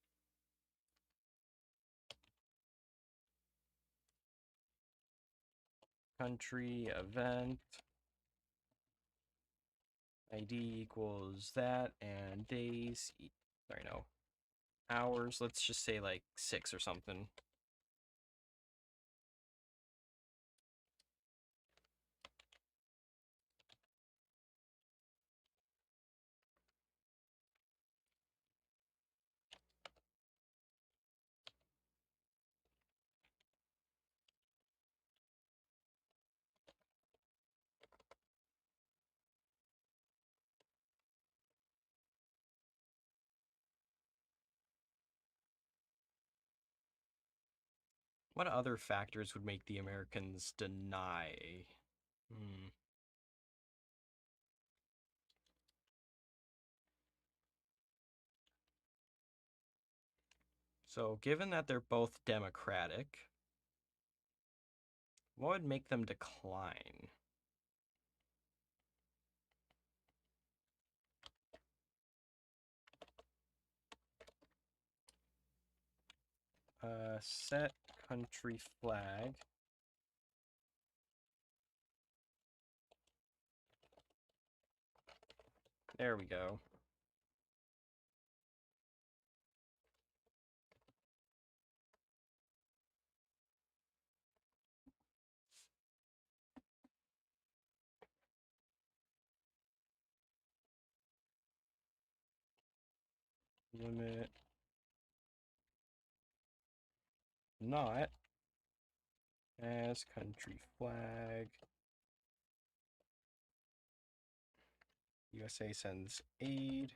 Country event ID equals that and days. Sorry, no. Hours. Let's just say like 6 or something. What other factors would make the Americans deny? Hmm. So, given that they're both Democratic, what would make them decline? Set country flag. There we go. Limit not as country flag. USA sends aid.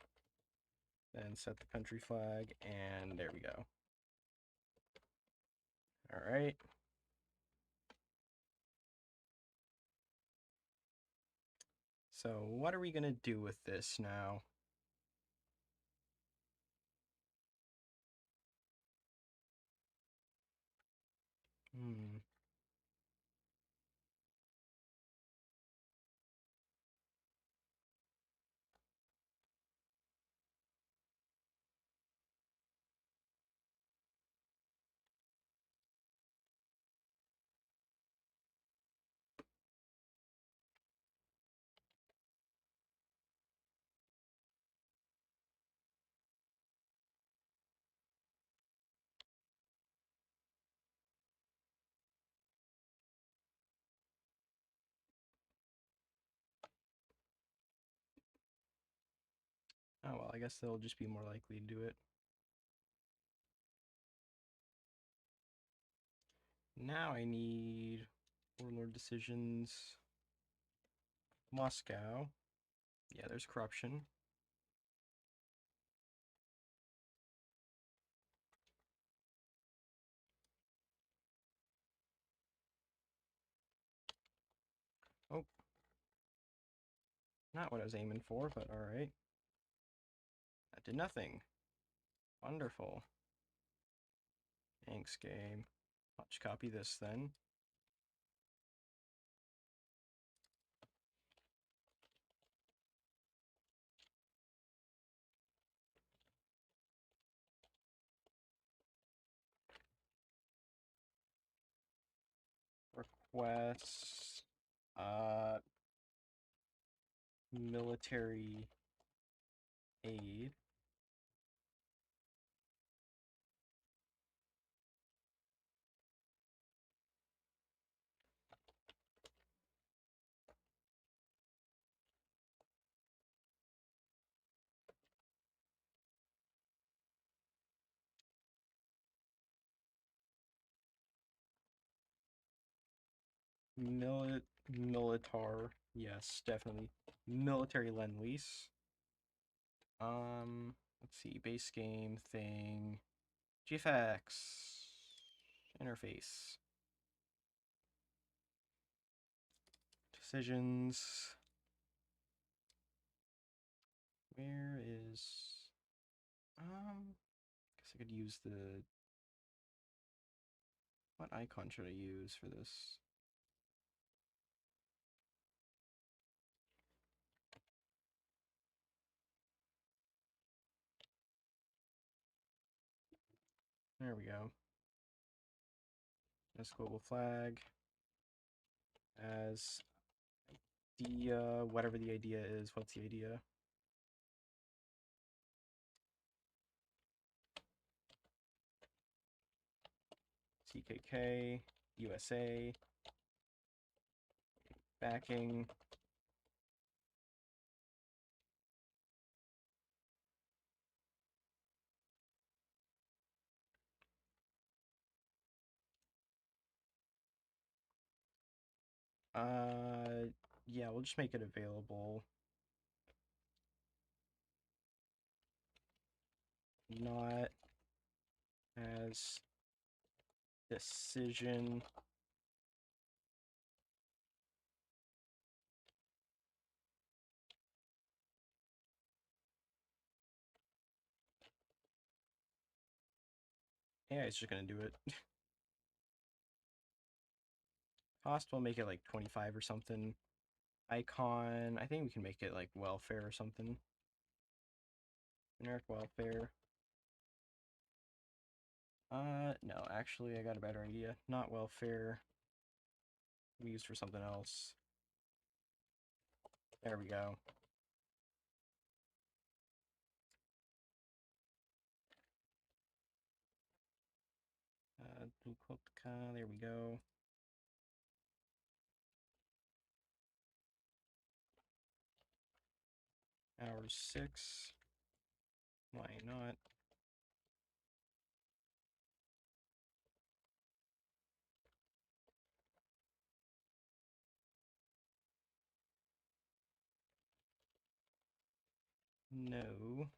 Then set the country flag, and there we go. All right. So what are we gonna do with this now? Hmm. Oh well, I guess they'll just be more likely to do it. Now I need warlord decisions. Moscow. Yeah, there's corruption. Oh, not what I was aiming for, but alright. That did nothing. Wonderful. Thanks, game. I'll just copy this then. Request military aid. Militar. Yes, definitely. Military lend-lease. Let's see. Base game thing. GFX. Interface. Decisions. Where is... guess I could use the... What icon should I use for this? There we go. As global flag. As idea, whatever the idea is. What's the idea? CKK, USA, backing. Yeah, we'll just make it available. Not as decision. Yeah, it's just gonna do it. Cost, we'll make it like 25 or something. Icon, I think we can make it like welfare or something. Generic welfare. No, actually, I got a better idea. Not welfare. We use for something else. There we go. There we go. Hour 6. Why not? No.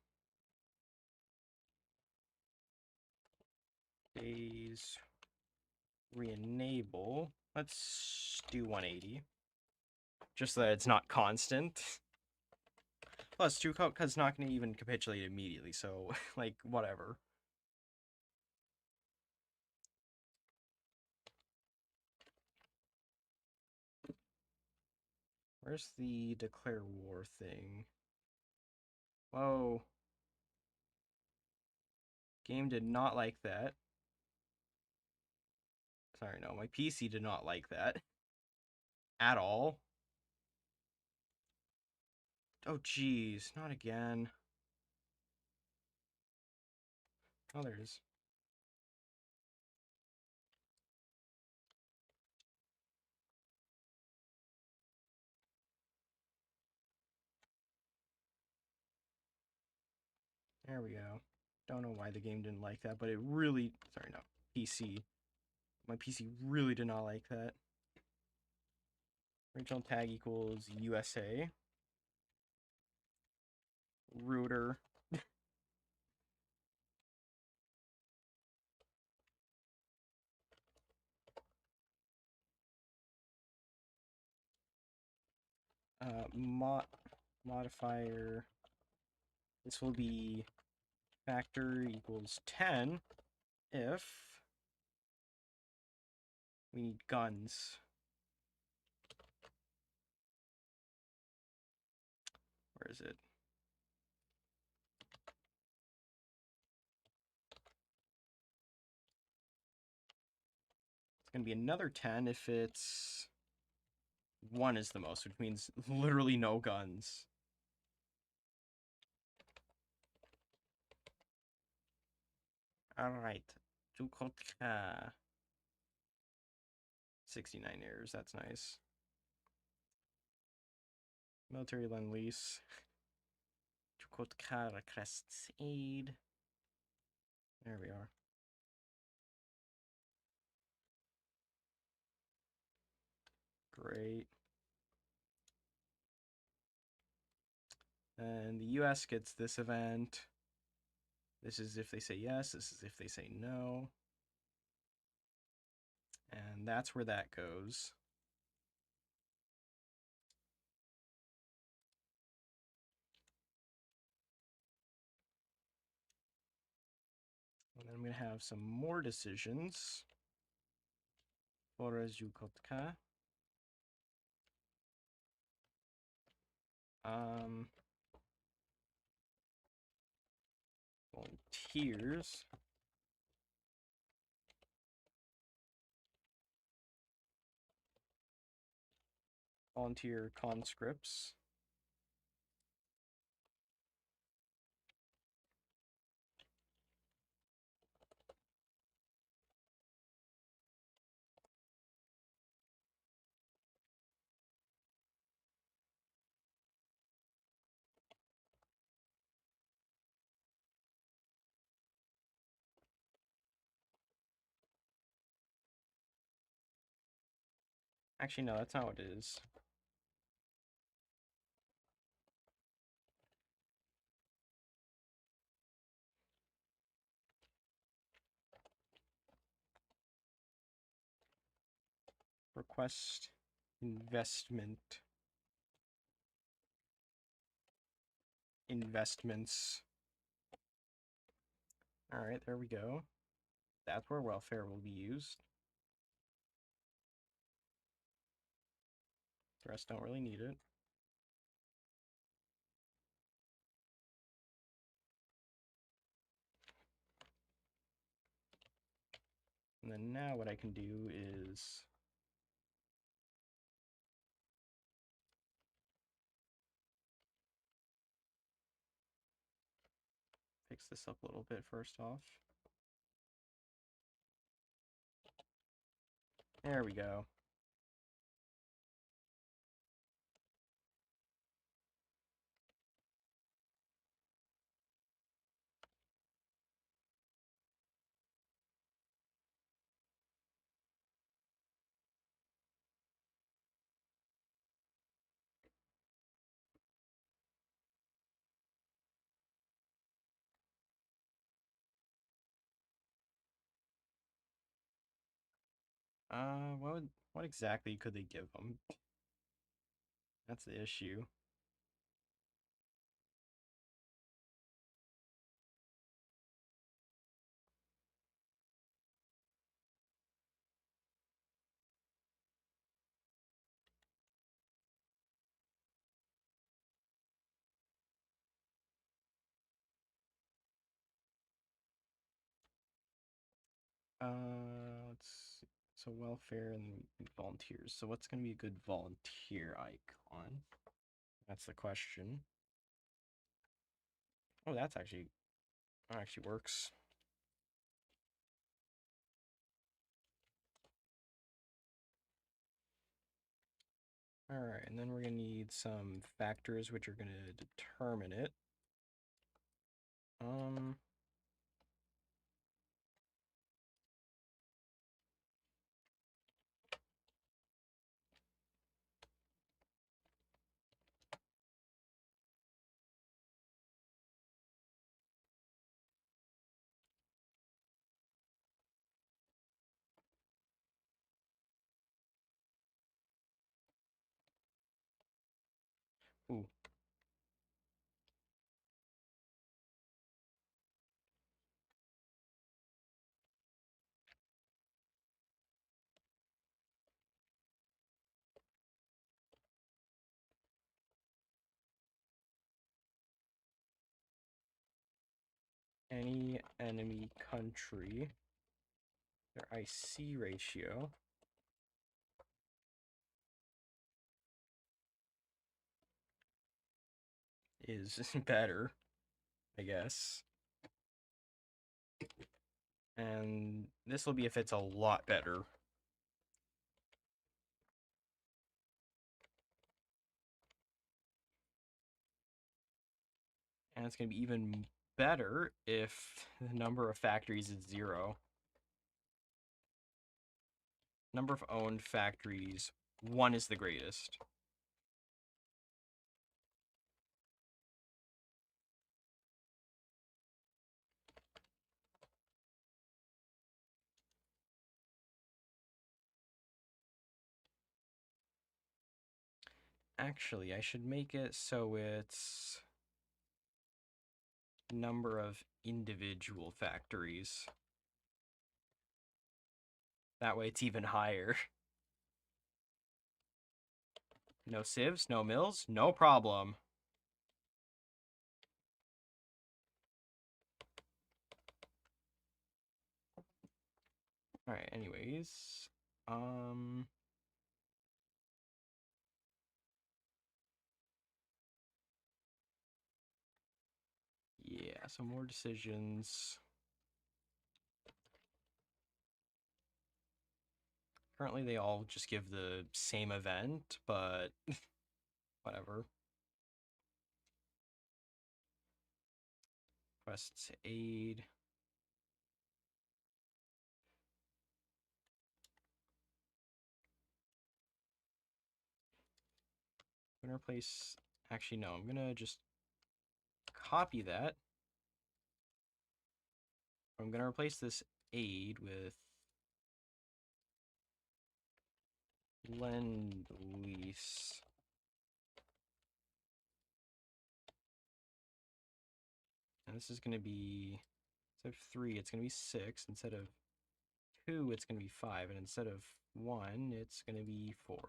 Days re-enable. Let's do 180. Just so that it's not constant. Plus, two because it's not going to even capitulate immediately, so, like, whatever. Where's the declare war thing? Whoa. Game did not like that. Sorry, no, my PC did not like that. At all. Oh, jeez, not again. Oh, there it is. There we go. Don't know why the game didn't like that, but it really... Sorry, no. PC. My PC really did not like that. Regional tag equals USA. Router. Modifier. This will be factor equals 10 if we need guns. Where is it? It's going to be another 10 if it's 1 is the most, which means literally no guns. Alright. Chukotka. 69 errors, that's nice. Military Lend-Lease. Chukotka requests aid. There we are. Great. And the US gets this event. This is if they say yes, this is if they say no. And that's where that goes. And then I'm going to have some more decisions. Borazukotka. Volunteers. Volunteer conscripts. Actually, no, that's not what it is. Request investment. Investments. Alright, there we go. That's where welfare will be used. The rest don't really need it. And then now what I can do is fix this up a little bit first off. There we go. What exactly could they give them? That's the issue. Let's see. So welfare and volunteers. So what's gonna be a good volunteer icon? That's the question. Oh, that actually works. Alright, and then we're gonna need some factors which are gonna determine it. Um. Ooh. Any enemy country, their IC ratio is better, I guess. And this will be if it's a lot better. And it's going to be even better if the number of factories is 0. Number of owned factories, 1 is the greatest. Actually, I should make it so it's number of individual factories. That way it's even higher. No sieves, no mills, no problem. Alright, anyways. Yeah, some more decisions. Currently, they all just give the same event, but whatever. Quests aid. I'm gonna replace. Actually, no, I'm gonna just copy that. I'm gonna replace this aid with lend lease. And this is gonna be, instead of 3, it's gonna be 6. Instead of 2, it's gonna be 5, and instead of 1, it's gonna be 4.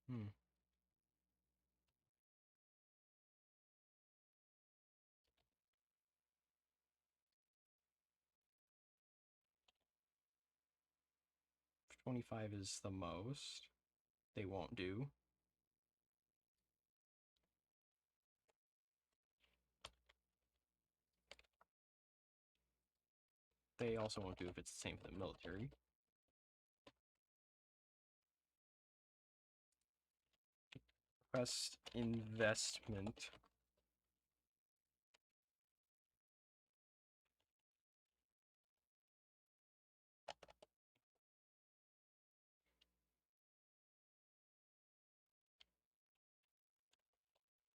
Hmm. 25 is the most. They won't do. They also won't do if it's the same for the military. Request investment.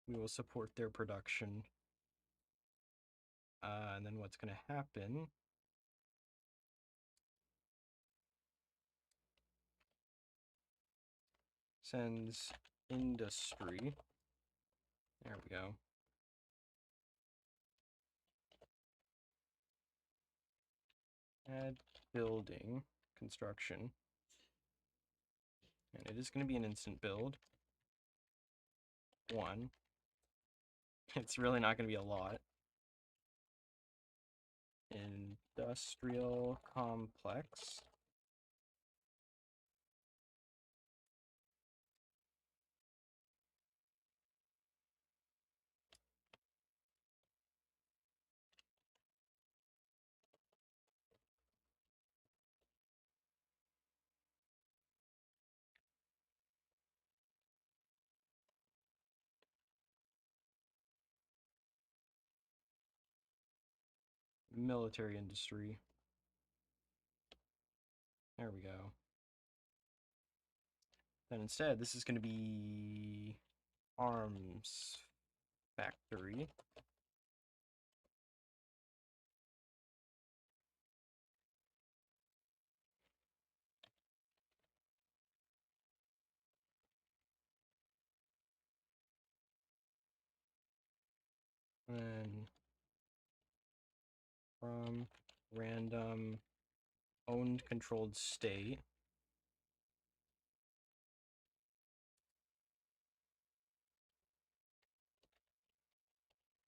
We will support their production. And then what's going to happen? Sends industry. There we go. Add building construction. And it is going to be an instant build. 1. It's really not going to be a lot. Industrial complex. military industry. There we go. Then instead, this is going to be arms factory. And from random owned controlled state.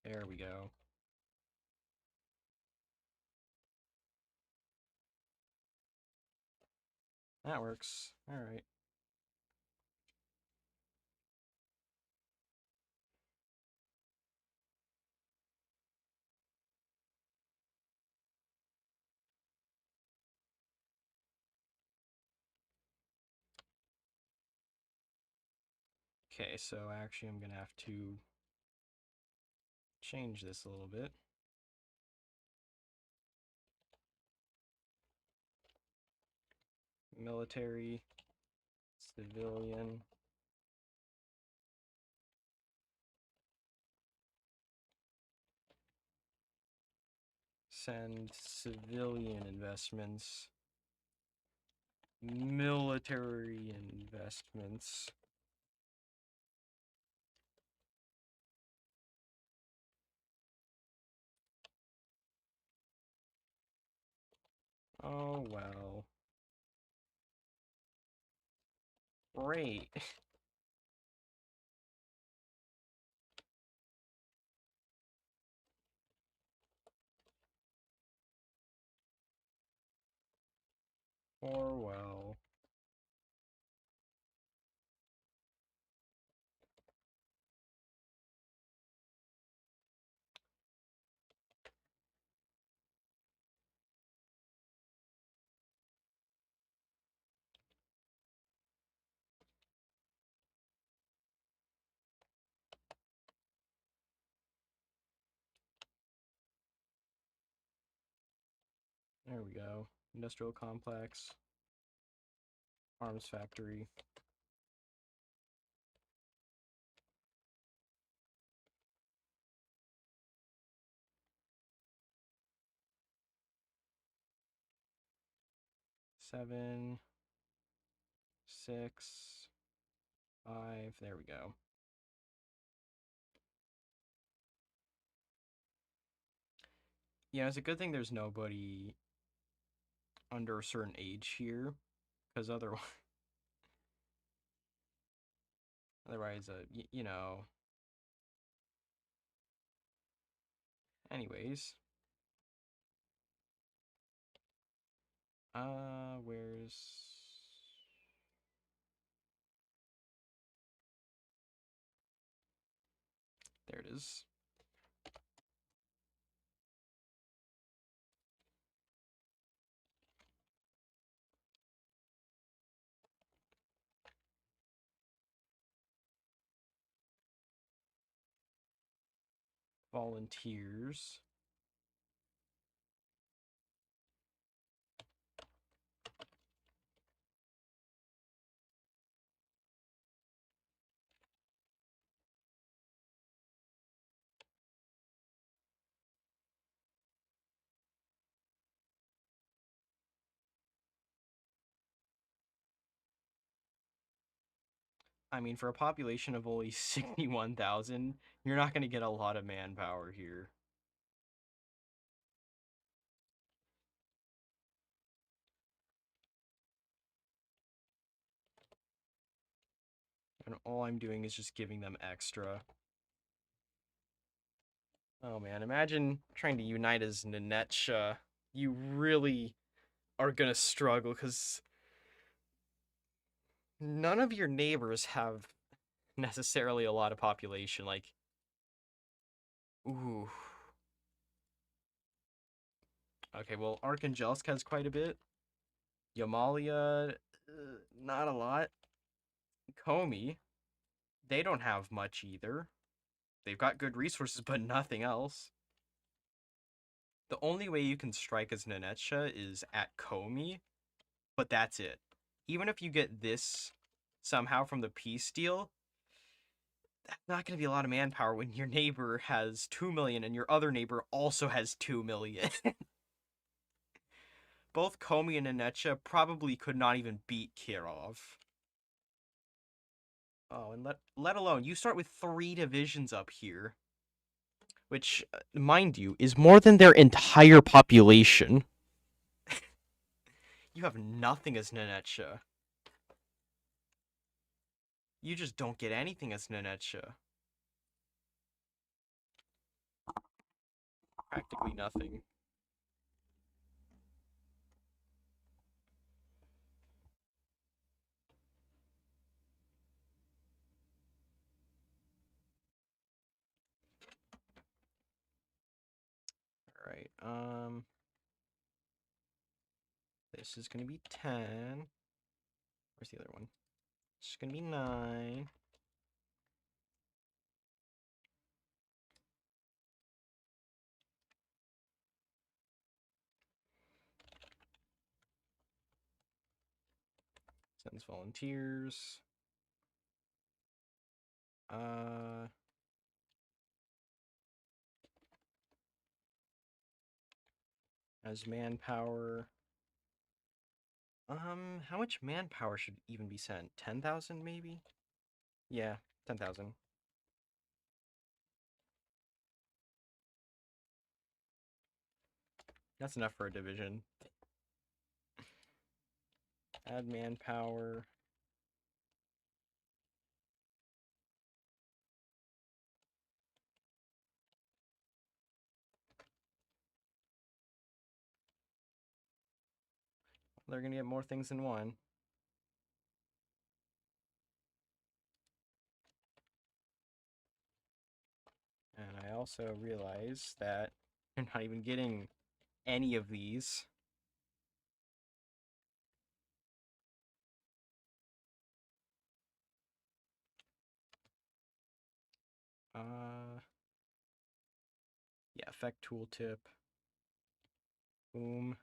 There we go. That works. All right. Okay, so actually I'm going to have to change this a little bit. Military, civilian. Send civilian investments. Military investments. Oh, well. Great. Or, well. There we go. Industrial complex. Arms factory. Seven, 6, 5. There we go. Yeah, it's a good thing there's nobody under a certain age here, because otherwise, you know. Anyways, where's there it is. Volunteers. I mean, for a population of only 61,000, you're not going to get a lot of manpower here. And all I'm doing is just giving them extra. Oh man, imagine trying to unite as Nenetsha. You really are gonna struggle because none of your neighbors have necessarily a lot of population. Like, ooh. Okay, well, Arkhangelsk has quite a bit. Yamalia, not a lot. Komi, they don't have much either. They've got good resources, but nothing else. The only way you can strike as Nenetsha is at Komi, but that's it. Even if you get this somehow from the peace deal, that's not going to be a lot of manpower when your neighbor has 2 million and your other neighbor also has 2 million. Both Komi and Nenetsha probably could not even beat Kirov. Oh, and let alone, you start with 3 divisions up here, which, mind you, is more than their entire population. You have nothing as Nenetsha. You just don't get anything as Nenetsha. Practically nothing. Alright, this is gonna be 10. Where's the other one? This is gonna be 9. Sends volunteers. As manpower. How much manpower should even be sent? 10,000 maybe? Yeah, 10,000. That's enough for a division. Add manpower. They're gonna get more things than one. And I also realize that you're not even getting any of these. Yeah, effect tooltip. Boom.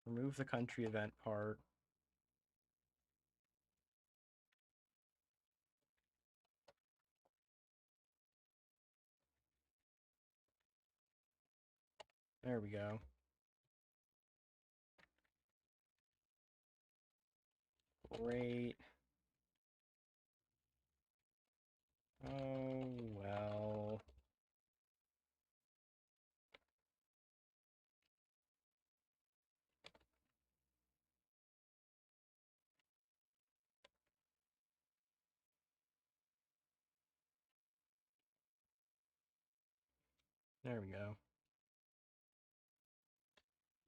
Remove the country event part. There we go. Great. Oh, well. There we go.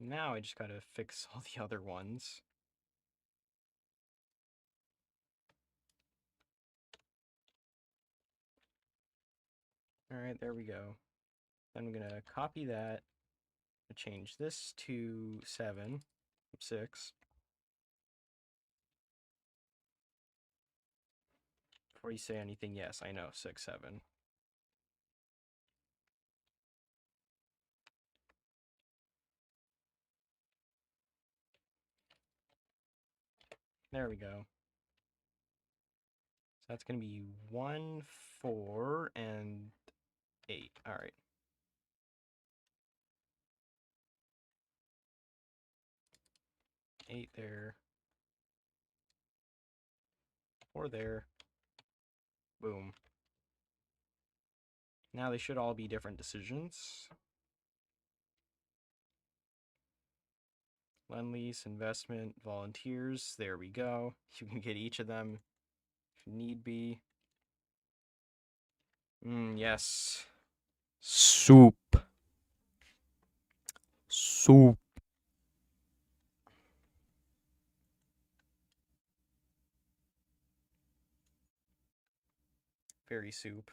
Now I just gotta fix all the other ones. Alright, there we go. Then I'm gonna copy that. Change this to 7. 6. Before you say anything, yes, I know. 6, 7. There we go. So that's gonna be 1, 4, and 8. Alright. 8 there. 4 there. Boom. Now they should all be different decisions. Lend-lease, investment, volunteers. There we go. You can get each of them if need be. Yes. Soup. Soup. Very soup.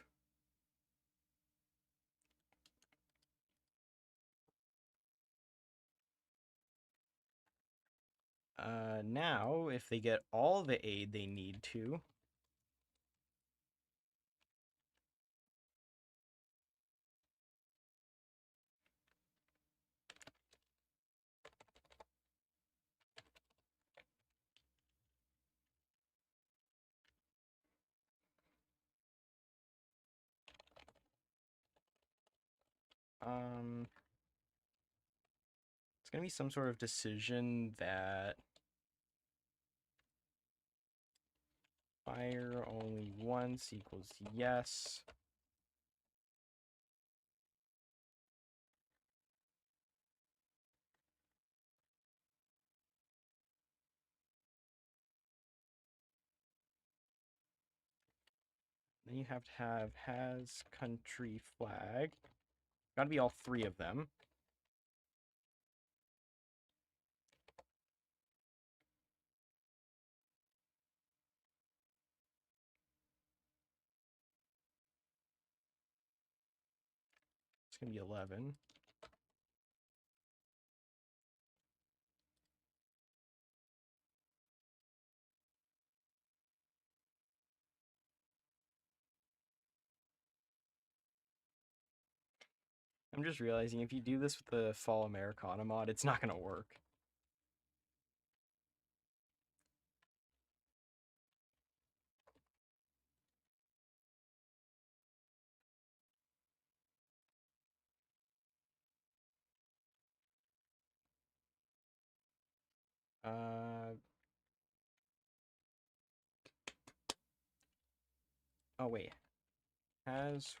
Now, if they get all the aid they need to, It's gonna be some sort of decision that fire only once equals yes. Then you have to have has country flag. Gotta be all three of them. It's gonna be 11. I'm just realizing if you do this with the Fall Americana mod, it's not gonna work. Oh wait, has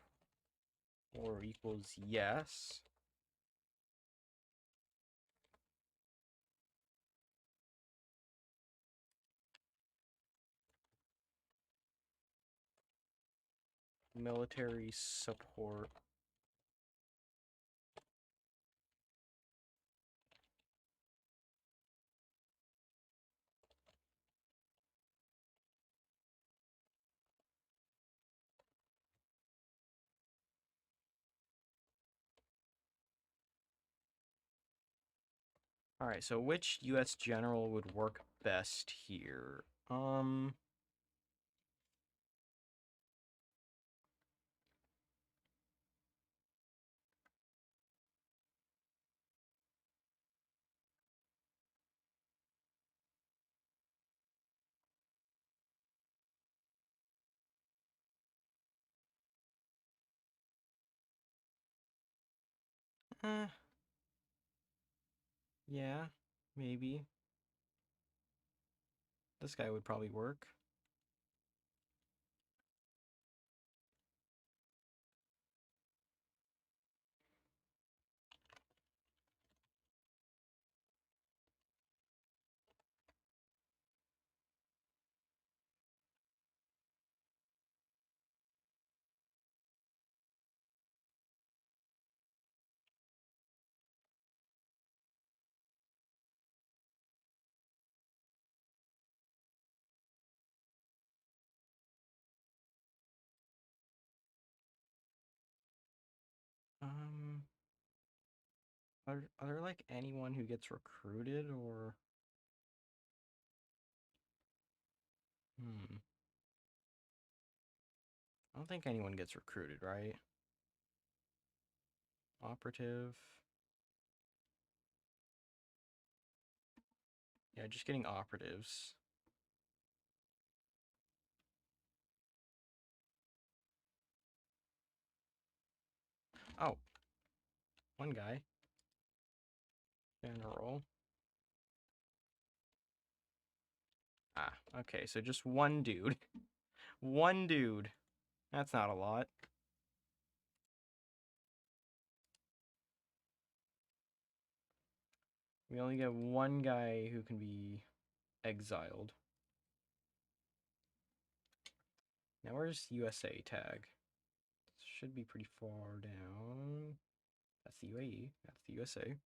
or equals yes. Military support. Alright, so which US general would work best here? Eh, yeah, maybe. This guy would probably work. Um, are there like anyone who gets recruited or? I don't think anyone gets recruited, right? Operative. Yeah, just getting operatives. Oh, one guy. General. Ah, okay, so just one dude. One dude. That's not a lot. We only get one guy who can be exiled. Now where's USA tag? Should be pretty far down. That's the UAE. That's the USA.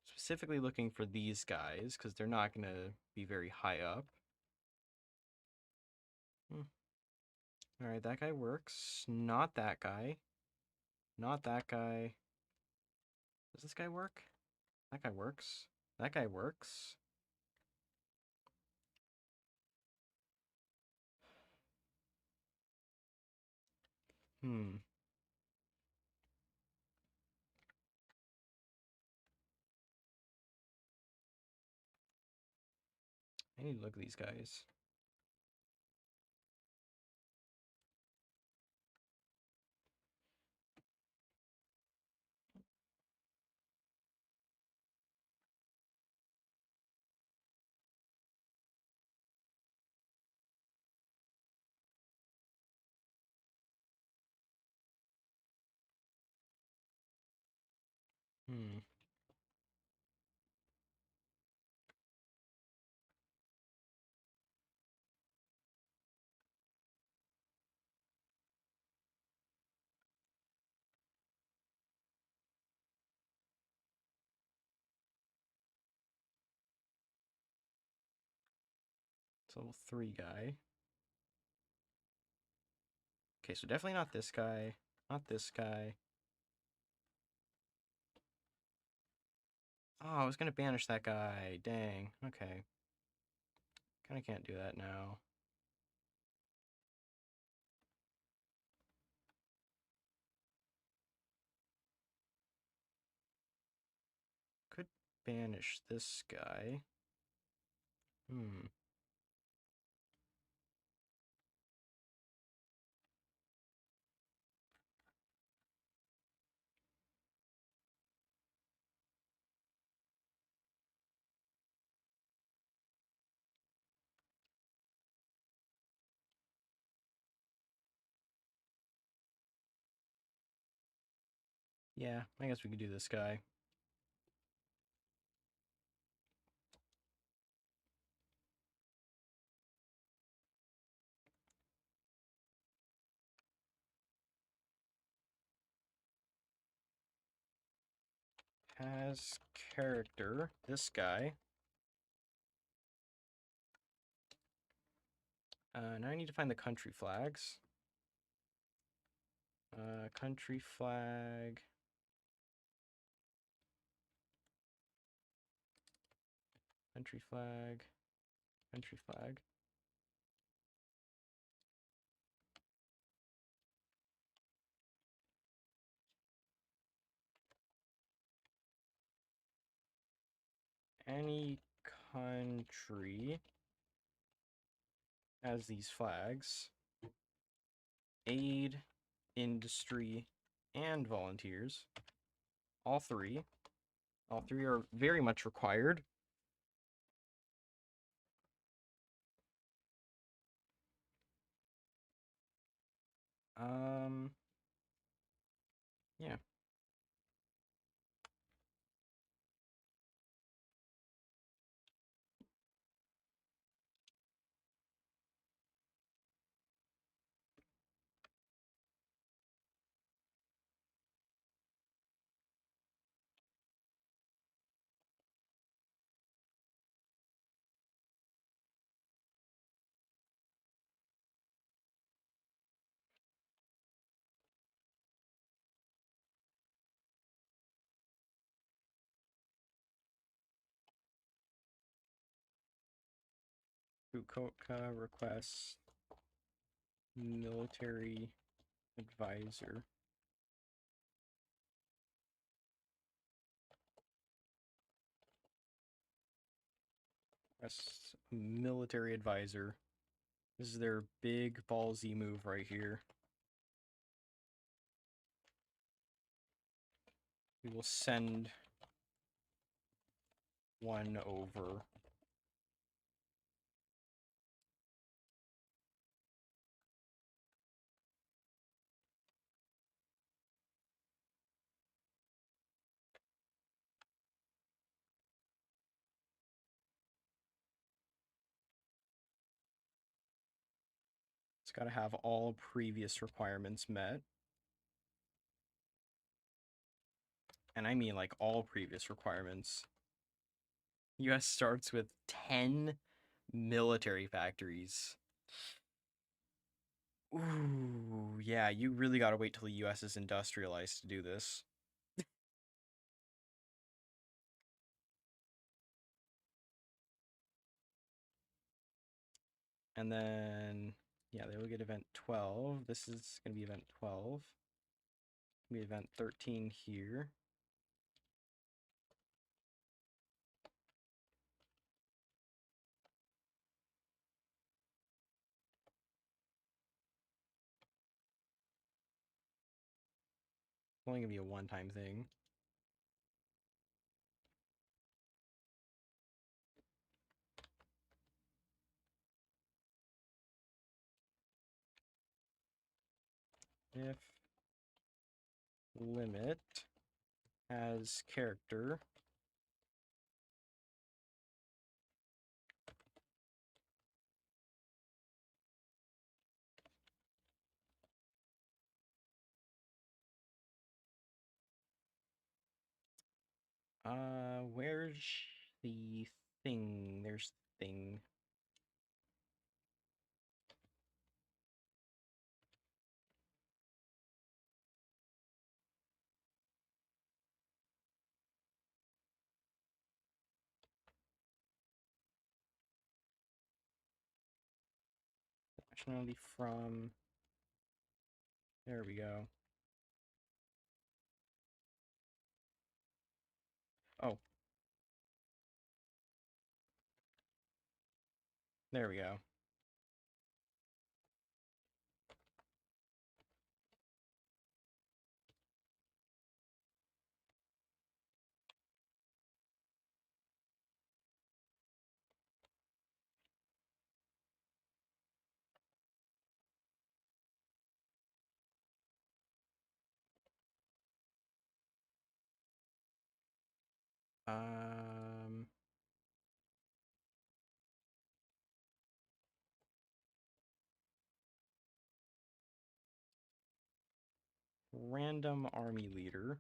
Specifically looking for these guys because they're not gonna be very high up. All right, that guy works. Not that guy. Not that guy. Does this guy work? That guy works. That guy works. Hmm. I need to look at these guys. Hmm. It's a level 3 guy. Okay, so definitely not this guy. Not this guy. Oh, I was gonna banish that guy. Dang. Okay. Kinda can't do that now. Could banish this guy. Hmm. Yeah, I guess we could do this guy. Has character. This guy. Now I need to find the country flags. Country flag. Country flag. Country flag. Any country has these flags. Aid, industry, and volunteers. All three. All three are very much required. Yeah. Fukuoka requests military advisor. Requests military advisor. This is their big ballsy move right here. We will send one over. It's got to have all previous requirements met. And I mean like all previous requirements. US starts with 10 military factories. Ooh, yeah, you really gotta wait till the US is industrialized to do this. And then, yeah, they will get event 12. This is gonna be event 12. Gonna be event 13 here. It's only gonna be a one-time thing. If limit as character. Where's the thing? There's the thing. Nationality from. There we go. Oh. There we go. Um. Random army leader.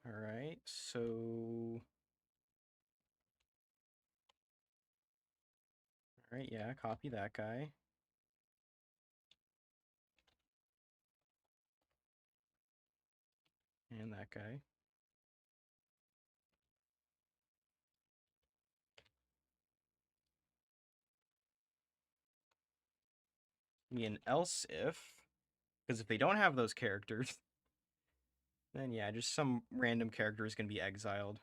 Alright, so... Alright, yeah, copy that guy. And that guy. Be an else if... Because if they don't have those characters, then yeah, just some random character is going to be exiled.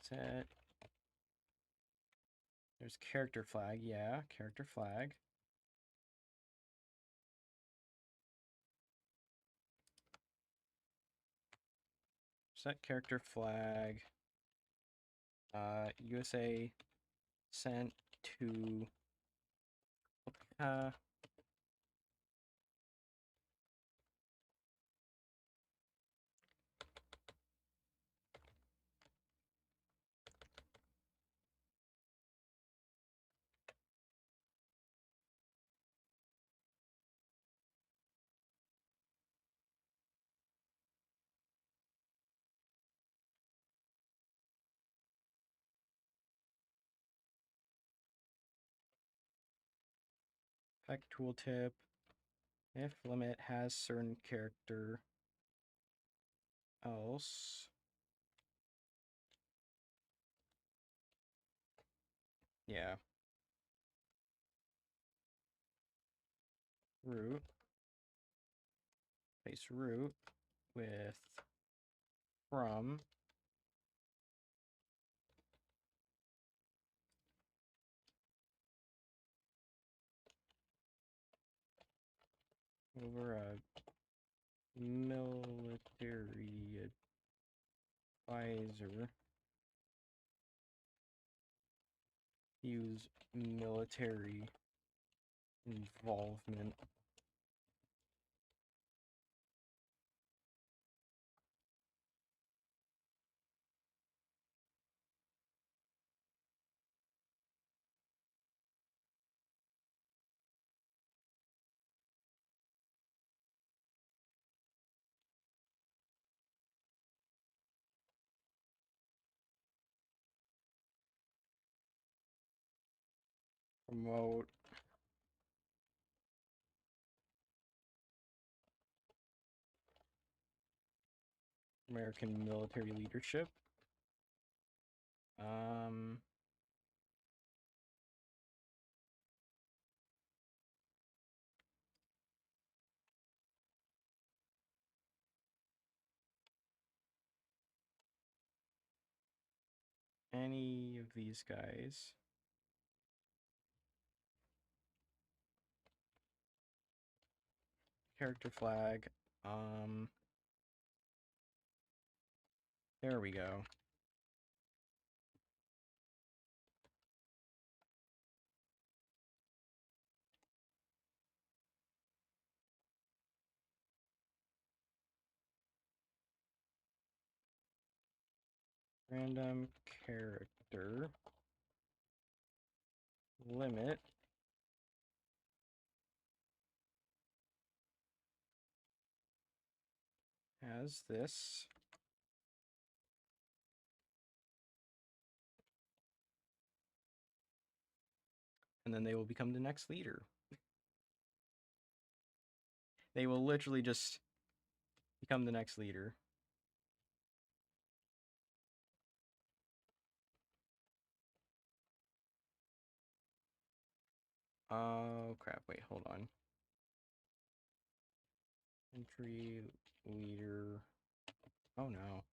Set. There's character flag, yeah, character flag. Set character flag. USA sent to Effect tooltip. If limit has certain character, else. Yeah. Root. Place root with from over a military advisor. Use military involvement. Promote American military leadership. Any of these guys. Character flag Um, there we go. Random character limit has this. And then they will become the next leader. They will literally just become the next leader. Oh, crap. Wait, hold on. Entry leader. Oh, no.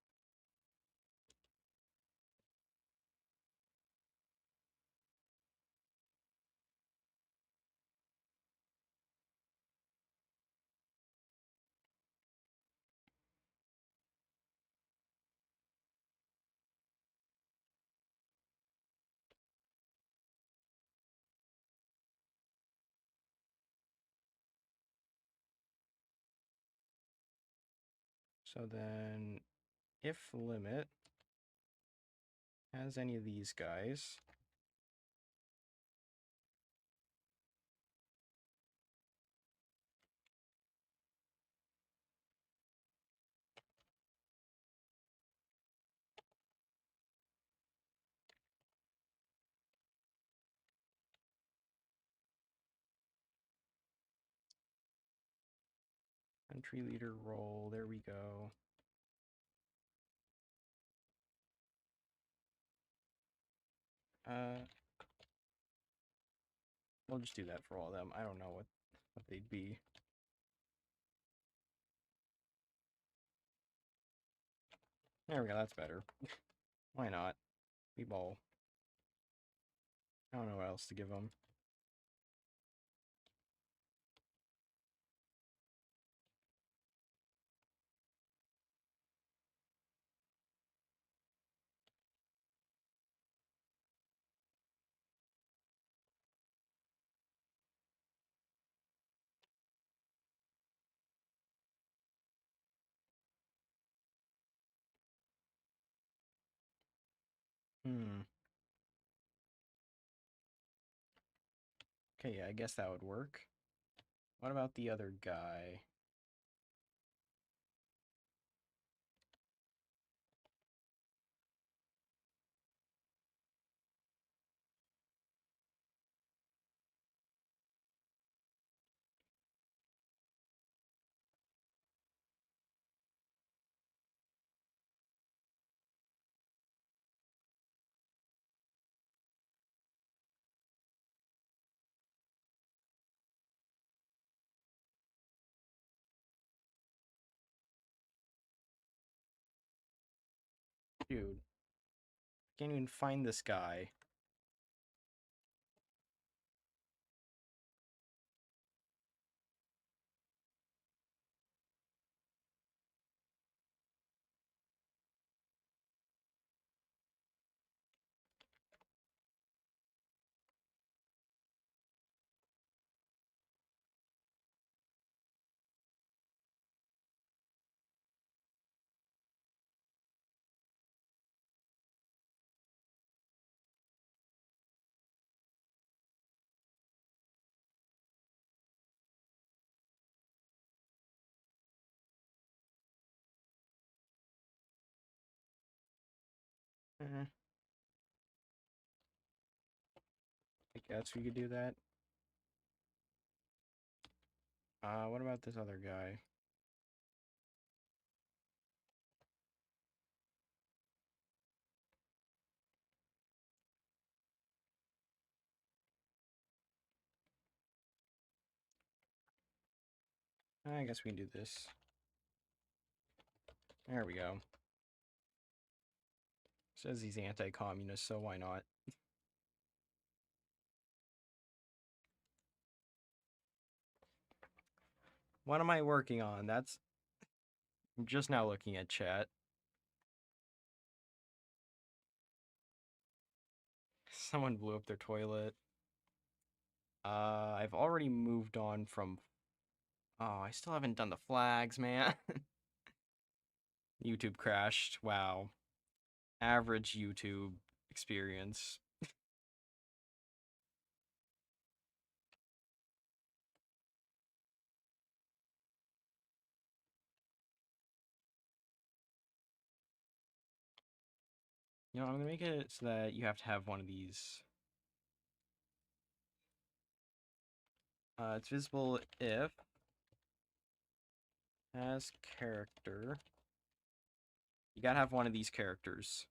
So then, if limit has any of these guys, entry leader role, there we go. We'll just do that for all of them. I don't know what they'd be. There we go, that's better. Why not? We ball. I don't know what else to give them. Okay, yeah, I guess that would work. What about the other guy? Dude, I can't even find this guy. Eh, I guess we could do that. What about this other guy? I guess we can do this. There we go. Says he's anti-communist, so why not? What am I working on? That's I'm just now looking at chat. Someone blew up their toilet. I've already moved on from... Oh, I still haven't done the flags, man. YouTube crashed. Wow. Average YouTube experience. You know, I'm gonna make it so that you have to have one of these. It's visible if as character. You gotta have one of these characters.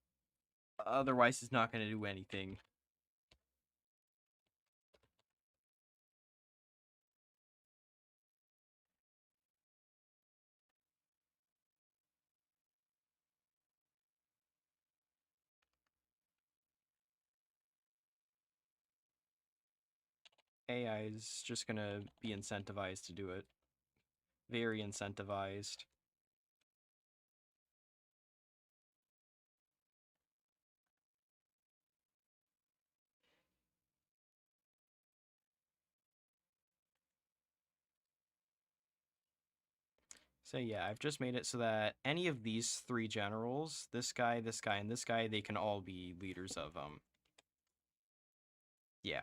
Otherwise, it's not gonna do anything. AI is just gonna be incentivized to do it. Very incentivized. So yeah, I've just made it so that any of these three generals, this guy, and this guy, they can all be leaders of yeah.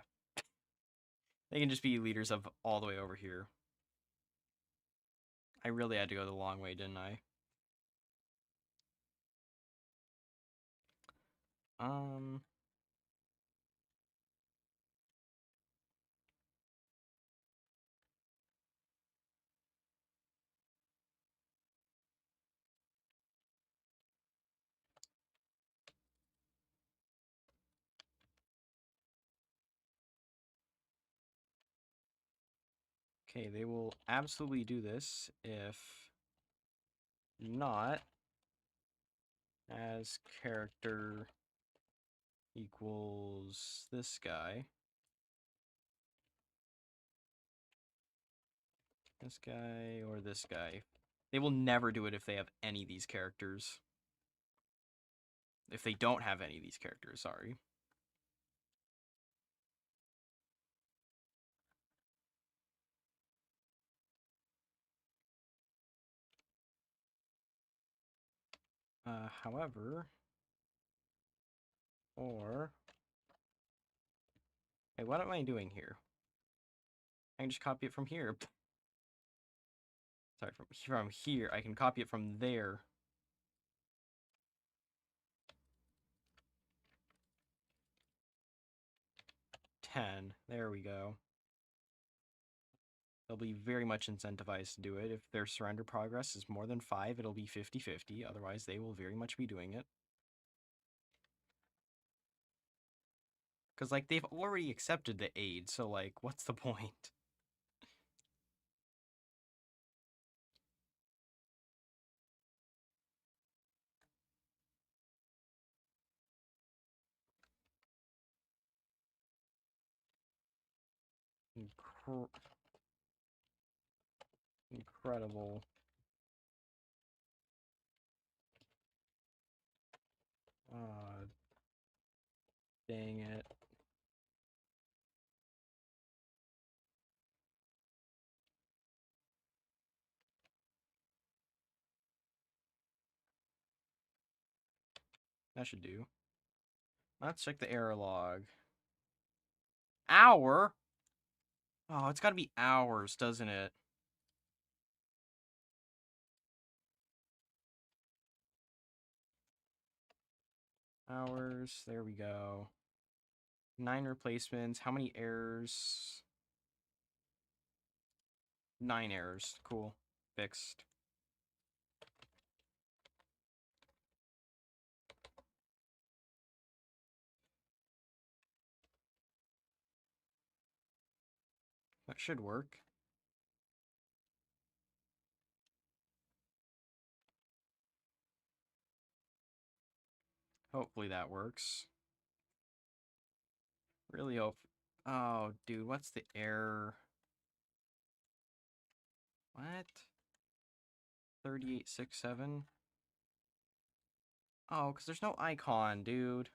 They can just be leaders of all the way over here. I really had to go the long way, didn't I? Um Okay, they will absolutely do this if not as character equals this guy, or this guy. They will never do it if they have any of these characters. If they don't have any of these characters, sorry. However, or... Hey, what am I doing here? I can just copy it from here. Sorry, from here. I can copy it from there. $10. There we go. They'll be very much incentivized to do it. If their surrender progress is more than 5, it'll be 50-50. Otherwise, they will very much be doing it. Because, like, they've already accepted the aid, so, like, what's the point? Incredible. Dang it. That should do. Let's check the error log. Hour? Oh, it's gotta be hours, doesn't it? Hours, there we go. 9 replacements. How many errors? 9 errors. Cool. Fixed. That should work. Hopefully that works. Really hope. Oh, dude, what's the error? What? 3867. Oh, because there's no icon, dude.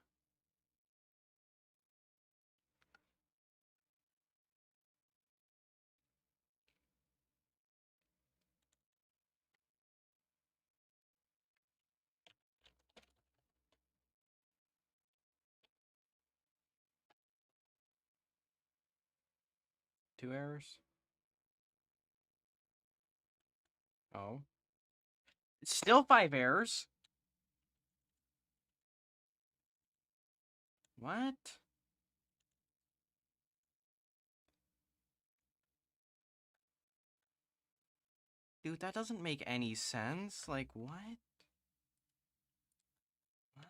Two errors? Oh. It's still 5 errors? What? Dude, that doesn't make any sense. Like, what? What?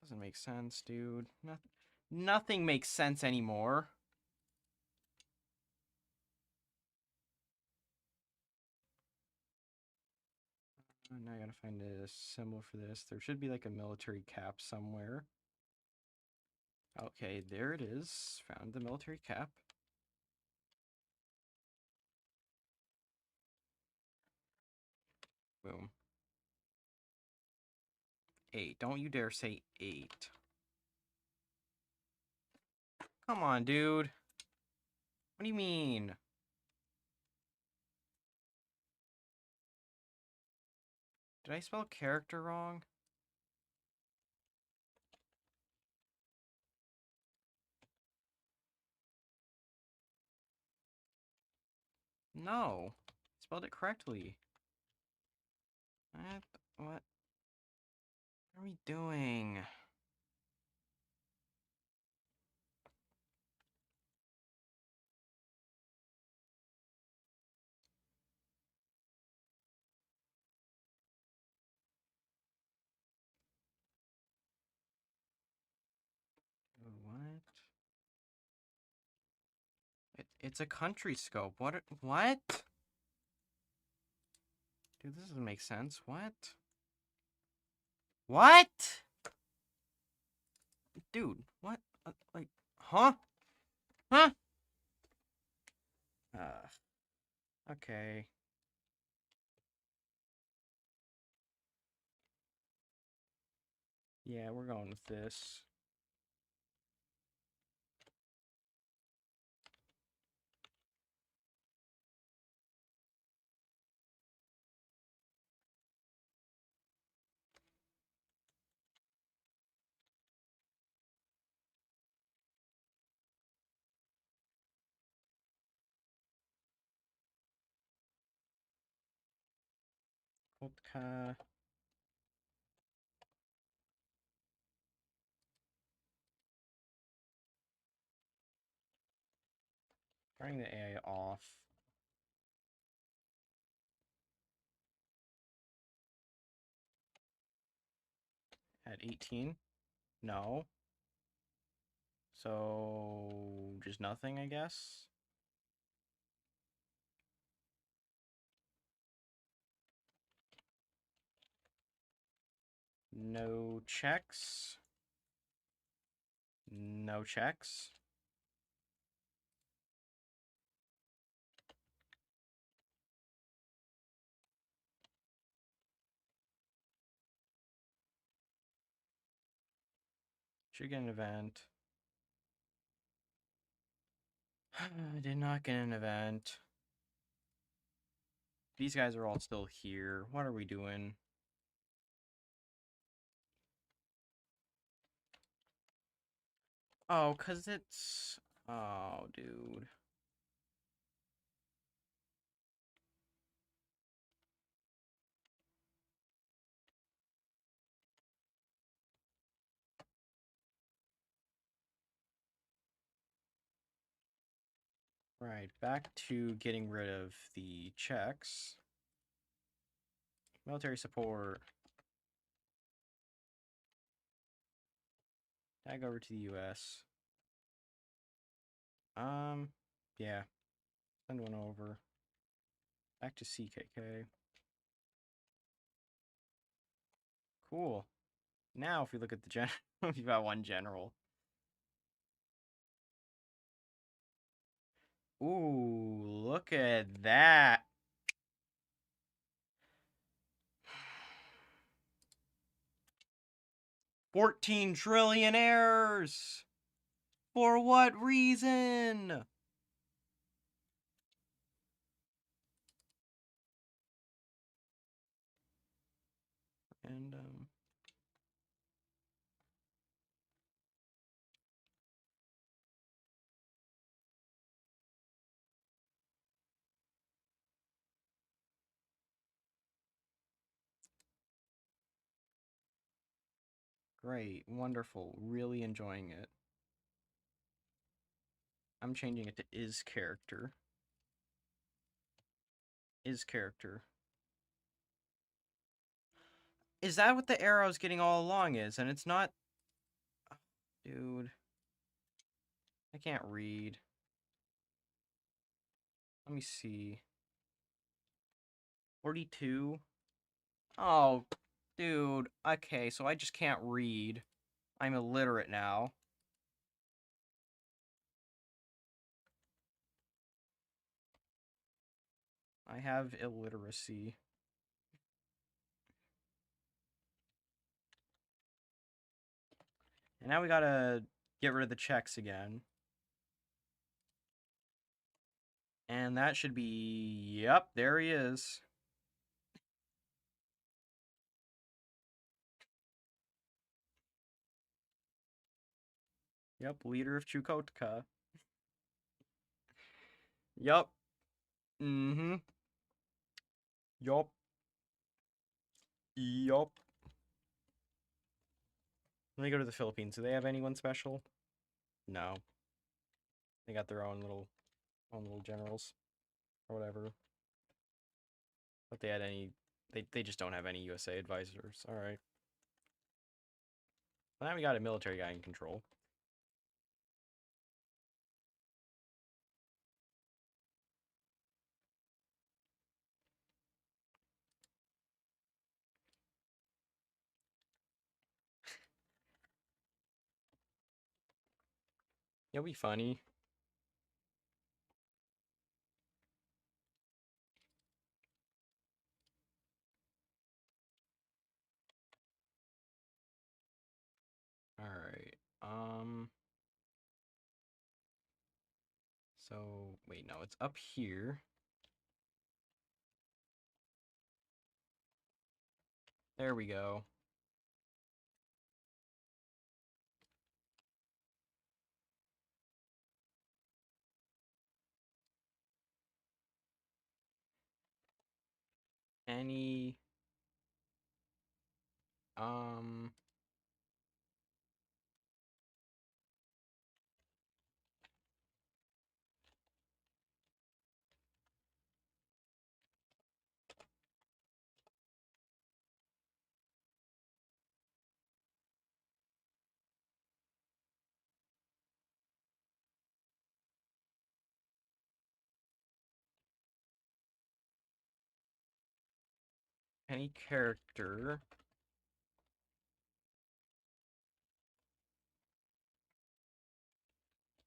Doesn't make sense, dude. Nothing makes sense anymore. Now I gotta find a symbol for this. There should be like a military cap somewhere. Okay, there it is. Found the military cap. Boom. 8. Don't you dare say 8. Come on, dude. What do you mean? Did I spell character wrong? No. I spelled it correctly. What are we doing? What? It's a country scope. What? Dude, this doesn't make sense. What? What? Dude, what? Like, huh? Huh? Okay. Yeah, we're going with this. Vodka. Turning the AI off. At 18? No. So, just nothing, I guess? No checks. No checks. Should get an event. I did not get an event. These guys are all still here. What are we doing? Oh, 'cause it's... Oh, dude. Right, back to getting rid of the checks. Military support. Tag over to the US. Yeah. Send one over. Back to CKK. Cool. Now, if we look at the general, we've got one general. Ooh, look at that. $14 trillionaires! For what reason? And, great, wonderful, really enjoying it. I'm changing it to is character. Is character. Is that what the arrow's getting all along is? And it's not... Dude. I can't read. Let me see. 42? Oh, dude. Okay, so I just can't read. I'm illiterate now. I have illiteracy. And now we gotta get rid of the checks again. And that should be... Yep, there he is. Yep, leader of Chukotka. Yup. Mm-hmm. Yup. Yup. Let me go to the Philippines. Do they have anyone special? No. They got their own little generals. Or whatever. But they had any... They just don't have any USA advisors. Alright. Well, now we got a military guy in control. It'll be funny. Alright. So, wait, no, it's up here. There we go. Any... Um... Any character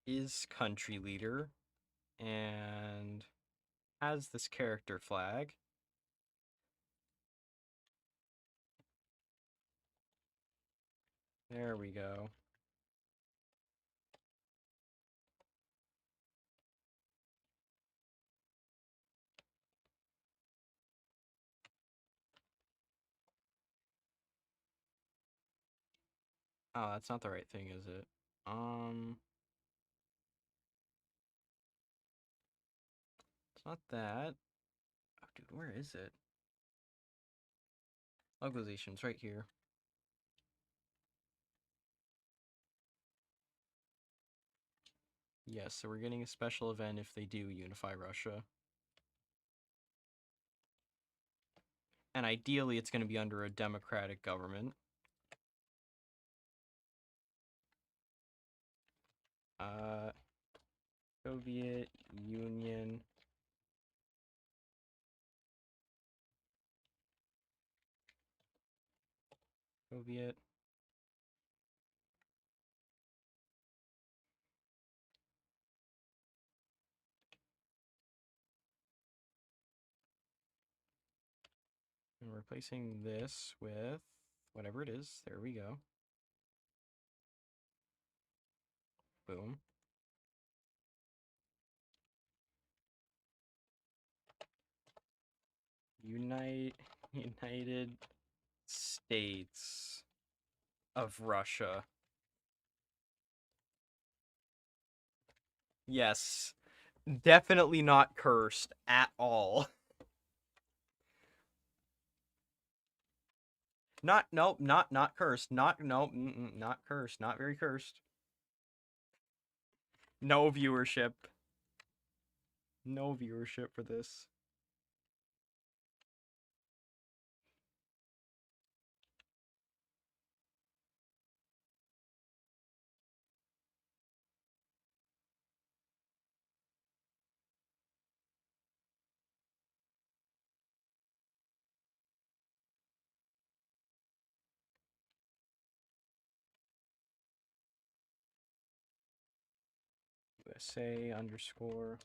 is country leader and has this character flag. There we go. Oh, that's not the right thing, is it? It's not that. Oh, dude, where is it? Localization's right here. Yes, so we're getting a special event if they do unify Russia. And ideally, it's going to be under a democratic government. Soviet Union. Soviet. replacing this with whatever it is. There we go. Boom. United States of Russia. Yes. Definitely not cursed at all. Nope, not cursed. Not cursed. Not very cursed. No viewership. No viewership for this. USA underscore.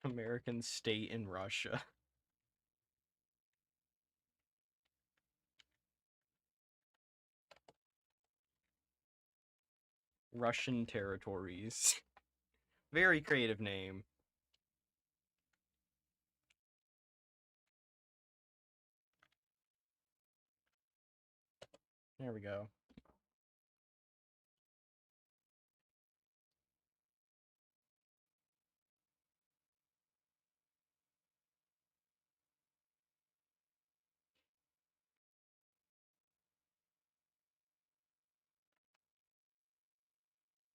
American state in Russia. Russian territories. Very creative name. There we go.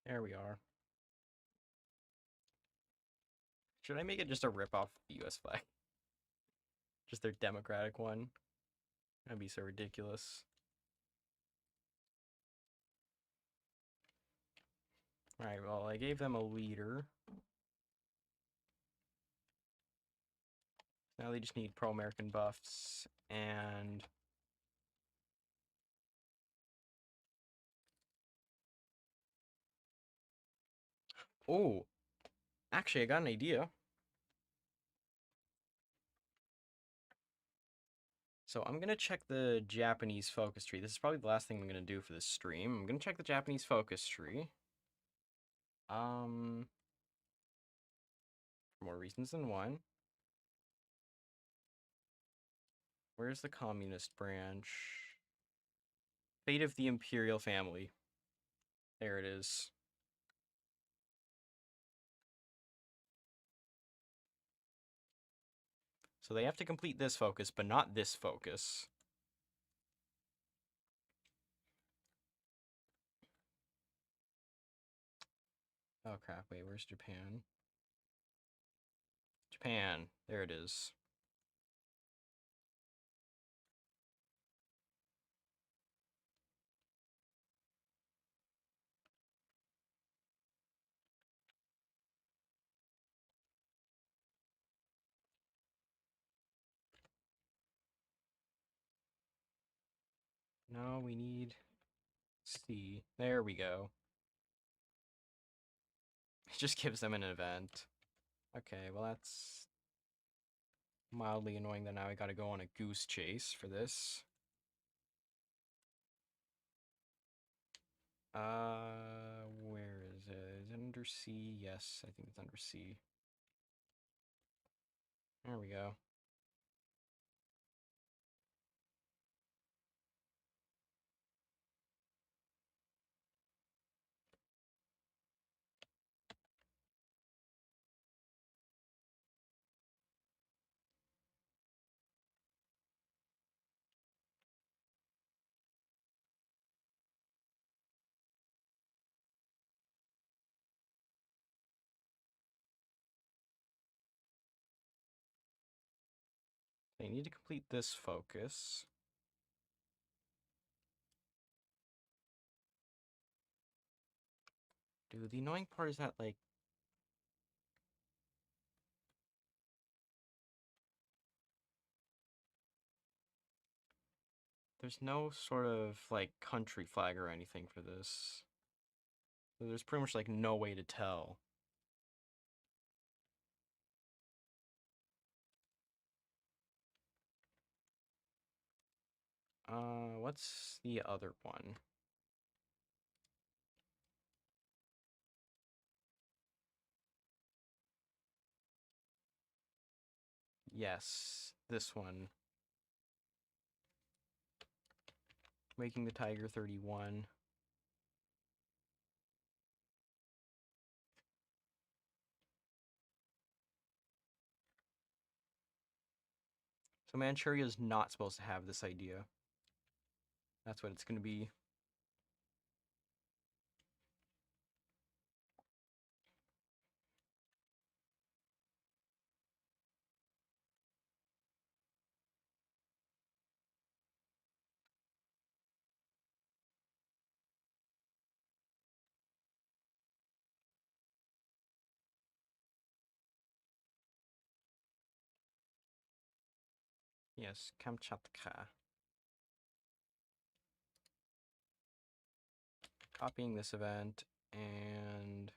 There we are. Should I make it just a rip-off the US flag? Just their democratic one? That'd be so ridiculous. Alright, well, I gave them a leader. Now they just need pro-American buffs, and... Oh! Actually, I got an idea. So I'm gonna check the Japanese focus tree. This is probably the last thing I'm gonna do for this stream. I'm gonna check the Japanese focus tree. For more reasons than one. Where's the communist branch? Fate of the imperial family. There it is. So they have to complete this focus, but not this focus. Oh crap, wait, where's Japan? Japan, there it is. No, we need C. There we go. It just gives them an event. Okay, well that's mildly annoying that now I gotta go on a goose chase for this. Where is it? Is it under C? Yes, I think it's under C. There we go. They need to complete this focus. Dude, the annoying part is that, like, there's no sort of, like, country flag or anything for this. So there's pretty much, like, no way to tell. What's the other one? Yes, this one. Making the Tiger 31. So Manchuria is not supposed to have this idea. That's what it's going to be. Yes, Kamchatka. Copying this event and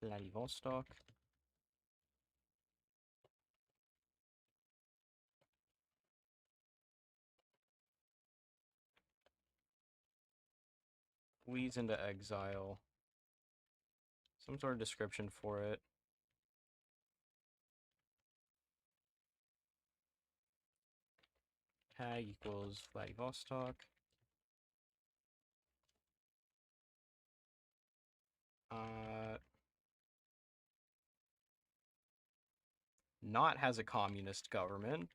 Vladivostok. Leads into exile. Some sort of description for it. Tag equals Vladivostok. Not has a communist government.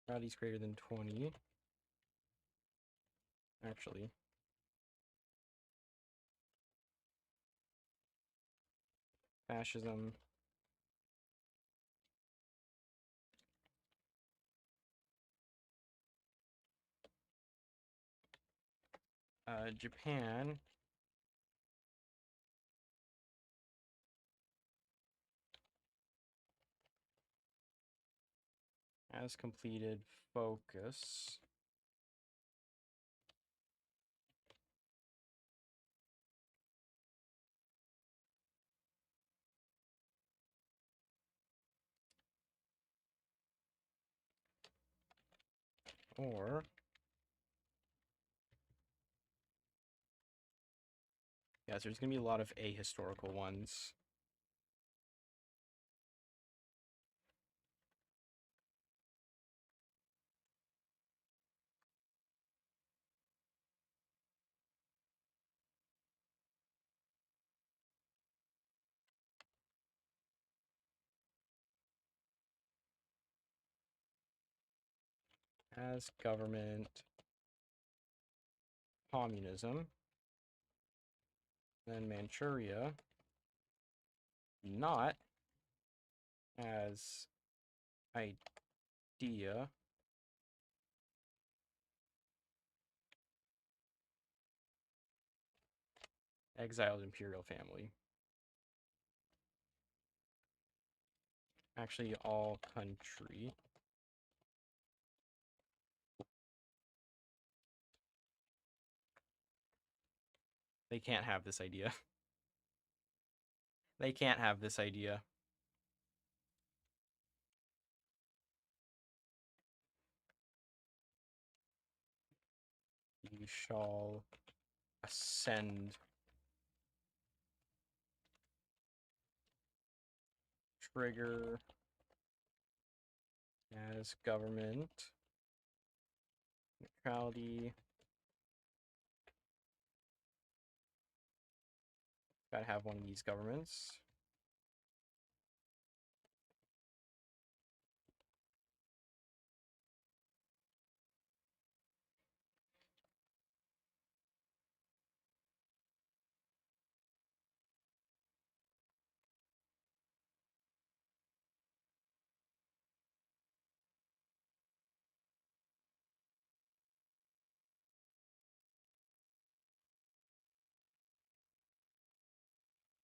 Rallies greater than 20. Actually. Fascism. Japan. Has completed focus. Or yes, there's gonna be a lot of ahistorical ones. As government communism. Then Manchuria. Not as idea. Exiled imperial family. Actually, all country. They can't have this idea. They can't have this idea. You shall ascend trigger as government neutrality. Gotta have one of these governments.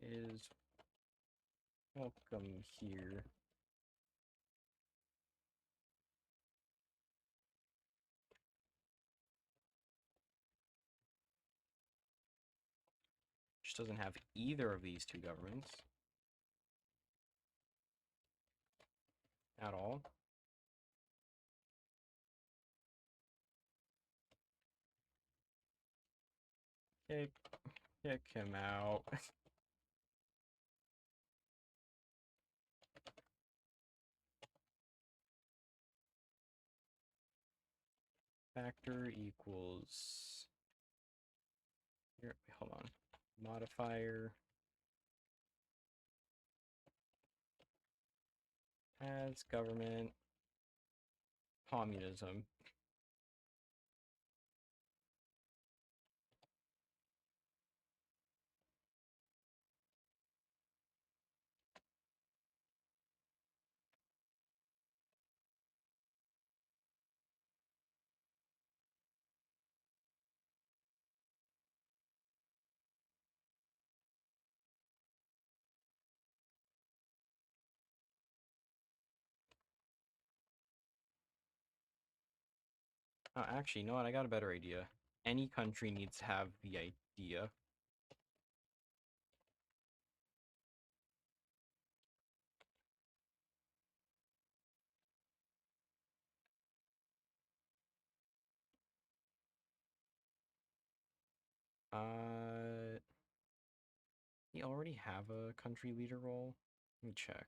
is welcome here. Which doesn't have either of these two governments at all. Kick him out. Factor equals here, hold on. Modifier as government communism. Oh, actually, you know what? I got a better idea. Any country needs to have the idea. We already have a country leader role. Let me check.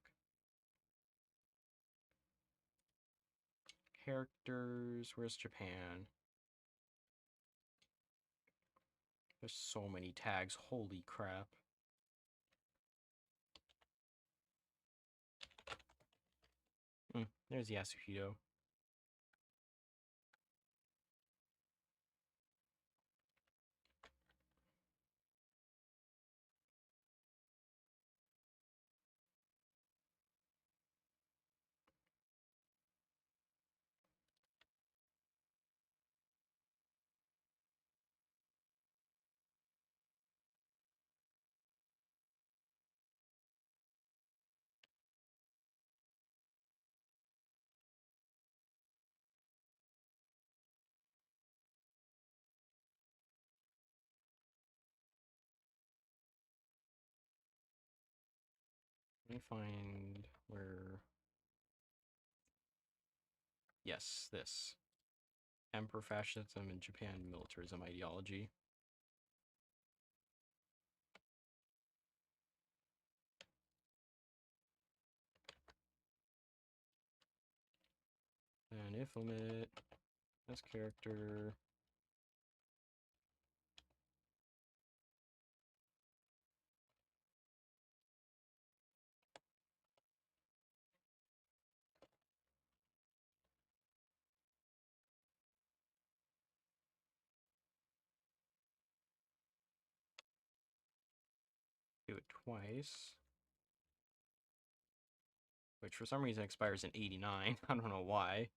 Characters, where's Japan? There's so many tags, holy crap. There's Yasuhito. Let me find where... Yes, this. Emperor fascism and Japan militarism ideology. And if limit, as character... Do it twice. Which for some reason expires in 89. I don't know why.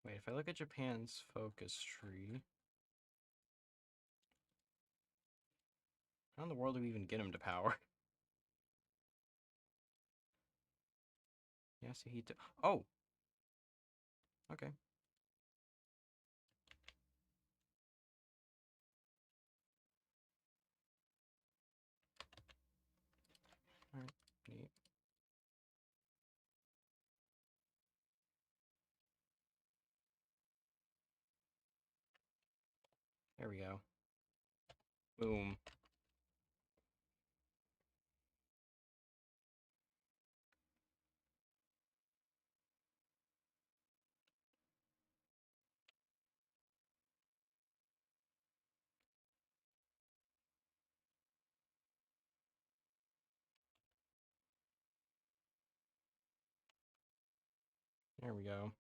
Wait, if I look at Japan's focus tree... How in the world do we even get him to power? Yasuhito... Oh! Okay. Alright, neat. There we go. Boom. There we go.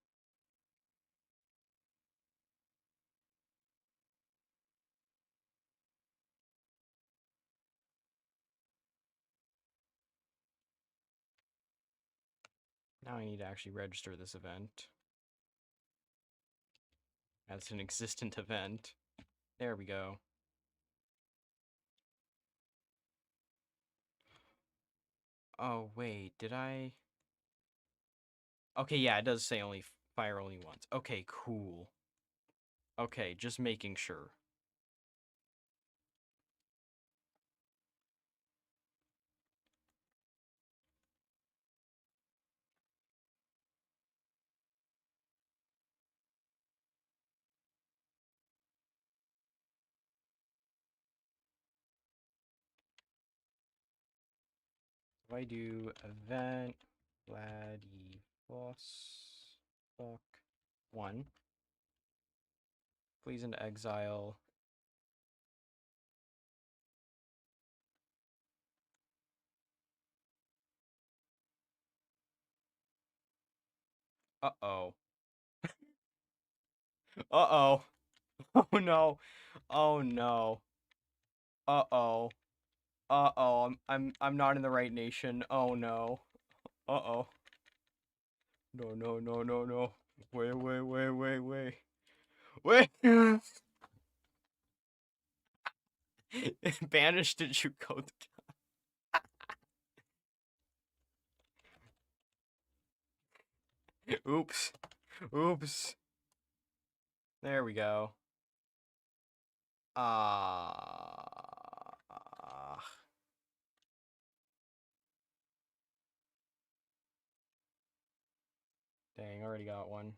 Now I need to actually register this event. That's an existent event. There we go. Oh, wait, did I? Okay, yeah, it does say fire only once. Okay, cool. Okay, just making sure. If I do event Vladivostok 1, please into exile. Uh-oh. Uh-oh. Oh no. Oh no. Uh-oh. Uh-oh. I'm not in the right nation. Oh no. Uh-oh. No, no, no, no, no. Wait, wait, wait, wait, wait. Wait. Banished to Chukotka. Oops. Oops. There we go. Dang, already got one.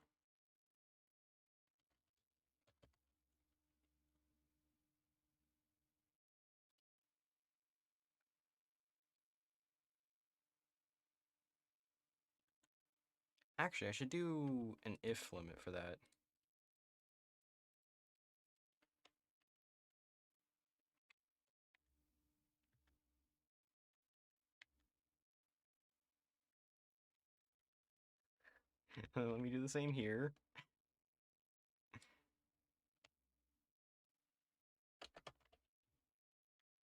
Actually, I should do an if limit for that. Let me do the same here.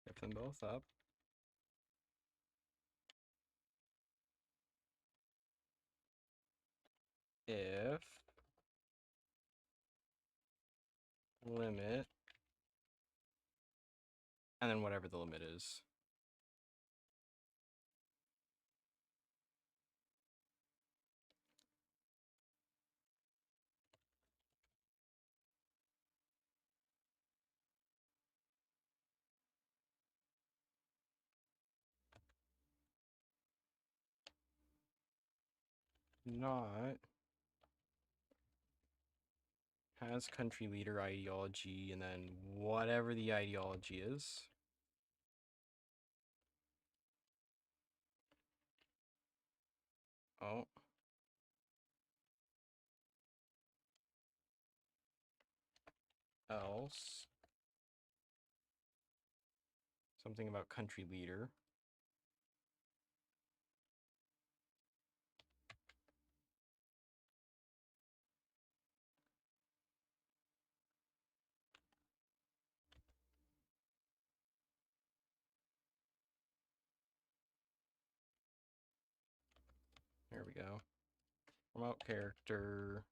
Rip them both up. If limit, and then whatever the limit is. Not has country leader ideology, and then whatever the ideology is. Oh. Else. Something about country leader. There we go. Promote character.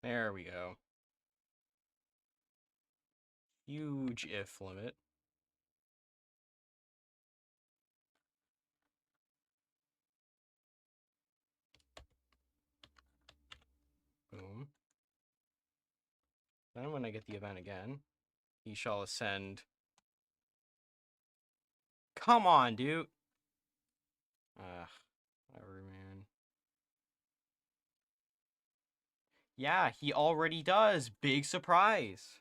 There we go. Huge if limit. Boom. Then when I get the event again, he shall ascend. Come on, dude. Whatever, man. Yeah, he already does. Big surprise.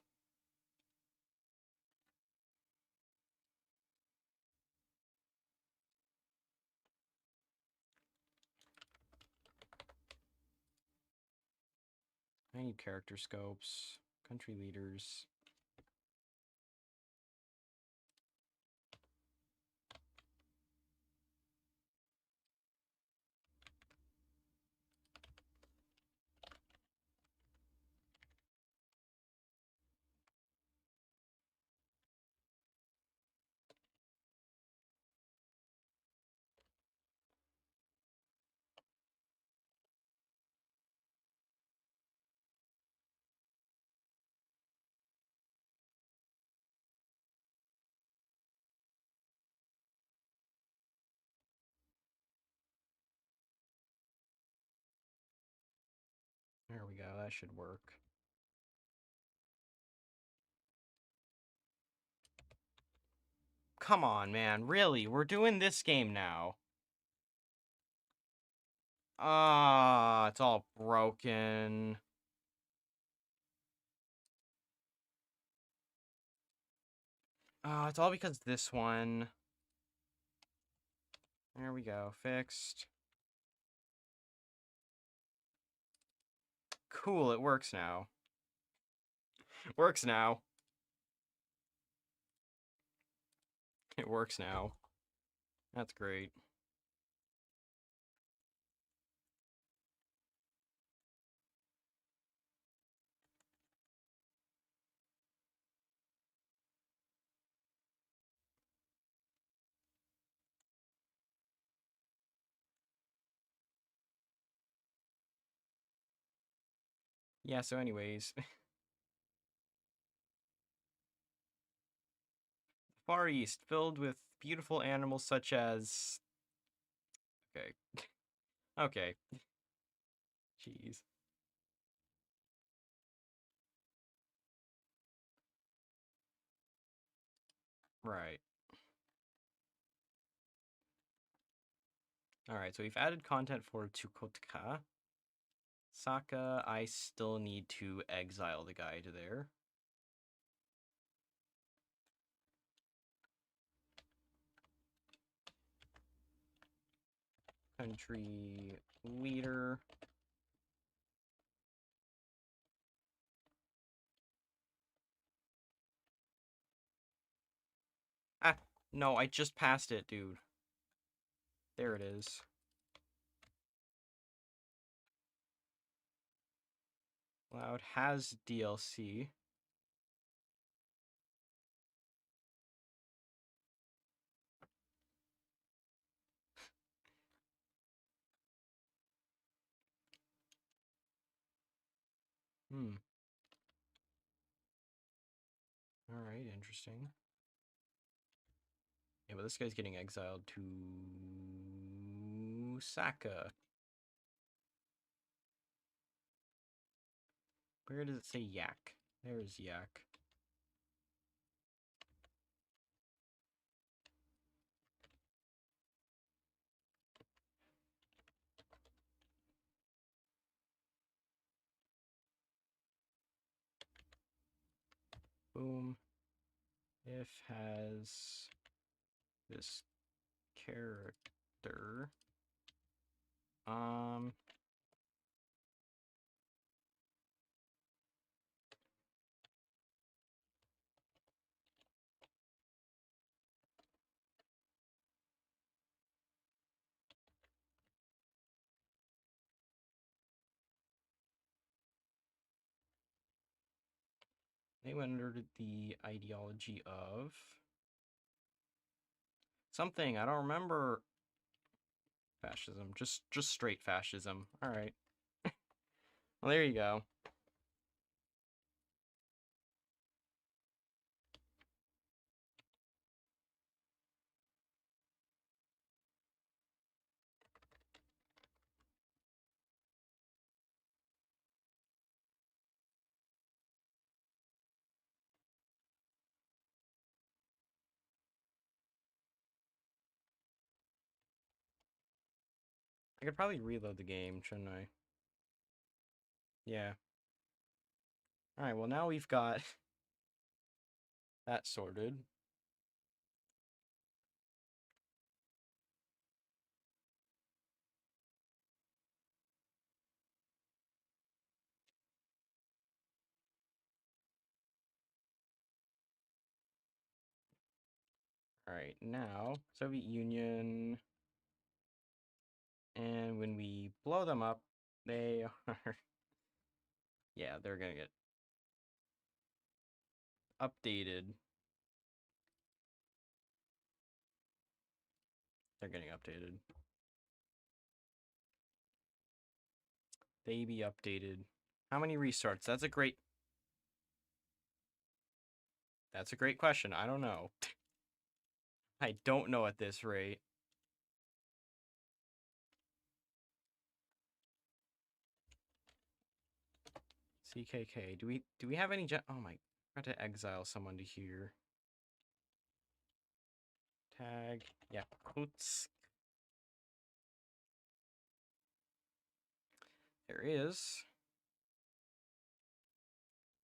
I need character scopes, country leaders. There we go, that should work. Come on, man, really? We're doing this game now. Ah, it's all broken. It's all because this one. There we go, fixed. Cool, it works now. Works now. It works now. That's great. Yeah, so anyways. Far East, filled with beautiful animals such as... Okay. Okay. Jeez. Right. Alright, so we've added content for Chukotka. Saka, I still need to exile the guy to there. Country leader. Ah, no, I just passed it, dude. There it is. Loud has DLC. Alright, interesting. Yeah, but this guy's getting exiled to Saka. Where does it say Yak? There's Yak. Boom. If has this character. They went under the ideology of something. I don't remember. Fascism. Just straight fascism. All right. Well, there you go. I could probably reload the game, shouldn't I? Yeah. Alright, well now we've got that sorted. Alright, now, Soviet Union, and when we blow them up, they are, yeah, they're gonna get updated. They're getting updated. They be updated. How many restarts? That's a great question. I don't know. I don't know at this rate. CKK. Do we have any oh my, I had to exile someone to here. Tag Yakutsk. There is.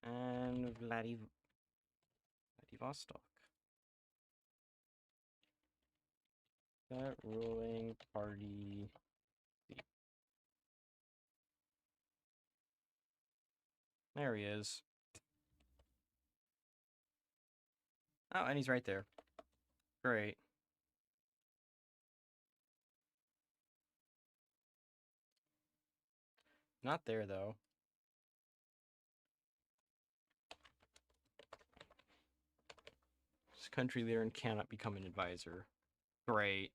And Vladivostok. That ruling party. There he is. Oh, and he's right there. Great. Not there, though. This country leader and cannot become an advisor. Great.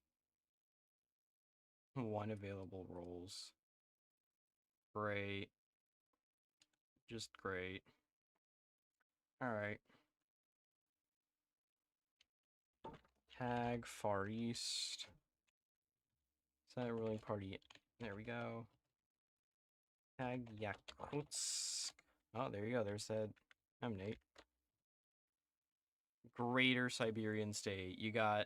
One available roles. Great. Just great. Alright. Tag Far East. Senate ruling party. There we go. Tag Yakutsk. Oh, there you go. There's that. I'm Nate. Greater Siberian State. You got.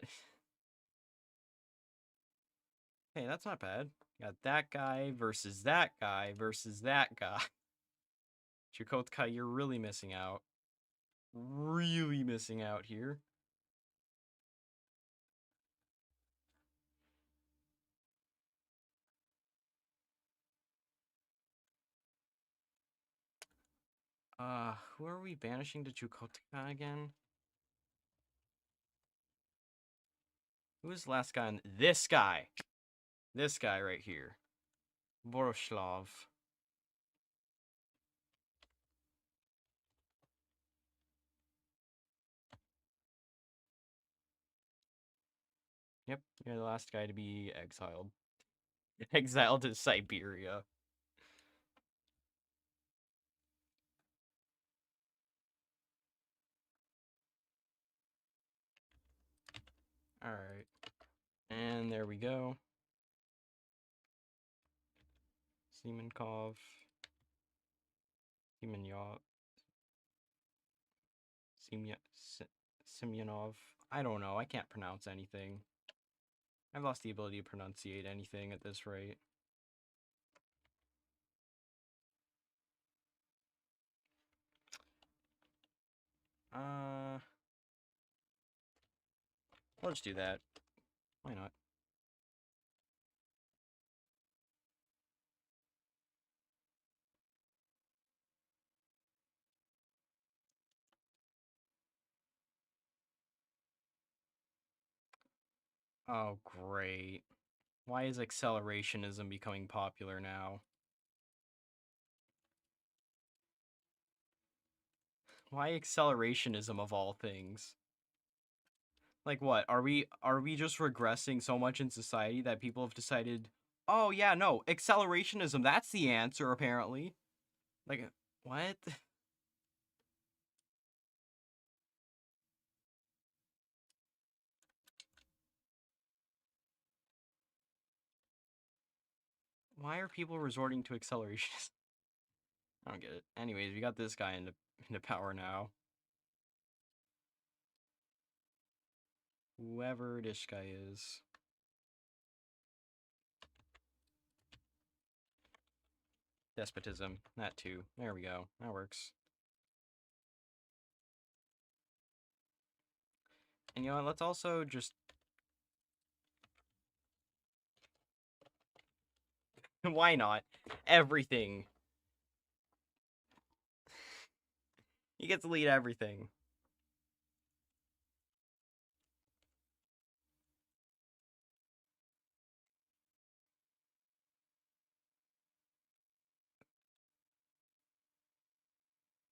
Hey, that's not bad. You got that guy versus that guy versus that guy. Chukotka, you're really missing out. Really missing out here. Who are we banishing to Chukotka again? Who is the last guy on this guy? This guy right here. Voroslav. Yep, you're the last guy to be exiled. Exiled to Siberia. Alright. And there we go. Semenkov. Semyonov. Semyonov. I don't know. I can't pronounce anything. I've lost the ability to pronunciate anything at this rate. We'll just do that. Why not? Oh, great. Why is accelerationism becoming popular now? Why accelerationism of all things? Like what? Are we just regressing so much in society that people have decided, "Oh yeah, no, accelerationism, that's the answer apparently." Like what? Why are people resorting to accelerationism? I don't get it. Anyways, we got this guy into power now. Whoever this guy is. Despotism. That too. There we go. That works. And you know what? Let's also just... Why not? Everything. You get to lead everything.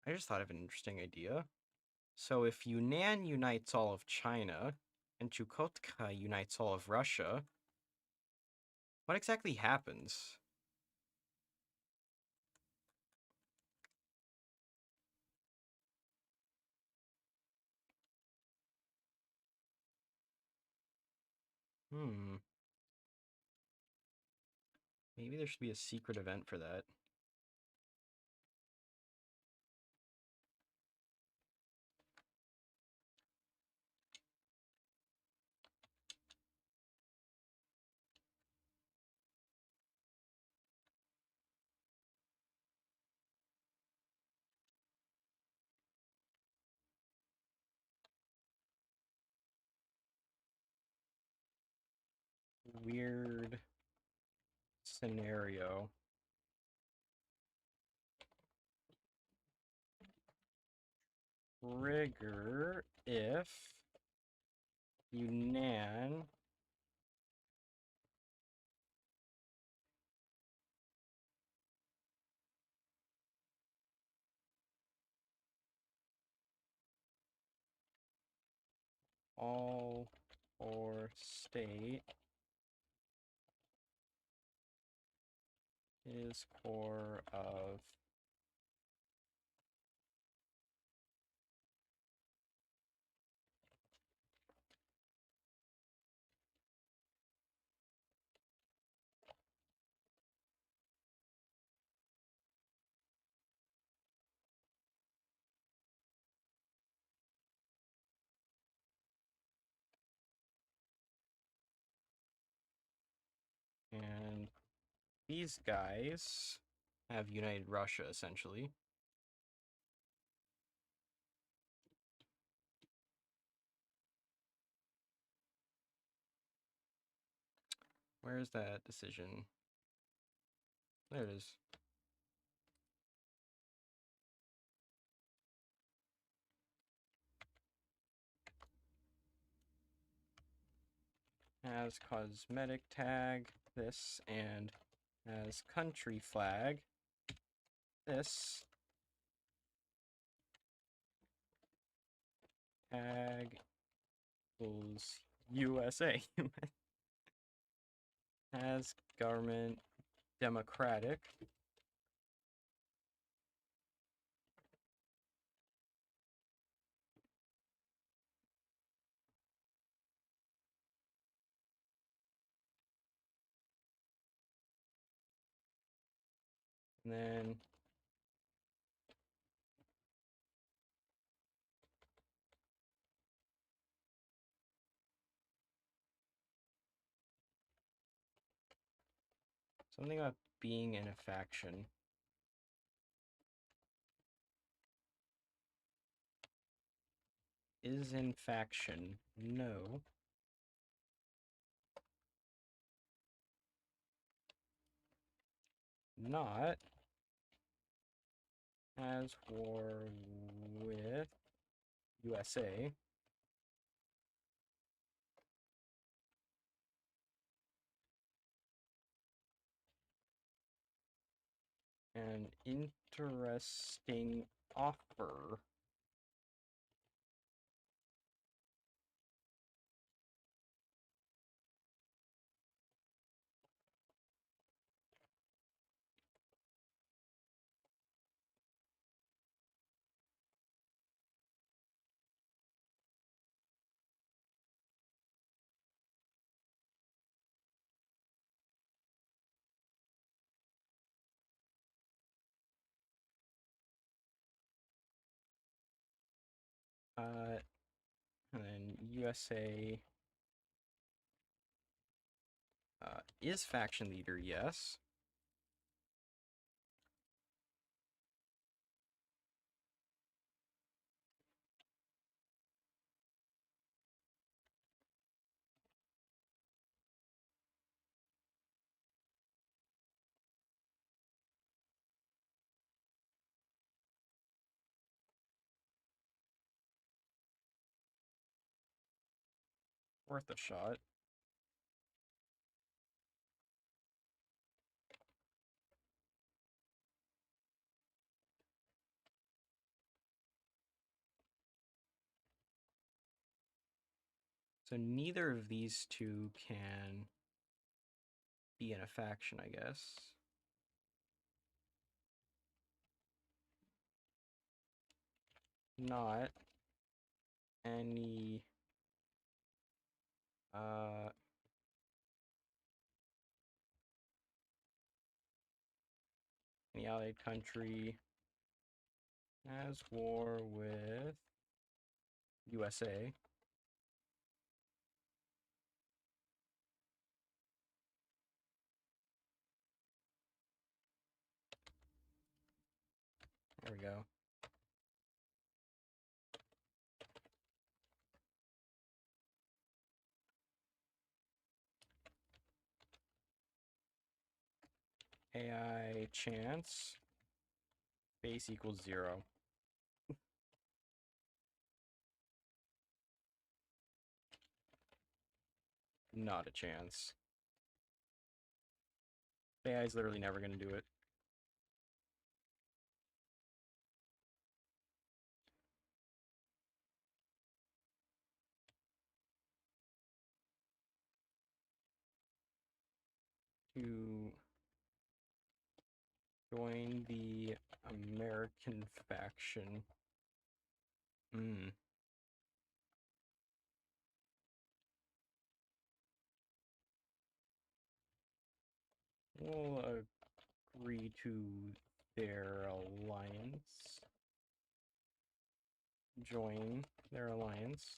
I just thought of an interesting idea. So if Yunnan unites all of China, and Chukotka unites all of Russia, what exactly happens? Hmm. Maybe there should be a secret event for that. Weird scenario. Trigger if Yunnan all or state is core of and these guys have united Russia essentially. Where is that decision? There it is. As cosmetic tag this, and as country flag this. Tag equals USA. As government democratic. And then something about being in a faction. Is in faction. No. Not has war with USA. An interesting offer. And then USA is faction leader, yes. Worth a shot. So neither of these two can be in a faction, I guess. Not any any allied country has war with USA. There we go. AI chance base equals 0. Not a chance. AI is literally never going to do it. To join the American faction. We'll agree to their alliance. Join their alliance.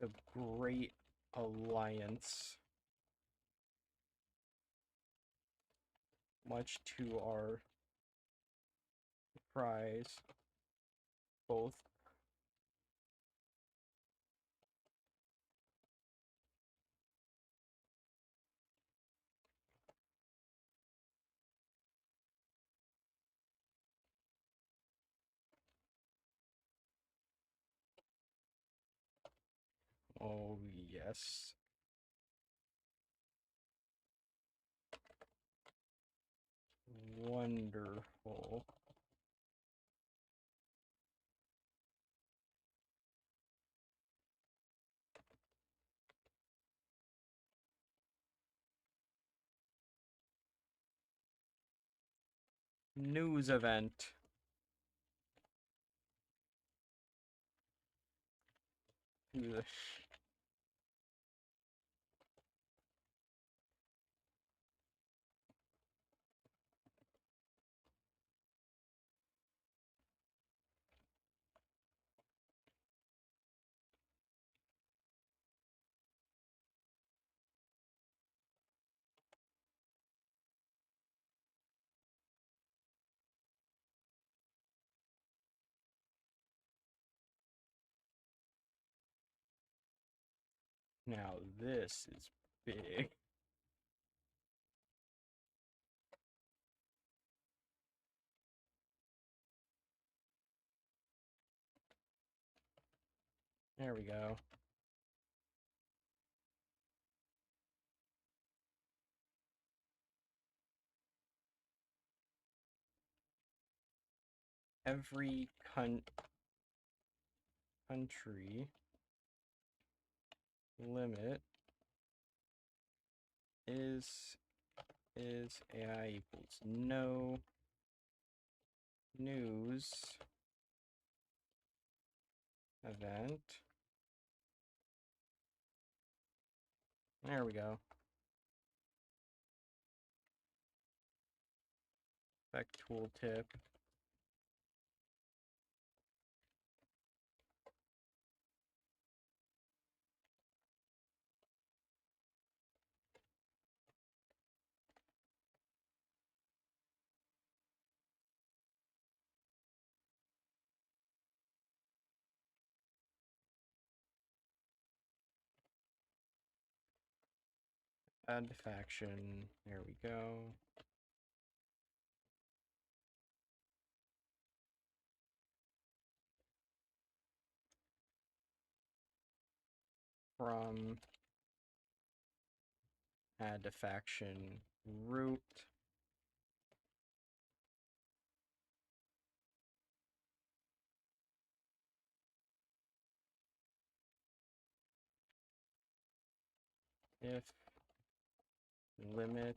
The Great Alliance. Much to our surprise, both oh yes. Wonderful. News event. Now this is big. There we go. Every country limit is AI equals no news event. There we go. Spec tooltip. Add faction. There we go. From add to faction root. If limit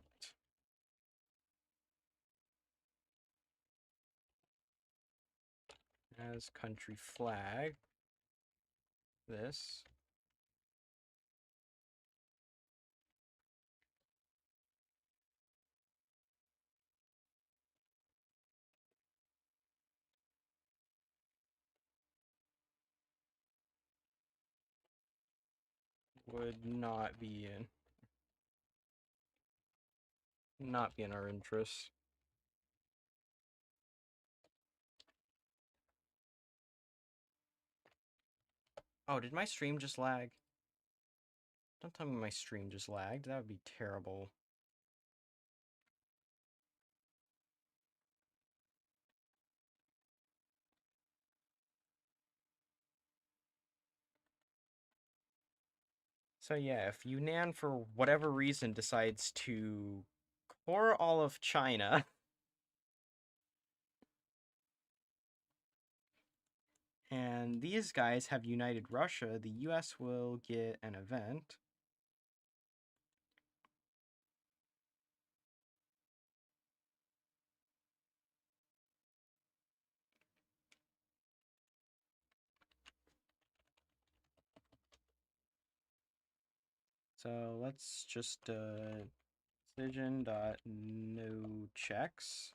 as country flag this would not be in our interest. Oh, did my stream just lag? Don't tell me my stream just lagged. That would be terrible. So yeah, if Yunnan for whatever reason decides to core all of China and these guys have united Russia, the US will get an event. So let's just decision.no checks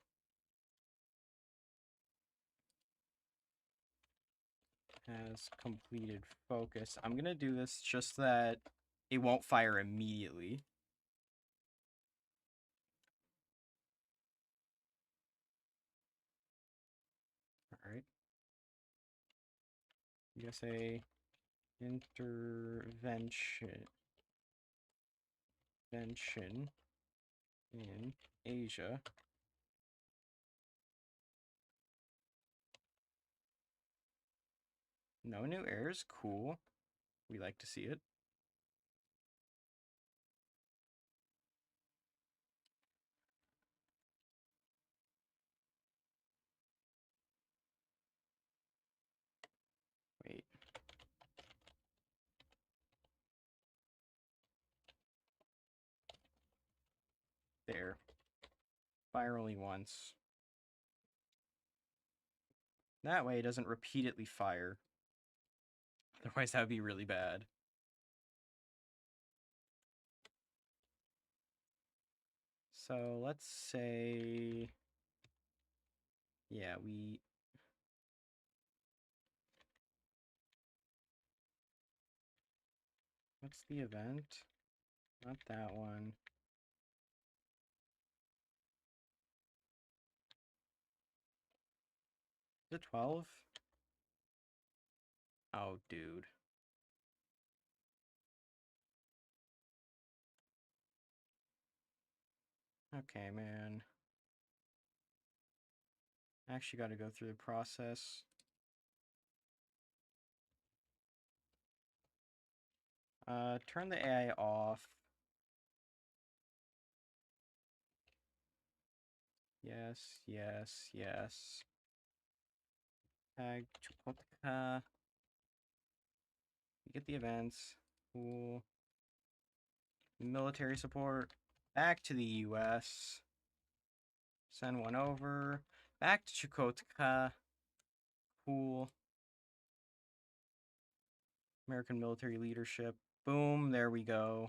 has completed focus. I'm gonna do this just that it won't fire immediately. Alright. USA intervention in Asia. No new errors, cool. We like to see it. Wait. There. Fire only once. That way it doesn't repeatedly fire. Otherwise that would be really bad. So let's say, yeah, what's the event? Not that one. Is it 12? Oh, dude. Okay, man. I actually got to go through the process. Turn the AI off. Yes, yes, yes. Tag Chukotka. You get the events. Cool. Military support. Back to the US. Send one over. Back to Chukotka. Cool. American military leadership. Boom, there we go.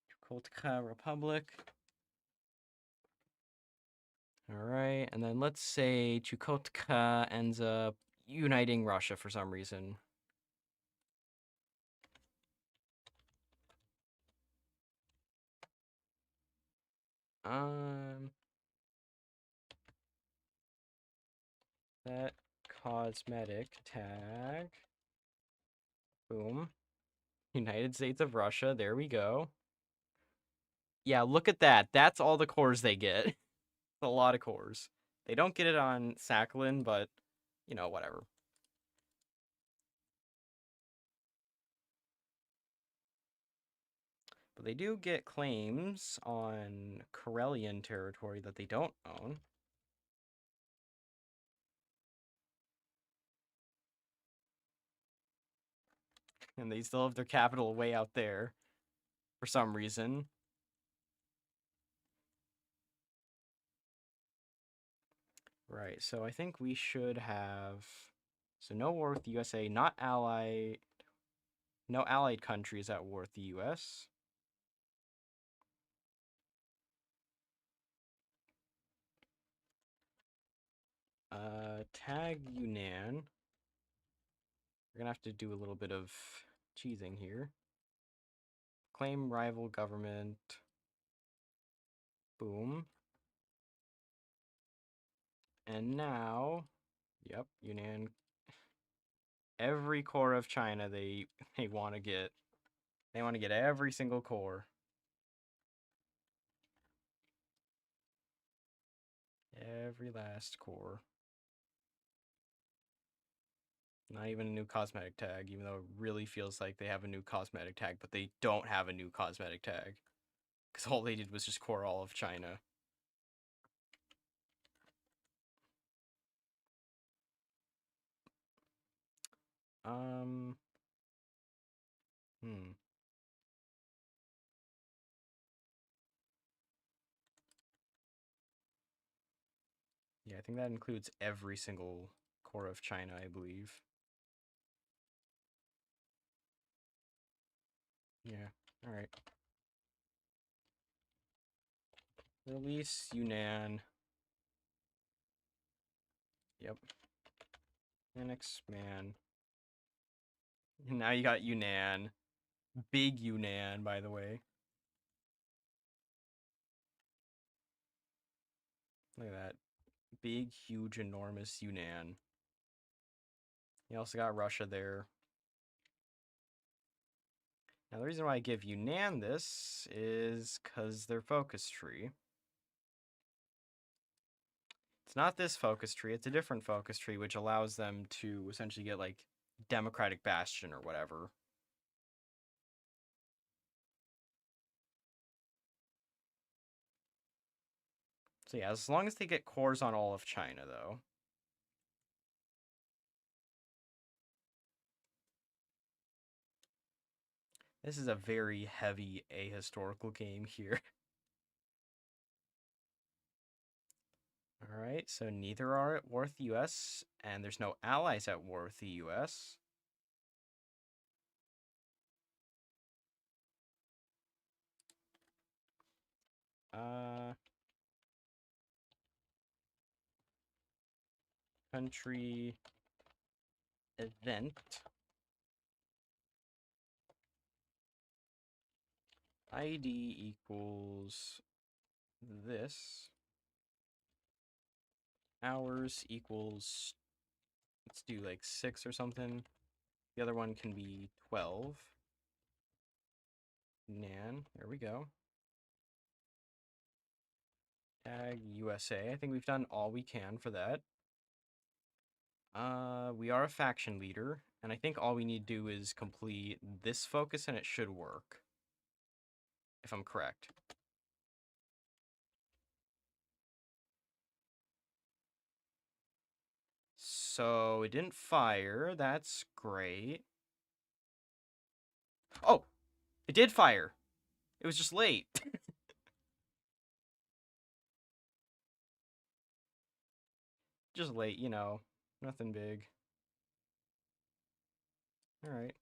Chukotka Republic. Alright, and then let's say Chukotka ends up uniting Russia for some reason. That cosmetic tag. Boom. United States of Russia. There we go. Yeah, look at that. That's all the cores they get. A lot of cores. They don't get it on Sakhalin, but, you know, whatever. But they do get claims on Karelian territory that they don't own. And they still have their capital way out there for some reason. Right, so I think we should have... So no war with the USA, not allied... No allied countries at war with the US. Tag Yunnan. We're gonna have to do a little bit of cheesing here. Claim rival government. Boom. And now, yep, Yunnan. Every core of China they want to get. They want to get every single core. Every last core. Not even a new cosmetic tag, even though it really feels like they have a new cosmetic tag, but they don't have a new cosmetic tag. Because all they did was just core all of China. Hmm. Yeah, I think that includes every single core of China, I believe. Yeah, alright. Release Yunnan. Yep. Annex Man. And now you got Yunnan. Big Yunnan, by the way. Look at that. Big, huge, enormous Yunnan. You also got Russia there. Now, the reason why I give Yunnan this is because their focus tree. It's not this focus tree, it's a different focus tree, which allows them to essentially get, like, Democratic Bastion or whatever. So yeah, as long as they get cores on all of China, though. This is a very heavy ahistorical game here. Alright, so neither are at war with the US, and there's no allies at war with the US. Country event. ID equals this. Hours equals, let's do like 6 or something. The other one can be 12. Nan, there we go. Tag USA. I think we've done all we can for that. We are a faction leader, and I think all we need to do is complete this focus and it should work. If I'm correct. So it didn't fire. That's great. Oh, it did fire. It was just late. Just late, you know. Nothing big. Alright.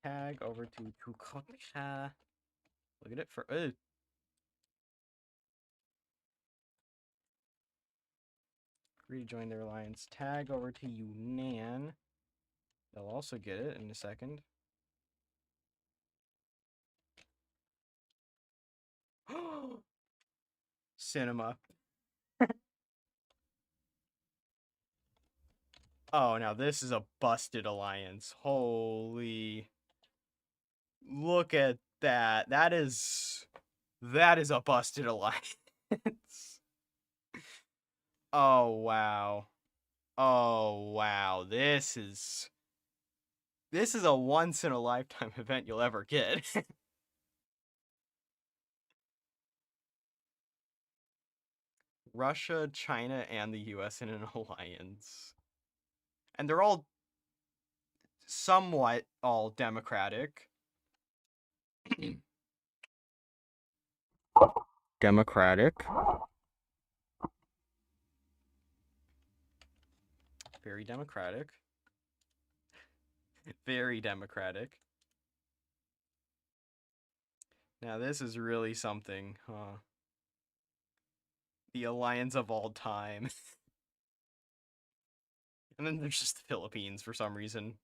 Tag over to Tukotcha. Look at it for... Rejoin their alliance. Tag over to Yunnan. They'll also get it in a second. Cinema. Oh, now this is a busted alliance. Holy. Look at that. That is a busted alliance. Oh, wow. Oh, wow. This is a once in a lifetime event you'll ever get. Russia, China, and the US in an alliance. And they're all somewhat all democratic. Democratic. Very democratic. Very democratic. Now this is really something, huh? The alliance of all time. And then there's just the Philippines for some reason.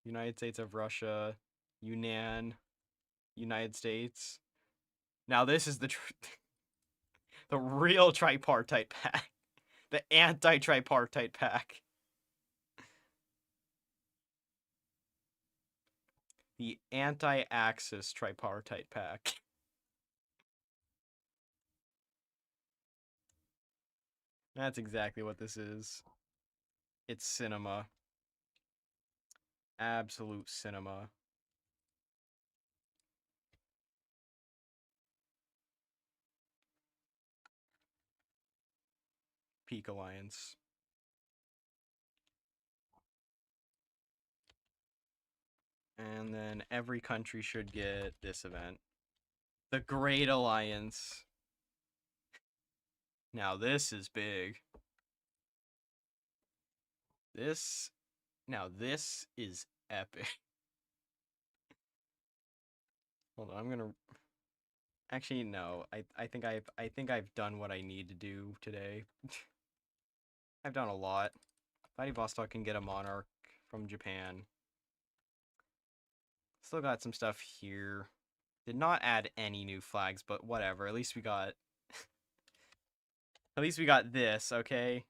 United States of Russia, Yunnan, United States. Now this is the real tripartite pack. The anti-tripartite pack. The anti-axis tripartite pack. That's exactly what this is. It's cinema. Absolute cinema. Peak Alliance. And then every country should get this event. The Great Alliance. Now this is big. This is epic. Hold on, I'm gonna actually no. I think I've done what I need to do today. I've done a lot. Vladivostok can get a monarch from Japan. Still got some stuff here. Did not add any new flags, but whatever. At least we got this, okay?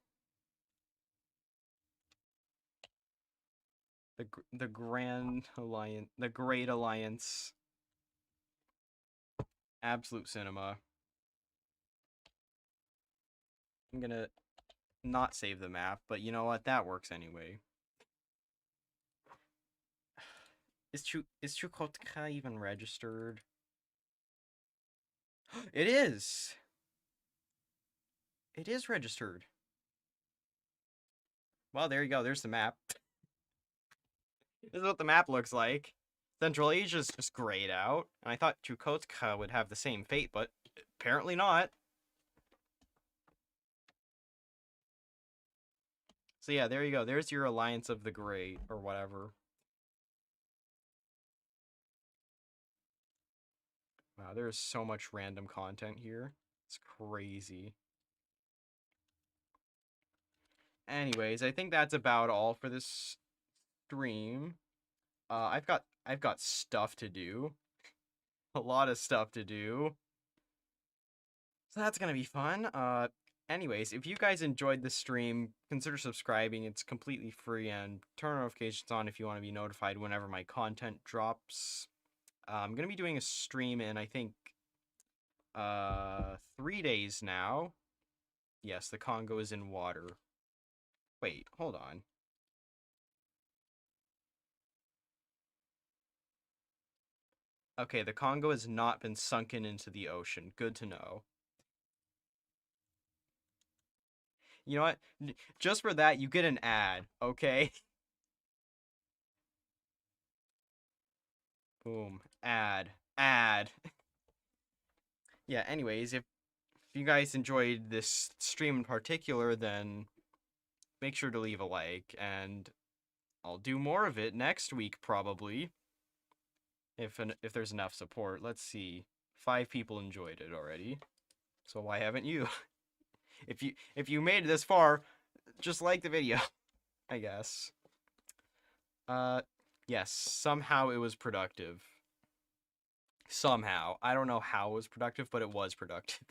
The Grand Alliance, the Great Alliance. Absolute cinema. I'm gonna not save the map, but you know what? That works anyway. Is Chukotka even registered? It is! It is registered. Well, there you go. There's the map. This is what the map looks like. Central Asia's just grayed out. And I thought Chukotka would have the same fate, but apparently not. So yeah, there you go. There's your Alliance of the Great, or whatever. Wow, there is so much random content here. It's crazy. Anyways, I think that's about all for this stream. I've got stuff to do. A lot of stuff to do. So that's gonna be fun. Anyways, if you guys enjoyed this stream, consider subscribing. It's completely free, and turn notifications on if you want to be notified whenever my content drops. I'm gonna be doing a stream in, I think, 3 days now. Yes, the Congo is in water. Wait, hold on. Okay, the Congo has not been sunken into the ocean. Good to know. You know what? Just for that, you get an ad, okay? Boom. Ad. Ad. Yeah, anyways, if you guys enjoyed this stream in particular, then make sure to leave a like, and I'll do more of it next week, probably. If there's enough support. Let's see. 5 people enjoyed it already. So why haven't you? If you made it this far, just like the video, I guess. Yes, somehow it was productive. Somehow. I don't know how it was productive, but it was productive.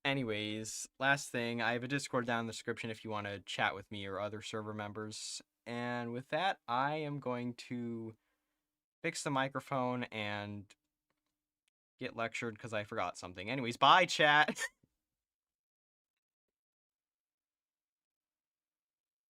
Anyways, last thing, I have a Discord down in the description if you want to chat with me or other server members. And with that, I am going to fix the microphone and get lectured because I forgot something. Anyways, bye, chat.